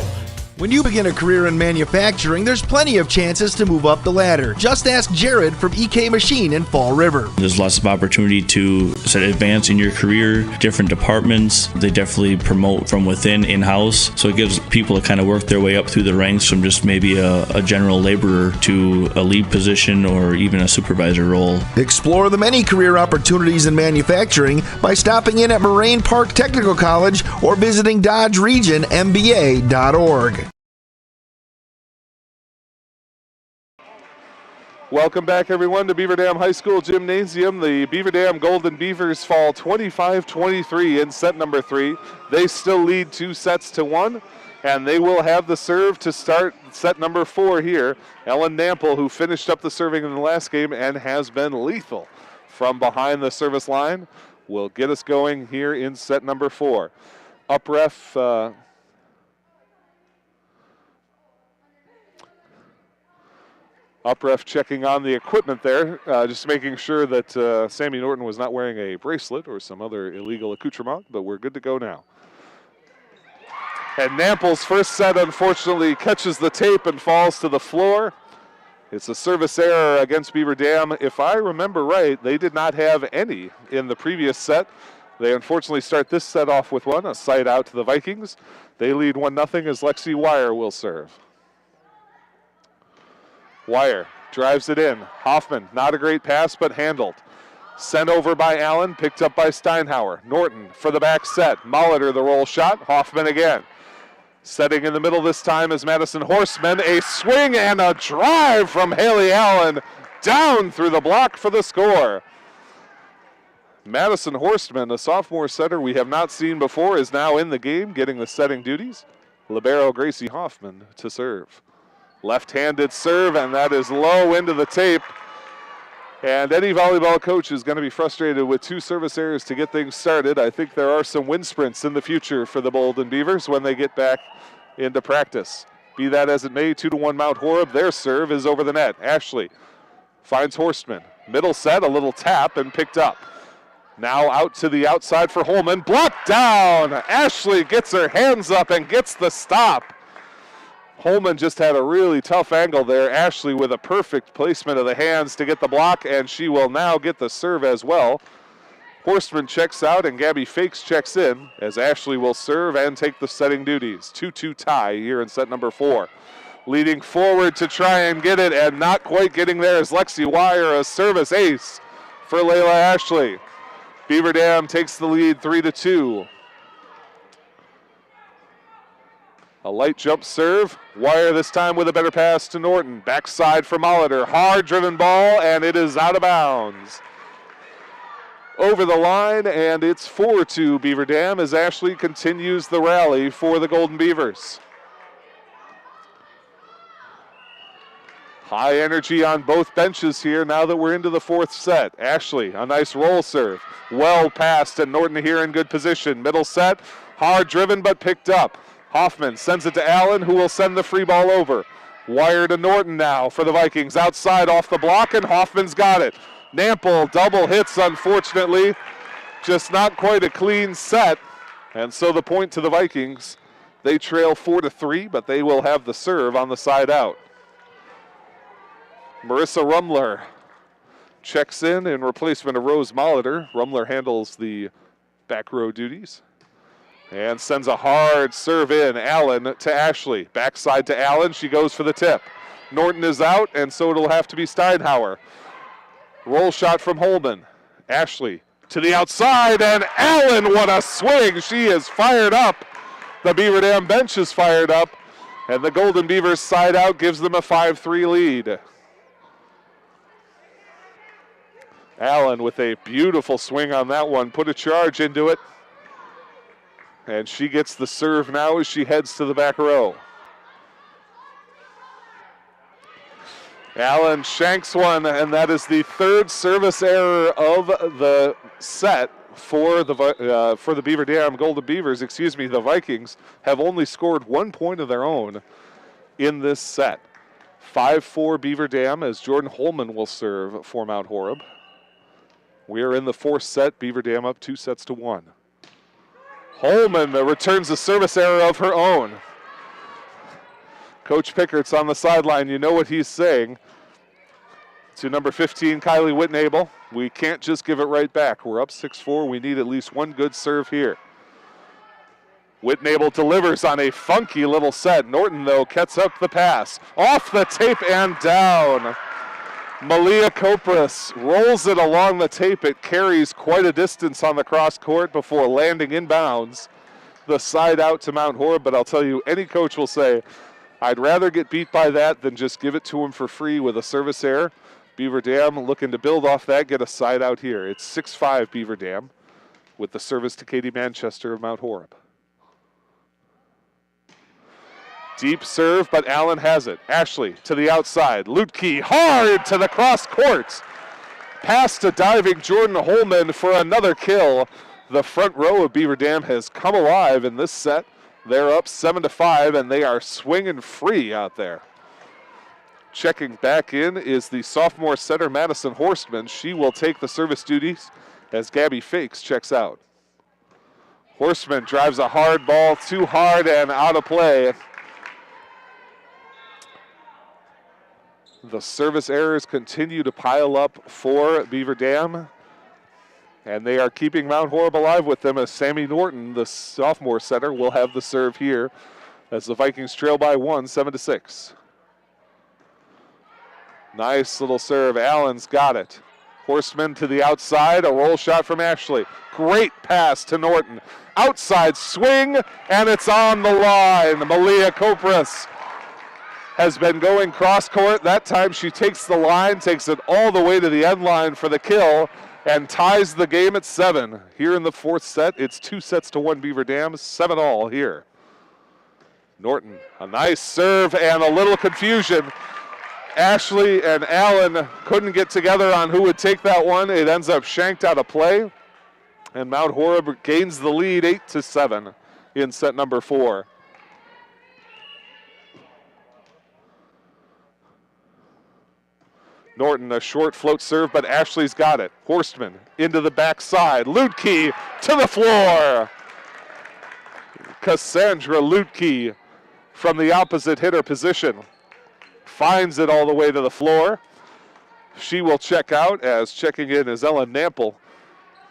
When you begin a career in manufacturing, there's plenty of chances to move up the ladder. Just ask Jared from EK Machine in Fall River. There's lots of opportunity to advance in your career, different departments. They definitely promote from within, in-house. So it gives people to kind of work their way up through the ranks from just maybe a general laborer to a lead position or even a supervisor role. Explore the many career opportunities in manufacturing by stopping in at Moraine Park Technical College or visiting DodgeRegionMBA.org. Welcome back, everyone, to Beaver Dam High School Gymnasium. The Beaver Dam Golden Beavers fall 25-23 in set number 3. They still lead 2-1, and they will have the serve to start set number 4 here. Ellen Nample, who finished up the serving in the last game and has been lethal from behind the service line, will get us going here in set number 4. Up ref... Up ref checking on the equipment there, just making sure that Sammy Norton was not wearing a bracelet or some other illegal accoutrement, but we're good to go now. And Nample's first set, unfortunately, catches the tape and falls to the floor. It's a service error against Beaver Dam. If I remember right, they did not have any in the previous set. They unfortunately start this set off with one, a side out to the Vikings. They lead 1-0 as Lexi Wire will serve. Wire drives it in. Hoffman, not a great pass, but handled. Sent over by Allen, picked up by Steinhauer. Norton for the back set. Molitor the roll shot. Hoffman again. Setting in the middle this time is Madison Horseman. A swing and a drive from Haley Allen. Down through the block for the score. Madison Horseman, a sophomore setter we have not seen before, is now in the game, getting the setting duties. Libero Gracie Hoffman to serve. Left-handed serve, and that is low into the tape. And any volleyball coach is going to be frustrated with 2 service errors to get things started. I think there are some wind sprints in the future for the Golden Beavers when they get back into practice. Be that as it may, 2-1 Mount Horeb. Their serve is over the net. Ashley finds Horstman. Middle set, a little tap, and picked up. Now out to the outside for Holman. Blocked down. Ashley gets her hands up and gets the stop. Holman just had a really tough angle there. Ashley with a perfect placement of the hands to get the block, and she will now get the serve as well. Horstman checks out and Gabby Fakes checks in as Ashley will serve and take the setting duties. 2-2 tie here in set number 4. Leading forward to try and get it and not quite getting there is Lexi Wire, a service ace for Layla Ashley. Beaver Dam takes the lead 3-2. A light jump serve. Wire this time with a better pass to Norton. Backside for Molitor. Hard driven ball and it is out of bounds. Over the line, and it's 4-2 Beaver Dam as Ashley continues the rally for the Golden Beavers. High energy on both benches here now that we're into the 4th set. Ashley, a nice roll serve. Well passed, and Norton here in good position. Middle set, hard driven but picked up. Hoffman sends it to Allen, who will send the free ball over. Wire to Norton now for the Vikings. Outside off the block, and Hoffman's got it. Nample double hits, unfortunately. Just not quite a clean set. And so the point to the Vikings. They trail 4-3, but they will have the serve on the side out. Marissa Rumler checks in replacement of Rose Molitor. Rumler handles the back row duties and sends a hard serve in. Allen to Ashley. Backside to Allen. She goes for the tip. Norton is out, and so it'll have to be Steinhauer. Roll shot from Holman. Ashley to the outside, and Allen, what a swing. She is fired up. The Beaver Dam bench is fired up, and the Golden Beavers side out gives them a 5-3 lead. Allen with a beautiful swing on that one, put a charge into it, and she gets the serve now as she heads to the back row. Allen shanks one, and that is the 3rd service error of the set for the Beaver Dam Golden Beavers. The Vikings have only scored 1 point of their own in this set. 5-4 Beaver Dam as Jordan Holman will serve for Mount Horeb. We are in the 4th set. Beaver Dam up 2-1. Holman returns a service error of her own. Coach Pickert's on the sideline. You know what he's saying to number 15, Kylie Whitnable. We can't just give it right back. We're up 6-4. We need at least one good serve here. Whitnable delivers on a funky little set. Norton, though, gets up the pass. Off the tape and down. Malia Kopras rolls it along the tape. It carries quite a distance on the cross court before landing inbounds. The side out to Mount Horeb, but I'll tell you, any coach will say, I'd rather get beat by that than just give it to him for free with a service error. Beaver Dam looking to build off that, get a side out here. It's 6-5 Beaver Dam with the service to Katie Manchester of Mount Horeb. Deep serve, but Allen has it. Ashley to the outside. Lutke hard to the cross court. Pass to diving Jordan Holman for another kill. The front row of Beaver Dam has come alive in this set. They're up 7-5, and they are swinging free out there. Checking back in is the sophomore setter, Madison Horstman. She will take the service duties as Gabby Fakes checks out. Horstman drives a hard ball, too hard and out of play. The service errors continue to pile up for Beaver Dam, and they are keeping Mount Horeb alive with them as Sammy Norton, the sophomore setter, will have the serve here as the Vikings trail by 1, 7-6. Nice little serve. Allen's got it. Horstman to the outside, a roll shot from Ashley. Great pass to Norton. Outside swing, and it's on the line. Malia Kopras has been going cross court. That time she takes the line, takes it all the way to the end line for the kill, and ties the game at 7. Here in the 4th set, it's 2-1 Beaver Dam, 7-all here. Norton, a nice serve and a little confusion. Ashley and Allen couldn't get together on who would take that one. It ends up shanked out of play, and Mount Horeb gains the lead 8-7 in set number 4. Norton, a short float serve, but Ashley's got it. Horstman into the backside. Lutke to the floor. Cassandra Lutke from the opposite hitter position finds it all the way to the floor. She will check out as checking in is Ellen Nample.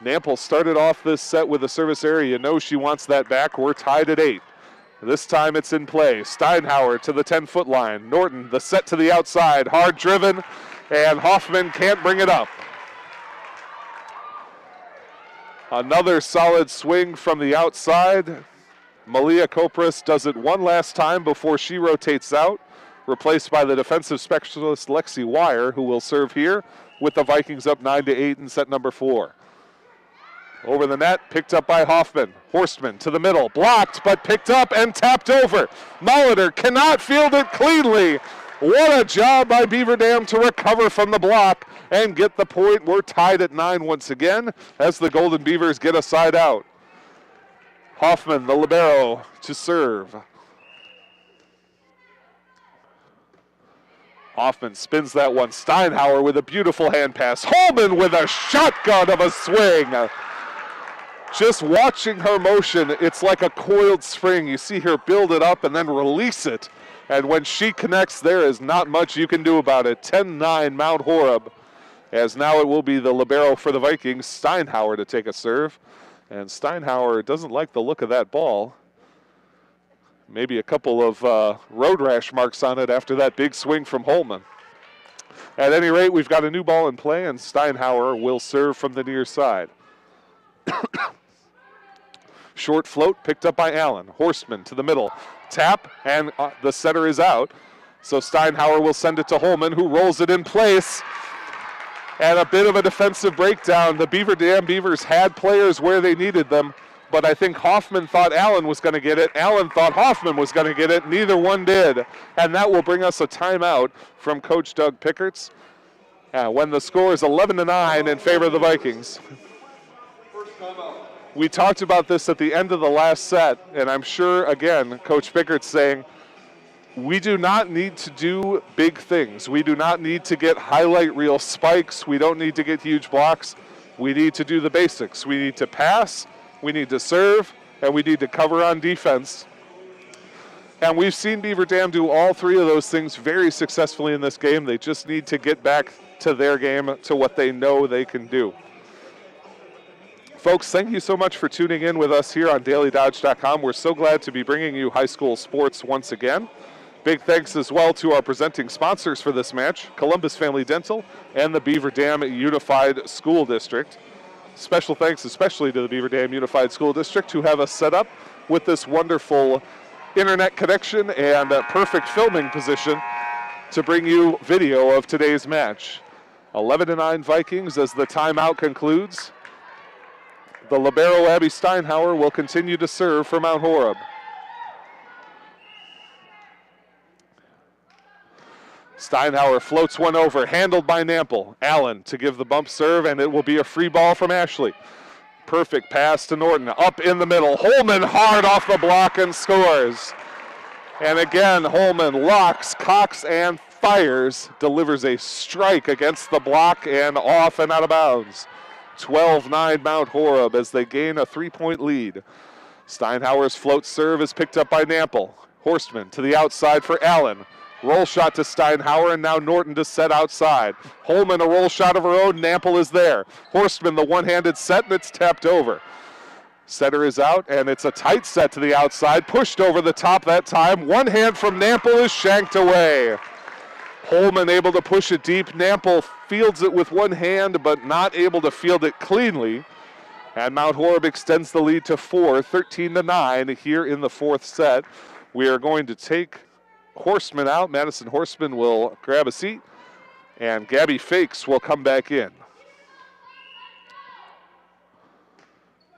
Nample started off this set with a service error. You know she wants that back. We're tied at 8. This time it's in play. Steinhauer to the 10-foot line. Norton, the set to the outside. Hard driven, and Hoffman can't bring it up. Another solid swing from the outside. Malia Kopris does it one last time before she rotates out, replaced by the defensive specialist Lexi Wire, who will serve here with the Vikings up 9-8 in set number 4. Over the net, picked up by Hoffman. Horstman to the middle, blocked, but picked up and tapped over. Molitor cannot field it cleanly. What a job by Beaver Dam to recover from the block and get the point. We're tied at 9 once again as the Golden Beavers get a side out. Hoffman, the libero, to serve. Hoffman spins that one. Steinhauer with a beautiful hand pass. Holman with a shotgun of a swing. Just watching her motion, it's like a coiled spring. You see her build it up and then release it. And when she connects, there is not much you can do about it. 10-9 Mount Horeb, as now it will be the libero for the Vikings, Steinhauer, to take a serve. And Steinhauer doesn't like the look of that ball. Maybe a couple of road rash marks on it after that big swing from Holman. At any rate, we've got a new ball in play, and Steinhauer will serve from the near side. Short float picked up by Allen. Horstman to the middle. Tap, and the setter is out. So Steinhauer will send it to Holman, who rolls it in place. And a bit of a defensive breakdown. The Beaver Dam Beavers had players where they needed them, but I think Hoffman thought Allen was going to get it. Allen thought Hoffman was going to get it. Neither one did. And that will bring us a timeout from Coach Doug Pickerts when the score is 11-9 in favor of the Vikings. We talked about this at the end of the last set, and I'm sure, again, Coach Pickert's saying, we do not need to do big things. We do not need to get highlight reel spikes. We don't need to get huge blocks. We need to do the basics. We need to pass, we need to serve, and we need to cover on defense. And we've seen Beaver Dam do all three of those things very successfully in this game. They just need to get back to their game, to what they know they can do. Folks, thank you so much for tuning in with us here on DailyDodge.com. We're so glad to be bringing you high school sports once again. Big thanks as well to our presenting sponsors for this match, Columbus Family Dental and the Beaver Dam Unified School District. Special thanks especially to the Beaver Dam Unified School District, who have us set up with this wonderful internet connection and perfect filming position to bring you video of today's match. 11-9 Vikings as the timeout concludes. The libero, Abby Steinhauer, will continue to serve for Mount Horeb. Steinhauer floats one over, handled by Nample. Allen to give the bump serve, and it will be a free ball from Ashley. Perfect pass to Norton, up in the middle. Holman hard off the block and scores. And again, Holman locks, cocks, and fires, delivers a strike against the block and off and out of bounds. 12-9 Mount Horeb as they gain a 3-point lead. Steinhauer's float serve is picked up by Nample. Horstman to the outside for Allen. Roll shot to Steinhauer, and now Norton to set outside. Holman, a roll shot of her own. Nample is there. Horstman, the one-handed set, and it's tapped over. Setter is out, and it's a tight set to the outside. Pushed over the top that time. One hand from Nample is shanked away. Holman able to push it deep. Nample fields it with one hand, but not able to field it cleanly. And Mount Horeb extends the lead to 4, 13-9 here in the fourth set. We are going to take Horstman out. Madison Horstman will grab a seat, and Gabby Fakes will come back in.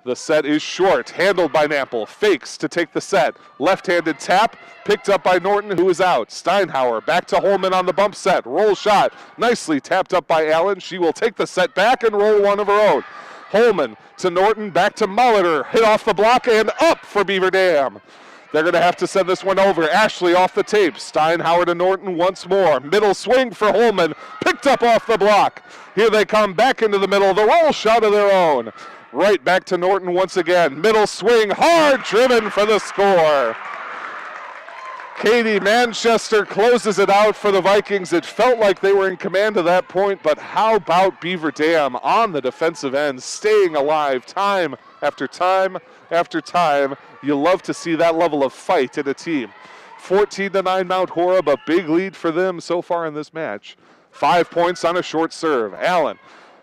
The set is short, handled by Nample. Fakes to take the set. Left-handed tap, picked up by Norton, who is out. Steinhauer back to Holman on the bump set. Roll shot, nicely tapped up by Allen. She will take the set back and roll one of her own. Holman to Norton, back to Molitor. Hit off the block and up for Beaver Dam. They're going to have to send this one over. Ashley off the tape. Steinhauer to Norton once more. Middle swing for Holman. Picked up off the block. Here they come back into the middle. The roll shot of their own. Right back to Norton once again. Middle swing, hard driven for the score. Katie Manchester closes it out for the Vikings. It felt like they were in command at that point, but how about Beaver Dam on the defensive end, staying alive time after time after time. You love to see that level of fight in a team. 14-9 Mount Horeb, a big lead for them so far in this match. 5 points on a short serve. Allen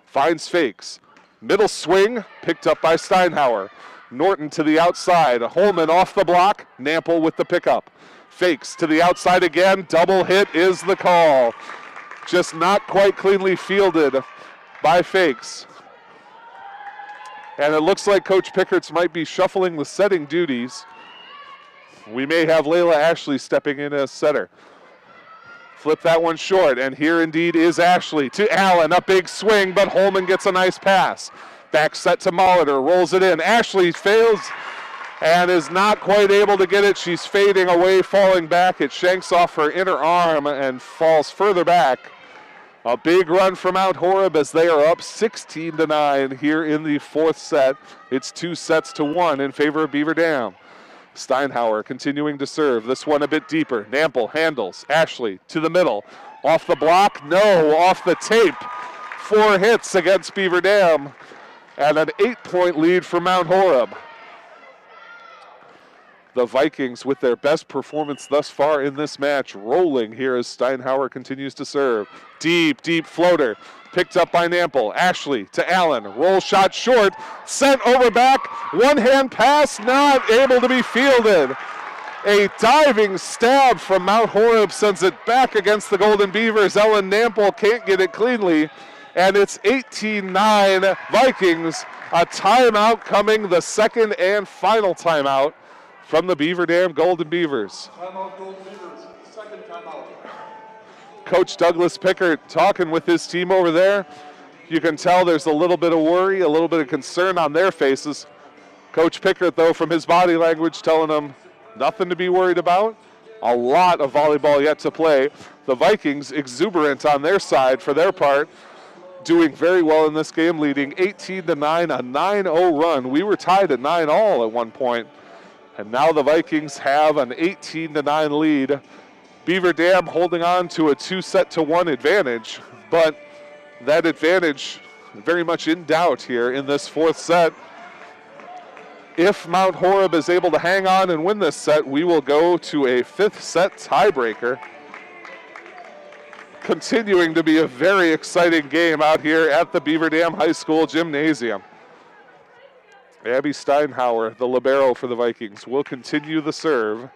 finds fakes. Middle swing, picked up by Steinhauer. Norton to the outside. Holman off the block. Nample with the pickup. Fakes to the outside again. Double hit is the call. Just not quite cleanly fielded by Fakes. And it looks like Coach Pickerts might be shuffling the setting duties. We may have Layla Ashley stepping in as setter. Flip that one short, and here indeed is Ashley to Allen. A big swing, but Holman gets a nice pass. Back set to Molitor, rolls it in. Ashley fails and is not quite able to get it. She's fading away, falling back. It shanks off her inner arm and falls further back. A big run from Mount Horeb as they are up 16-9 here in the fourth set. It's 2-1 in favor of Beaver Dam. Steinhauer continuing to serve. This one a bit deeper. Nample handles. Ashley to the middle. Off the block? No, off the tape. 4 hits against Beaver Dam. And an 8-point lead for Mount Horeb. The Vikings with their best performance thus far in this match, rolling here as Steinhauer continues to serve. Deep, deep floater. Picked up by Nample. Ashley to Allen. Roll shot short. Sent over back. One-hand pass not able to be fielded. A diving stab from Mount Horeb sends it back against the Golden Beavers. Ellen Nample can't get it cleanly. And it's 18-9 Vikings. A timeout coming, the second and final timeout from the Beaver Dam Golden Beavers. Timeout Golden Beavers, second timeout. Coach Douglas Pickert talking with his team over there. You can tell there's a little bit of worry, a little bit of concern on their faces. Coach Pickert, though, from his body language, telling them nothing to be worried about. A lot of volleyball yet to play. The Vikings exuberant on their side for their part, doing very well in this game, leading 18-9, a 9-0 run. We were tied at 9-all at one point, and now the Vikings have an 18-9 lead. Beaver Dam holding on to a 2-1 advantage, but that advantage very much in doubt here in this fourth set. If Mount Horeb is able to hang on and win this set, we will go to a fifth set tiebreaker. Continuing to be a very exciting game out here at the Beaver Dam High School Gymnasium. Abby Steinhauer, the libero for the Vikings, will continue the serve.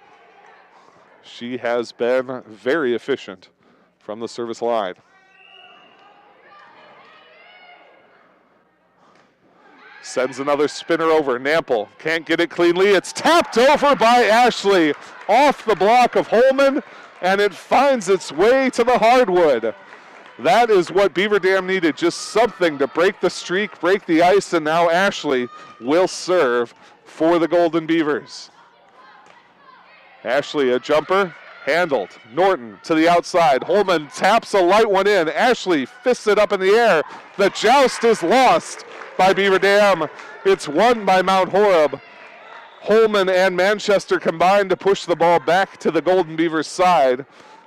She has been very efficient from the service line. Sends another spinner over. Nample can't get it cleanly. It's tapped over by Ashley off the block of Holman, and it finds its way to the hardwood. That is what Beaver Dam needed, just something to break the streak, break the ice, and now Ashley will serve for the Golden Beavers. Ashley, a jumper, handled. Norton to the outside. Holman taps a light one in. Ashley fists it up in the air. The joust is lost by Beaver Dam. It's won by Mount Horeb. Holman and Manchester combined to push the ball back to the Golden Beavers side.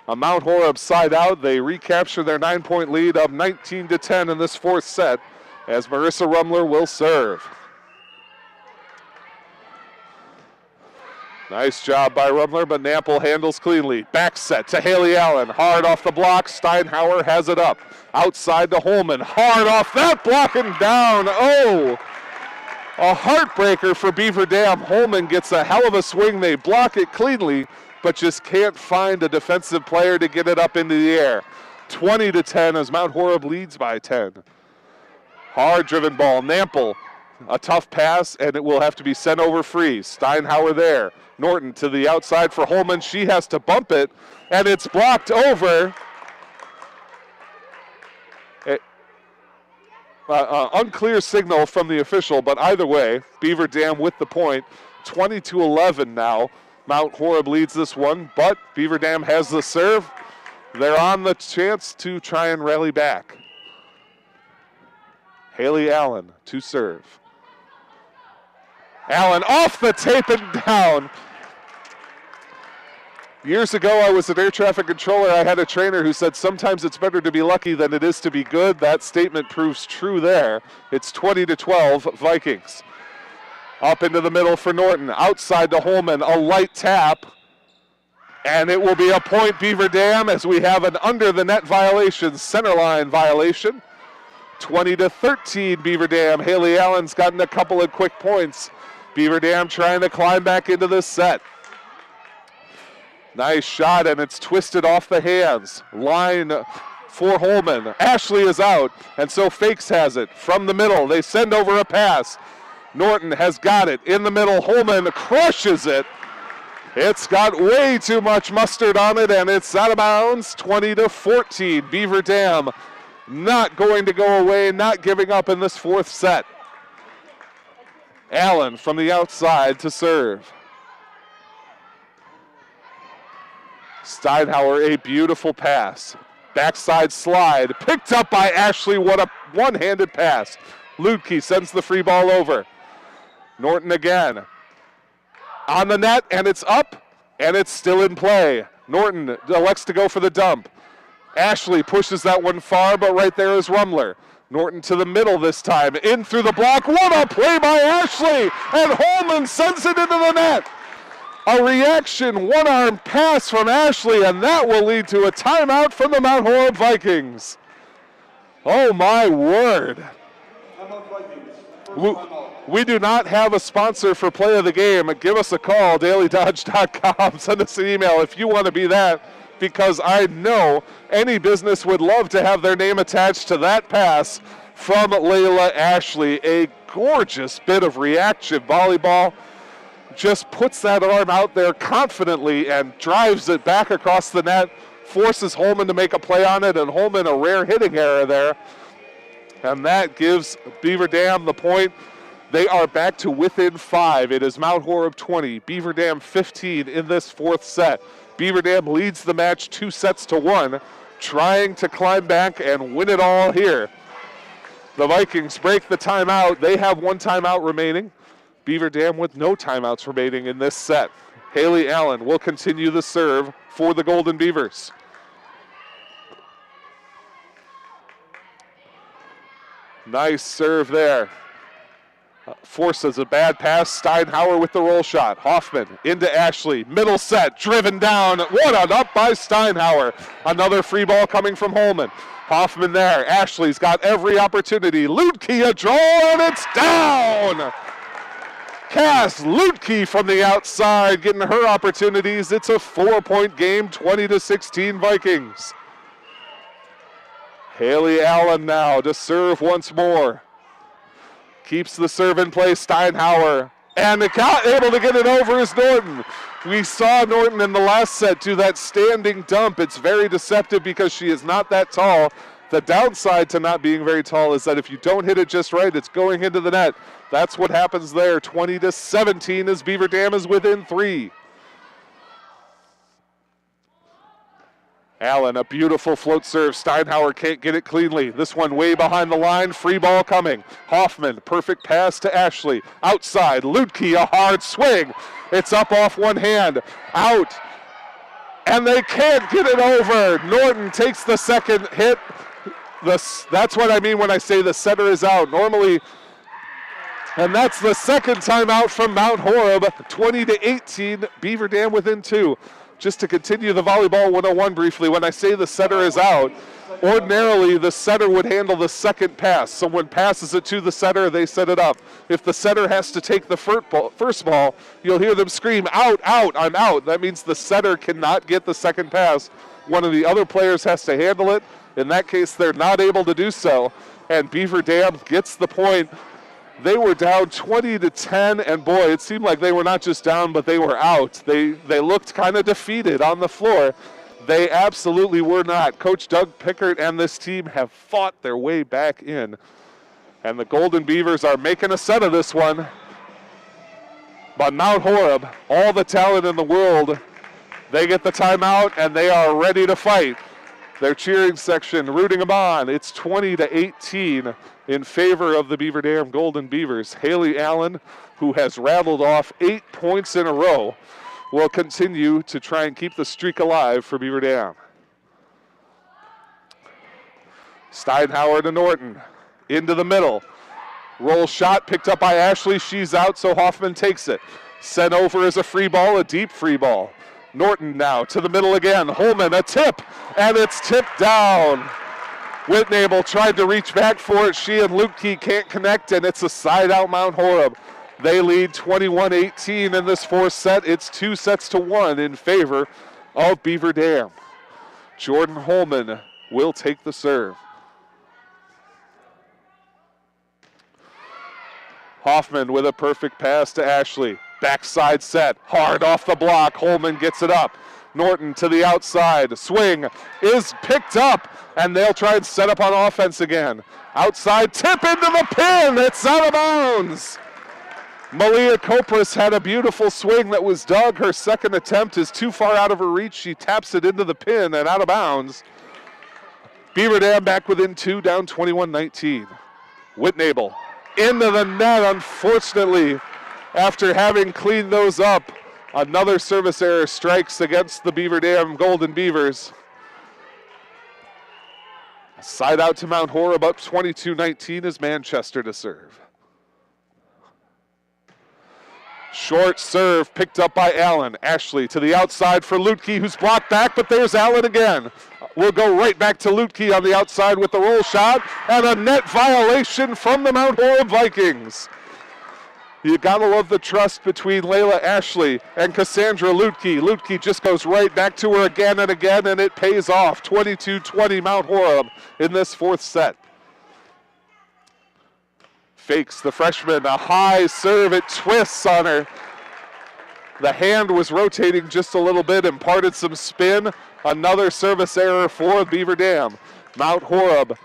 A Mount Horeb side out. They recapture their 9-point lead of 19-10 in this fourth set as Marissa Rumler will serve. Nice job by Rumler, but Nample handles cleanly. Back set to Haley Allen. Hard off the block. Steinhauer has it up. Outside to Holman. Hard off that block and down. Oh, a heartbreaker for Beaver Dam. Holman gets a hell of a swing. They block it cleanly, but just can't find a defensive player to get it up into the air. 20-10 as Mount Horeb leads by 10. Hard driven ball. Nample, a tough pass, and it will have to be sent over free. Steinhauer there. Norton to the outside for Holman. She has to bump it, and it's blocked over. Unclear signal from the official, but either way, Beaver Dam with the point. 20-11 now. Mount Horeb leads this one, but Beaver Dam has the serve. They're on the chance to try and rally back. Haley Allen to serve. Allen off the tape and down. Years ago, I was an air traffic controller. I had a trainer who said sometimes it's better to be lucky than it is to be good. That statement proves true there. It's 20-12 Vikings. Up into the middle for Norton. Outside to Holman. A light tap. And it will be a point, Beaver Dam, as we have an under the net violation, center line violation. 20-13 Beaver Dam. Haley Allen's gotten a couple of quick points. Beaver Dam trying to climb back into this set. Nice shot, and it's twisted off the hands. Line for Holman. Ashley is out, and so Fakes has it from the middle. They send over a pass. Norton has got it in the middle. Holman crushes it. It's got way too much mustard on it, and it's out of bounds. 20-14. Beaver Dam not going to go away, not giving up in this fourth set. Allen from the outside to serve. Steinhauer, a beautiful pass. Backside slide, picked up by Ashley. What a one-handed pass. Ludke sends the free ball over. Norton again. On the net, and it's up, and it's still in play. Norton elects to go for the dump. Ashley pushes that one far, but right there is Rumler. Norton to the middle this time, in through the block. What a play by Ashley, and Holman sends it into the net. A reaction, one-arm pass from Ashley, and that will lead to a timeout from the Mount Horeb Vikings. Oh, my word. We do not have a sponsor for Play of the Game. Give us a call, dailydodge.com. Send us an email if you want to be that, because I know any business would love to have their name attached to that pass from Layla Ashley. A gorgeous bit of reaction volleyball. Just puts that arm out there confidently and drives it back across the net, forces Holman to make a play on it, and Holman a rare hitting error there. And that gives Beaver Dam the point. They are back to within 5. It is Mount Horeb 20, Beaver Dam 15 in this fourth set. Beaver Dam leads the match 2-1, trying to climb back and win it all here. The Vikings break the timeout. They have one timeout remaining. Beaver Dam with no timeouts remaining in this set. Haley Allen will continue the serve for the Golden Beavers. Nice serve there. Forces a bad pass. Steinhauer with the roll shot. Hoffman into Ashley. Middle set, driven down. What an up by Steinhauer. Another free ball coming from Holman. Hoffman there. Ashley's got every opportunity. Ludke a draw, and it's down. Cass Ludke from the outside getting her opportunities. It's a 4-point game, 20-16 Vikings. Haley Allen now to serve once more. Keeps the serve in play, Steinhauer. And able to get it over is Norton. We saw Norton in the last set do that standing dump. It's very deceptive because she is not that tall. The downside to not being very tall is that if you don't hit it just right, it's going into the net. That's what happens there. 20-17 as Beaver Dam is within 3. Allen, a beautiful float serve. Steinhauer can't get it cleanly. This one way behind the line. Free ball coming. Hoffman, perfect pass to Ashley. Outside, Ludke, a hard swing. It's up off one hand. Out. And they can't get it over. Norton takes the second hit. That's what I mean when I say the setter is out. Normally, and that's the second timeout from Mount Horeb. 20-18, Beaver Dam within 2. Just to continue the Volleyball 101 briefly, when I say the setter is out, ordinarily the setter would handle the second pass. Someone passes it to the setter, they set it up. If the setter has to take the first ball, you'll hear them scream, out, out, I'm out. That means the setter cannot get the second pass. One of the other players has to handle it. In that case, they're not able to do so, and Beaver Dam gets the point. They were down 20-10, and boy, it seemed like they were not just down, but they were out. They looked kind of defeated on the floor. They absolutely were not. Coach Doug Pickert and this team have fought their way back in, and the Golden Beavers are making a set of this one. But Mount Horeb, all the talent in the world, they get the timeout, and they are ready to fight. Their cheering section rooting them on. It's 20-18 in favor of the Beaver Dam Golden Beavers. Haley Allen, who has rattled off 8 points in a row, will continue to try and keep the streak alive for Beaver Dam. Steinhauer to Norton, into the middle. Roll shot picked up by Ashley. She's out, so Hoffman takes it. Sent over as a free ball, a deep free ball. Norton now to the middle again. Holman, a tip, and it's tipped down. Whitnable tried to reach back for it. She and Lutke can't connect, and it's a side out Mount Horeb. They lead 21-18 in this fourth set. It's 2-1 in favor of Beaver Dam. Jordan Holman will take the serve. Hoffman with a perfect pass to Ashley. Backside set, hard off the block. Holman gets it up. Norton to the outside. Swing is picked up, and they'll try and set up on offense again. Outside tip into the pin. It's out of bounds. Malia Kopris had a beautiful swing that was dug. Her second attempt is too far out of her reach. She taps it into the pin and out of bounds. Beaver Dam back within 2, down 21-19. Whitnable into the net, unfortunately. After having cleaned those up, another service error strikes against the Beaver Dam Golden Beavers. Side out to Mount Horeb, up 22-19 is Manchester to serve. Short serve picked up by Allen. Ashley to the outside for Lutke, who's blocked back, but there's Allen again. We'll go right back to Lutke on the outside with the roll shot, and a net violation from the Mount Horeb Vikings. You gotta love the trust between Layla Ashley and Cassandra Lutke. Lutke just goes right back to her again and again, and it pays off. 22-20 Mount Horeb in this fourth set. Fakes the freshman, a high serve, it twists on her. The hand was rotating just a little bit, imparted some spin. Another service error for Beaver Dam. Mount Horeb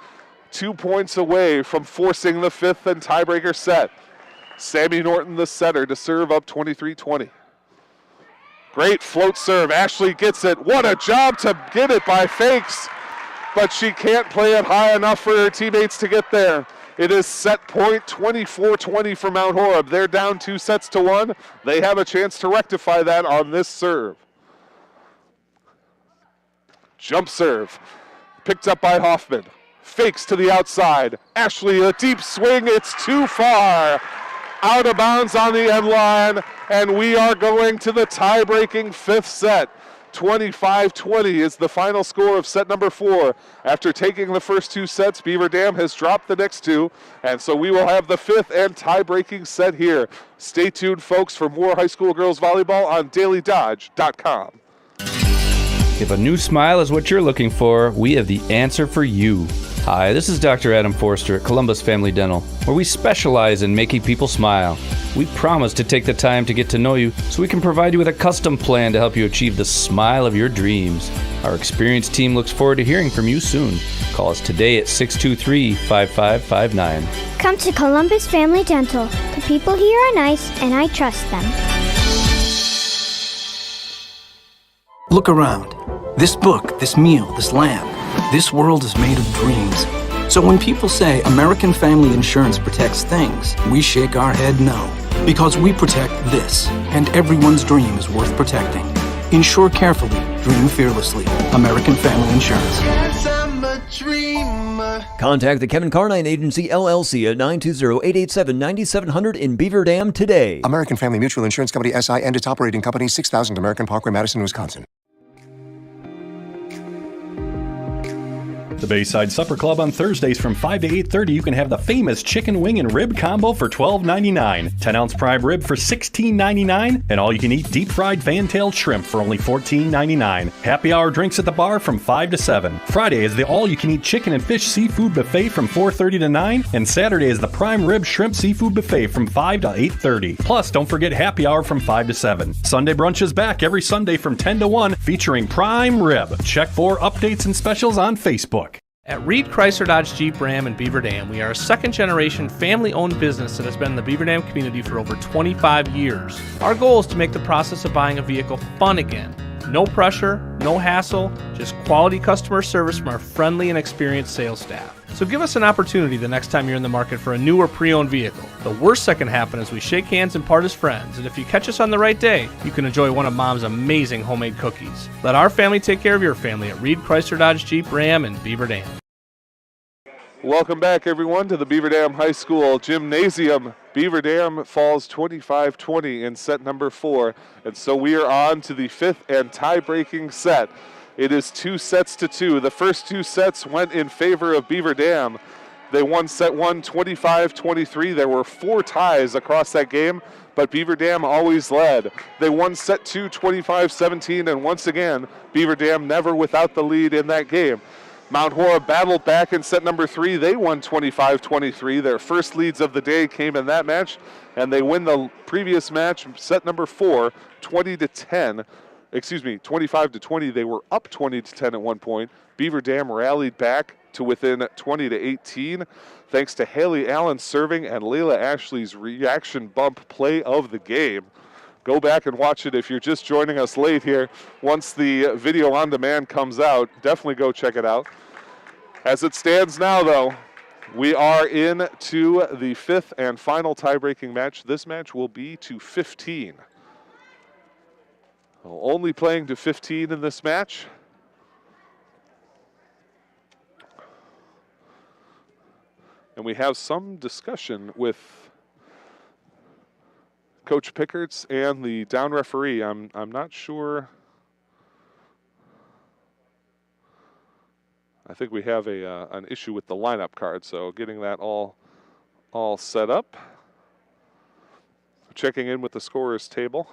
2 points away from forcing the fifth and tiebreaker set. Sammy Norton, the setter, to serve up 23-20. Great float serve. Ashley gets it. What a job to get it by Fakes, but she can't play it high enough for her teammates to get there. It is set point 24-20 for Mount Horeb. They're down 2-1. They have a chance to rectify that on this serve. Jump serve. Picked up by Hoffman. Fakes to the outside. Ashley, a deep swing. It's too far. Out of bounds on the end line, and we are going to the tie-breaking fifth set. 25-20 is the final score of set number 4. After taking the first 2 sets, Beaver Dam has dropped the next 2, and so we will have the fifth and tie-breaking set here. Stay tuned, folks, for more high school girls volleyball on dailydodge.com. If a new smile is what you're looking for, we have the answer for you. Hi, this is Dr. Adam Forster at Columbus Family Dental, where we specialize in making people smile. We promise to take the time to get to know you so we can provide you with a custom plan to help you achieve the smile of your dreams. Our experienced team looks forward to hearing from you soon. Call us today at 623-5559. Come to Columbus Family Dental. The people here are nice, and I trust them. Look around. This book, this meal, this lamp, this world is made of dreams. So when people say American Family Insurance protects things, we shake our head no. Because we protect this, and everyone's dream is worth protecting. Insure carefully, dream fearlessly. American Family Insurance. Contact the Kevin Carnine Agency, LLC at 920-887-9700 in Beaver Dam today. American Family Mutual Insurance Company, SI, and its operating company, 6000 American Parkway, Madison, Wisconsin. The Bayside Supper Club on Thursdays from 5 to 8:30, you can have the famous chicken wing and rib combo for $12.99, 10-ounce prime rib for $16.99, and all-you-can-eat deep-fried fan-tailed shrimp for only $14.99. Happy hour drinks at the bar from 5 to 7. Friday is the all-you-can-eat chicken and fish seafood buffet from 4:30 to 9, and Saturday is the prime rib shrimp seafood buffet from 5 to 8:30. Plus, don't forget happy hour from 5 to 7. Sunday brunch is back every Sunday from 10 to 1, featuring prime rib. Check for updates and specials on Facebook. At Reed Chrysler Dodge Jeep Ram in Beaver Dam, we are a second-generation family-owned business that has been in the Beaver Dam community for over 25 years. Our goal is to make the process of buying a vehicle fun again. No pressure, no hassle, just quality customer service from our friendly and experienced sales staff. So give us an opportunity the next time you're in the market for a new or pre-owned vehicle. The worst that can happen is we shake hands and part as friends, and if you catch us on the right day, you can enjoy one of Mom's amazing homemade cookies. Let our family take care of your family at Reed Chrysler Dodge Jeep Ram in Beaver Dam. Welcome back, everyone, to the Beaver Dam High School Gymnasium. Beaver Dam falls 25-20 in set number 4, and so we are on to the 5th and tie-breaking set. It is 2-2. The first 2 sets went in favor of Beaver Dam. They won set 1 25-23. There were 4 ties across that game, but Beaver Dam always led. They won set 2 25-17, and once again, Beaver Dam never without the lead in that game. Mount Horeb battled back in set number 3. They won 25-23. Their first leads of the day came in that match, and they win the previous match, set number 4, 20-10. 25-20. They were up 20-10 at one point. Beaver Dam rallied back to within 20-18 thanks to Haley Allen serving and Layla Ashley's reaction bump play of the game. Go back and watch it if you're just joining us late here. Once the video on demand comes out, definitely go check it out. As it stands now, though, we are into the 5th and final tie-breaking match. This match will be to 15. Only playing to 15 in this match. And we have some discussion with Coach Pickerts and the down referee. I'm not sure. I think we have an issue with the lineup card, so getting that all set up. Checking in with the scorer's table.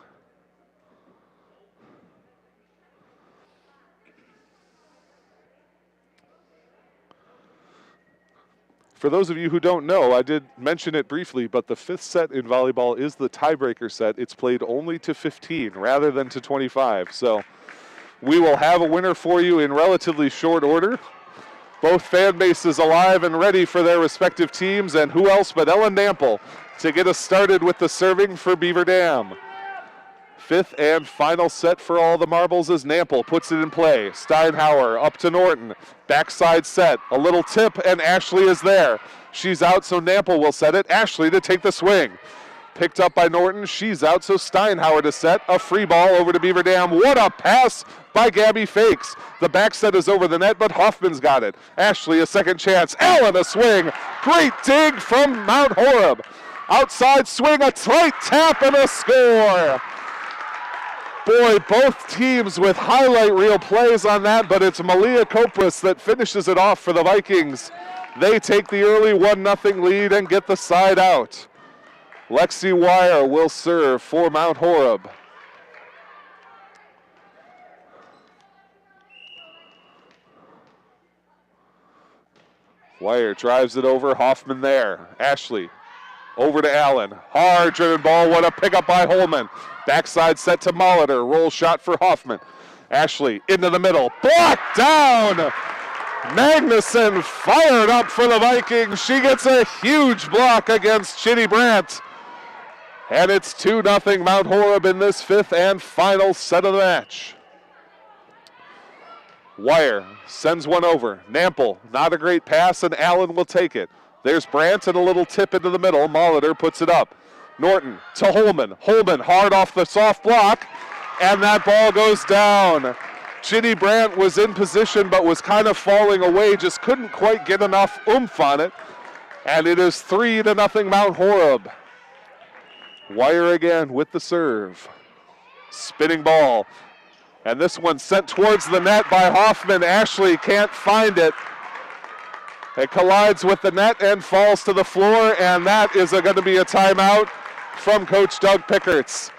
For those of you who don't know, I did mention it briefly, but the 5th set in volleyball is the tiebreaker set. It's played only to 15 rather than to 25. So we will have a winner for you in relatively short order. Both fan bases alive and ready for their respective teams, and who else but Ellen Nample to get us started with the serving for Beaver Dam. 5th and final set for all the marbles as Nample puts it in play. Steinhauer up to Norton. Backside set, a little tip, and Ashley is there. She's out, so Nample will set it. Ashley to take the swing. Picked up by Norton. She's out, so Steinhauer to set. A free ball over to Beaver Dam. What a pass by Gabby Fakes. The back set is over the net, but Hoffman's got it. Ashley a second chance. Allen a swing. Great dig from Mount Horeb. Outside swing, a tight tap, and a score. Boy, both teams with highlight reel plays on that, but it's Malia Kopras that finishes it off for the Vikings. They take the early 1-0 lead and get the side out. Lexi Wire will serve for Mount Horeb. Wire drives it over, Hoffman there. Ashley over to Allen. Hard driven ball, what a pickup by Holman. Backside set to Molitor, roll shot for Hoffman. Ashley into the middle, blocked down. Magnuson fired up for the Vikings. She gets a huge block against Chitty Brandt. And it's 2-0 Mount Horeb in this 5th and final set of the match. Wire sends one over. Nample, not a great pass, and Allen will take it. There's Brandt and a little tip into the middle. Molitor puts it up. Norton to Holman. Holman hard off the soft block, and that ball goes down. Chitty Brandt was in position but was kind of falling away, just couldn't quite get enough oomph on it. And it is 3-0 Mount Horeb. Wire again with the serve. Spinning ball. And this one sent towards the net by Hoffman. Ashley can't find it. It collides with the net and falls to the floor, and that is going to be a timeout from Coach Doug Pickerts.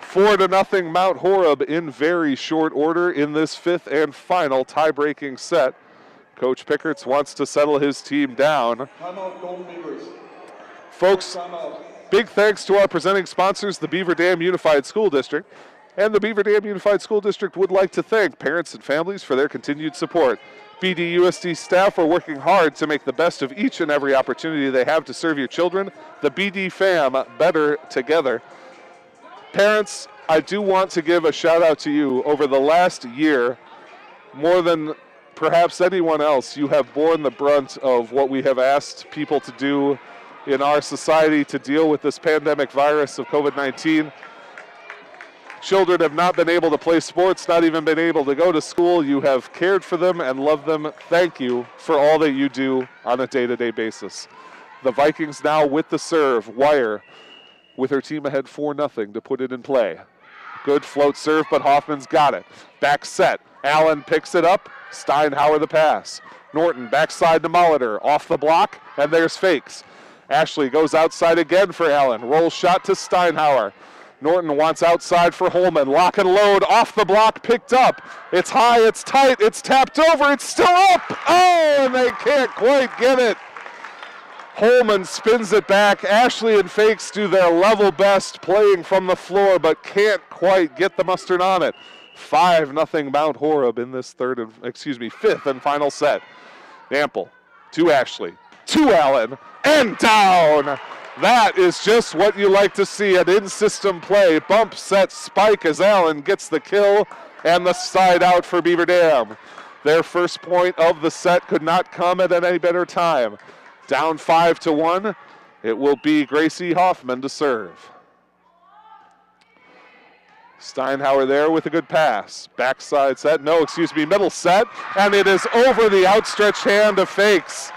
4-0 Mount Horeb in very short order in this 5th and final tie-breaking set. Coach Pickerts wants to settle his team down. Timeout, Golden Beavers. Folks, big thanks to our presenting sponsors, the Beaver Dam Unified School District. And the Beaver Dam Unified School District would like to thank parents and families for their continued support. BDUSD staff are working hard to make the best of each and every opportunity they have to serve your children. The BD fam, better together. Parents, I do want to give a shout out to you. Over the last year, more than perhaps anyone else, you have borne the brunt of what we have asked people to do in our society to deal with this pandemic virus of COVID-19. Children have not been able to play sports, not even been able to go to school. You have cared for them and loved them. Thank you for all that you do on a day-to-day basis. The Vikings now with the serve. Wire with her team ahead 4-0 to put it in play. Good float serve, but Hoffman's got it. Back set. Allen picks it up. Steinhauer the pass. Norton backside to Molitor. Off the block, and there's fakes. Ashley goes outside again for Allen. Rolls shot to Steinhauer. Norton wants outside for Holman. Lock and load. Off the block, picked up. It's high, it's tight, it's tapped over, it's still up. Oh, and they can't quite get it. Holman spins it back. Ashley and Fakes do their level best playing from the floor, but can't quite get the mustard on it. 5-0 Mount Horeb in this fifth and final set. Ample to Ashley, to Allen, and down. That is just what you like to see, an in-system play. Bump, set, spike as Allen gets the kill and the side out for Beaver Dam. Their first point of the set could not come at any better time. Down 5-1, it will be Gracie Hoffman to serve. Steinhauer there with a good pass. Backside set, middle set, and it is over the outstretched hand of Fakes.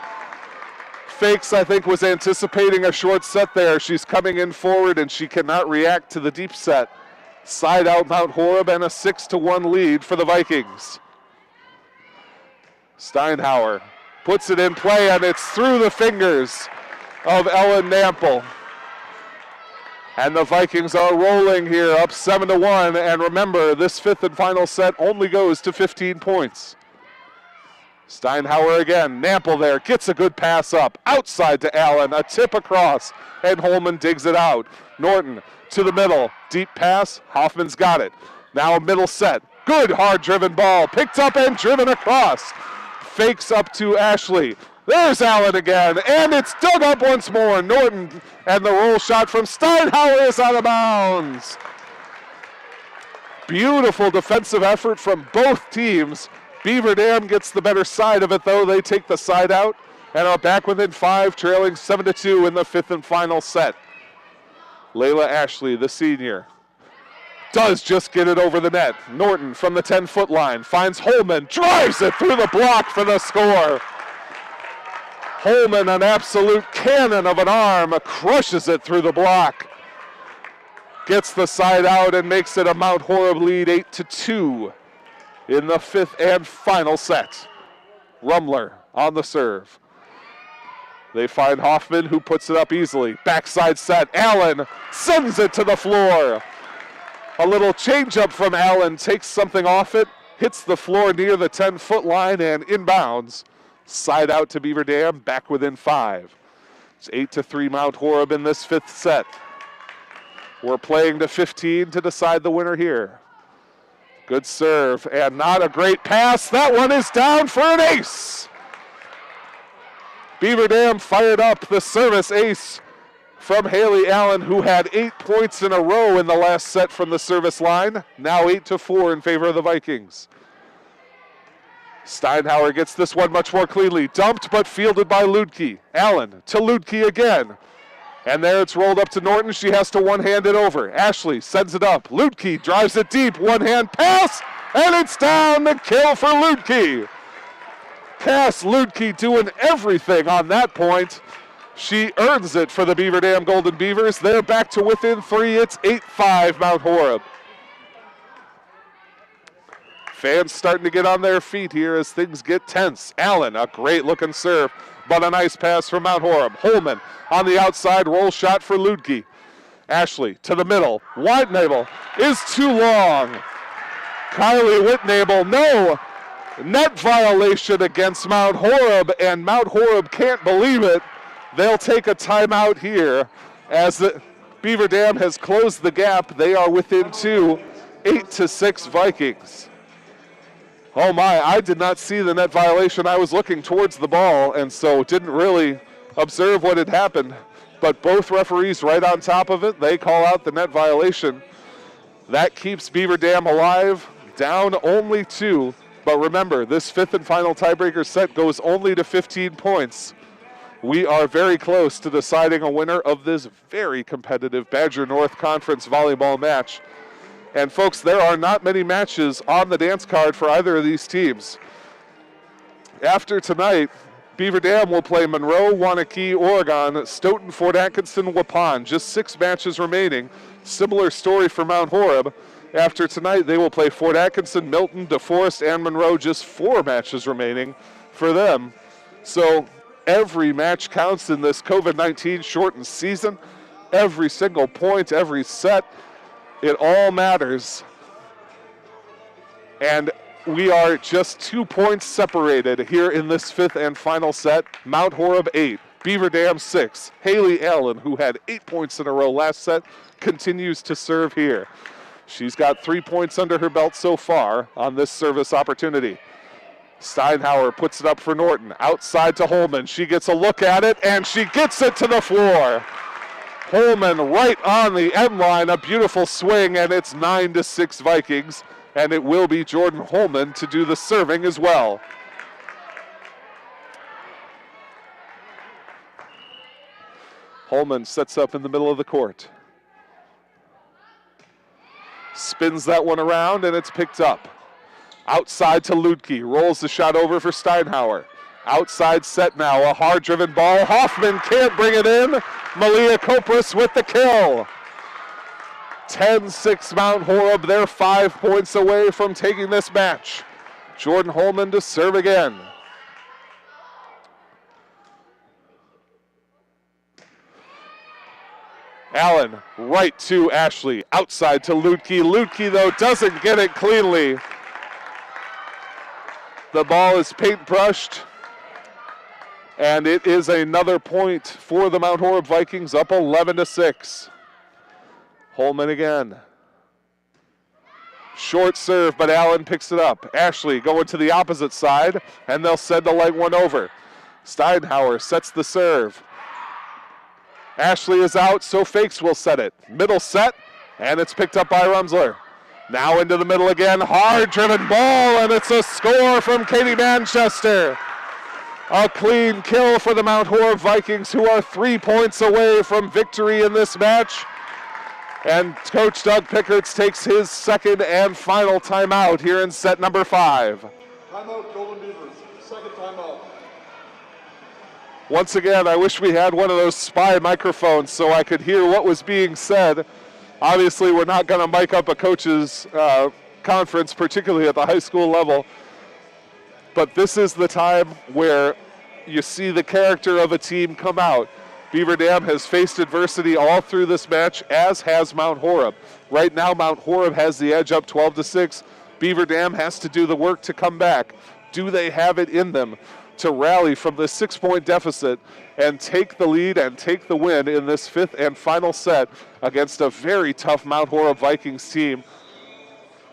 Fakes, I think, was anticipating a short set there. She's coming in forward, and she cannot react to the deep set. Side out Mount Horeb, and a 6-1 lead for the Vikings. Steinhauer puts it in play, and it's through the fingers of Ellen Nample. And the Vikings are rolling here, up 7-1. And remember, this fifth and final set only goes to 15 points. Steinhauer again. Nample there, gets a good pass up. Outside to Allen, a tip across, and Holman digs it out. Norton to the middle, deep pass. Hoffman's got it. Now middle set. Good hard-driven ball, picked up and driven across. Fakes up to Ashley. There's Allen again, and it's dug up once more. Norton, and the roll shot from Steinhauer is out of bounds. Beautiful defensive effort from both teams. Beaver Dam gets the better side of it, though. They take the side out and are back within 5, trailing 7-2 in the fifth and final set. Layla Ashley, the senior, does just get it over the net. Norton from the 10-foot line finds Holman, drives it through the block for the score. Holman, an absolute cannon of an arm, crushes it through the block. Gets the side out and makes it a Mount Horeb lead 8-2 in the fifth and final set. Rumler on the serve. They find Hoffman, who puts it up easily. Backside set. Allen sends it to the floor. A little changeup from Allen takes something off it, hits the floor near the 10-foot line and inbounds. Side out to Beaver Dam, back within 5. It's 8-3 Mount Horeb in this fifth set. We're playing to 15 to decide the winner here. Good serve, and not a great pass. That one is down for an ace. Beaver Dam fired up the service ace from Haley Allen, who had 8 points in a row in the last set from the service line. Now 8-4 in favor of the Vikings. Steinhauer gets this one much more cleanly. Dumped but fielded by Ludke. Allen to Ludke again. And there it's rolled up to Norton. She has to one-hand it over. Ashley sends it up. Ludke drives it deep. One-hand pass. And it's down. The kill for Ludke. Cass Ludke doing everything on that point. She earns it for the Beaver Dam Golden Beavers. They're back to within 3. It's 8-5 Mount Horeb. Fans starting to get on their feet here as things get tense. Allen, a great looking serve, but a nice pass from Mount Horeb. Holman on the outside, roll shot for Ludke. Ashley to the middle. Whitenable is too long. Kylie Whitnable, no net violation against Mount Horeb, and Mount Horeb can't believe it. They'll take a timeout here as the Beaver Dam has closed the gap. They are within 2, 8-6 Vikings. Oh my, I did not see the net violation. I was looking towards the ball and so didn't really observe what had happened. But both referees right on top of it, they call out the net violation. That keeps Beaver Dam alive, down only 2. But remember, this 5th and final tiebreaker set goes only to 15 points. We are very close to deciding a winner of this very competitive Badger North Conference volleyball match. And folks, there are not many matches on the dance card for either of these teams. After tonight, Beaver Dam will play Monroe, Waunakee, Oregon, Stoughton, Fort Atkinson, Waupun. Just 6 matches remaining. Similar story for Mount Horeb. After tonight, they will play Fort Atkinson, Milton, DeForest, and Monroe. Just 4 matches remaining for them. So every match counts in this COVID-19 shortened season. Every single point, every set, it all matters. And we are just 2 points separated here in this 5th and final set. Mount Horeb 8, Beaver Dam 6. Haley Allen, who had 8 points in a row last set, continues to serve here. She's got 3 points under her belt so far on this service opportunity. Steinhauer puts it up for Norton. Outside to Holman. She gets a look at it, and she gets it to the floor. Holman right on the end line. A beautiful swing, and it's 9-6 Vikings. And it will be Jordan Holman to do the serving as well. Holman sets up in the middle of the court. Spins that one around, and it's picked up. Outside to Ludke. Rolls the shot over for Steinhauer. Outside set now. A hard-driven ball. Hoffman can't bring it in. Malia Kopris with the kill. 10-6 Mount Horeb. They're 5 points away from taking this match. Jordan Holman to serve again. Allen right to Ashley. Outside to Ludke. Ludke, though, doesn't get it cleanly. The ball is paint-brushed. And it is another point for the Mount Horeb Vikings, up 11-6. Holman again. Short serve, but Allen picks it up. Ashley going to the opposite side, and they'll send the light one over. Steinhauer sets the serve. Ashley is out, so Fakes will set it. Middle set, and it's picked up by Rumsler. Now into the middle again, hard-driven ball, and it's a score from Katie Manchester. A clean kill for the Mount Horeb Vikings, who are 3 points away from victory in this match. And Coach Doug Pickards takes his second and final timeout here in set number 5. Timeout, Golden Beavers. Second timeout. Once again, I wish we had one of those spy microphones so I could hear what was being said. Obviously, we're not going to mic up a coach's conference, particularly at the high school level. But this is the time where you see the character of a team come out. Beaver Dam has faced adversity all through this match, as has Mount Horeb. Right now, Mount Horeb has the edge up 12-6. Beaver Dam has to do the work to come back. Do they have it in them to rally from this 6-point deficit and take the lead and take the win in this 5th and final set against a very tough Mount Horeb Vikings team?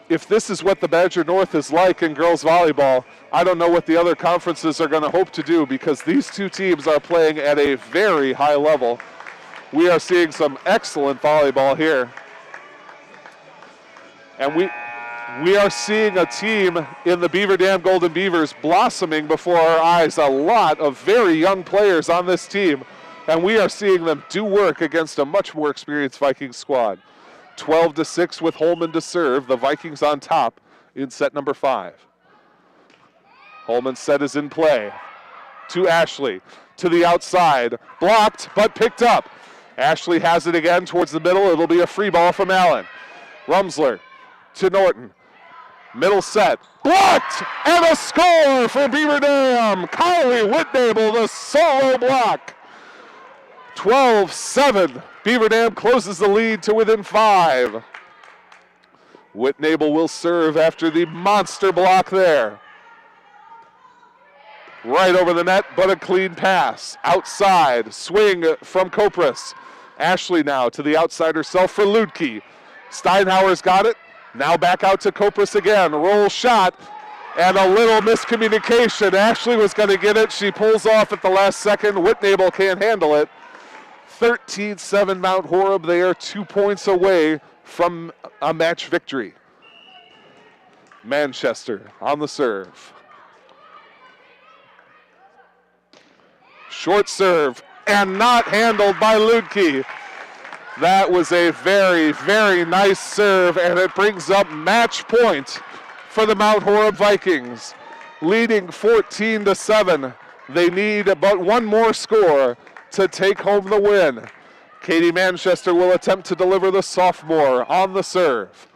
If this is what the Badger North is like in girls volleyball, I don't know what the other conferences are going to hope to do, because these two teams are playing at a very high level. We are seeing some excellent volleyball here. And we are seeing a team in the Beaver Dam Golden Beavers blossoming before our eyes. A lot of very young players on this team, and we are seeing them do work against a much more experienced Vikings squad. 12-6 with Holman to serve. The Vikings on top in set number 5. Holman's set is in play. To Ashley. To the outside. Blocked, but picked up. Ashley has it again towards the middle. It'll be a free ball from Allen. Rumsler to Norton. Middle set. Blocked! And a score for Beaver Dam. Kylie Whitnable, the solo block. 12-7. Beaver Dam closes the lead to within 5. Whitnable will serve after the monster block there. Right over the net, but a clean pass. Outside, swing from Kopris. Ashley now to the outside herself for Ludke. Steinhauer's got it. Now back out to Kopris again. Roll shot, and a little miscommunication. Ashley was going to get it. She pulls off at the last second. Whitnable can't handle it. 13-7 Mount Horeb. They are 2 points away from a match victory. Manchester on the serve. Short serve and not handled by Ludke. That was a very, very nice serve, and it brings up match point for the Mount Horeb Vikings. Leading 14-7. They need but one more score to take home the win. Katie Manchester will attempt to deliver the sophomore on the serve.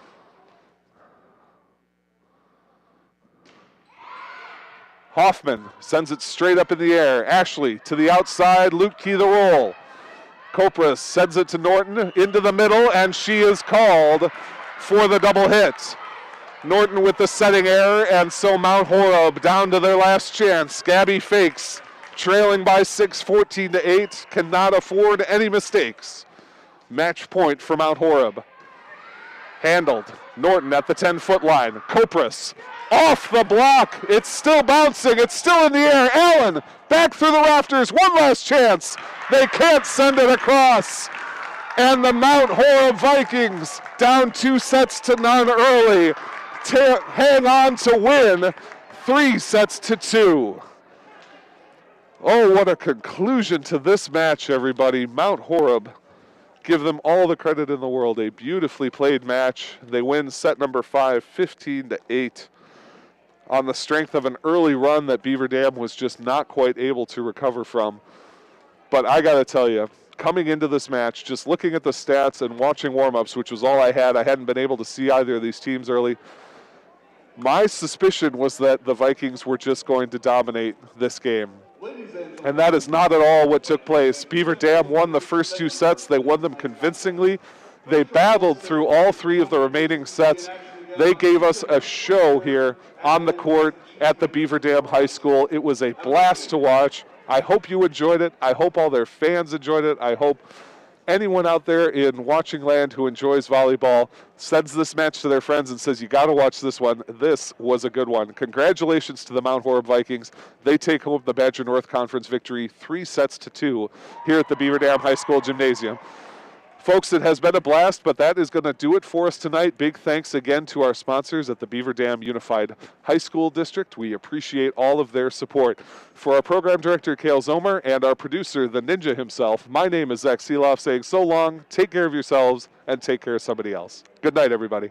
Hoffman sends it straight up in the air. Ashley to the outside, Lutke the roll. Kopras sends it to Norton into the middle, and she is called for the double hit. Norton with the setting error, and so Mount Horeb down to their last chance. Gabby fakes, trailing by 6, 14-8, cannot afford any mistakes. Match point for Mount Horeb. Handled. Norton at the 10-foot line. Kopras off the block. It's still bouncing. It's still in the air. Allen back through the rafters. One last chance. They can't send it across. And the Mount Horeb Vikings down 2-0 early. Hang on to win 3-2. Oh, what a conclusion to this match, everybody. Mount Horeb, give them all the credit in the world. A beautifully played match. They win set number 5, 15-8. On the strength of an early run that Beaver Dam was just not quite able to recover from. But I got to tell you, coming into this match, just looking at the stats and watching warm-ups, which was all I hadn't been able to see either of these teams early, my suspicion was that the Vikings were just going to dominate this game. And that is not at all what took place. Beaver Dam won the first 2 sets. They won them convincingly. They battled through all 3 of the remaining sets. They gave us a show here on the court at the Beaver Dam High School. It was a blast to watch. I hope you enjoyed it. I hope all their fans enjoyed it. I hope anyone out there in watching land who enjoys volleyball sends this match to their friends and says, you got to watch this one. This was a good one. Congratulations to the Mount Horeb Vikings. They take home the Badger North Conference victory 3-2 here at the Beaver Dam High School Gymnasium. Folks, it has been a blast, but that is going to do it for us tonight. Big thanks again to our sponsors at the Beaver Dam Unified High School District. We appreciate all of their support. For our program director, Cale Zomer, and our producer, the Ninja himself, my name is Zach Seeloff saying so long, take care of yourselves, and take care of somebody else. Good night, everybody.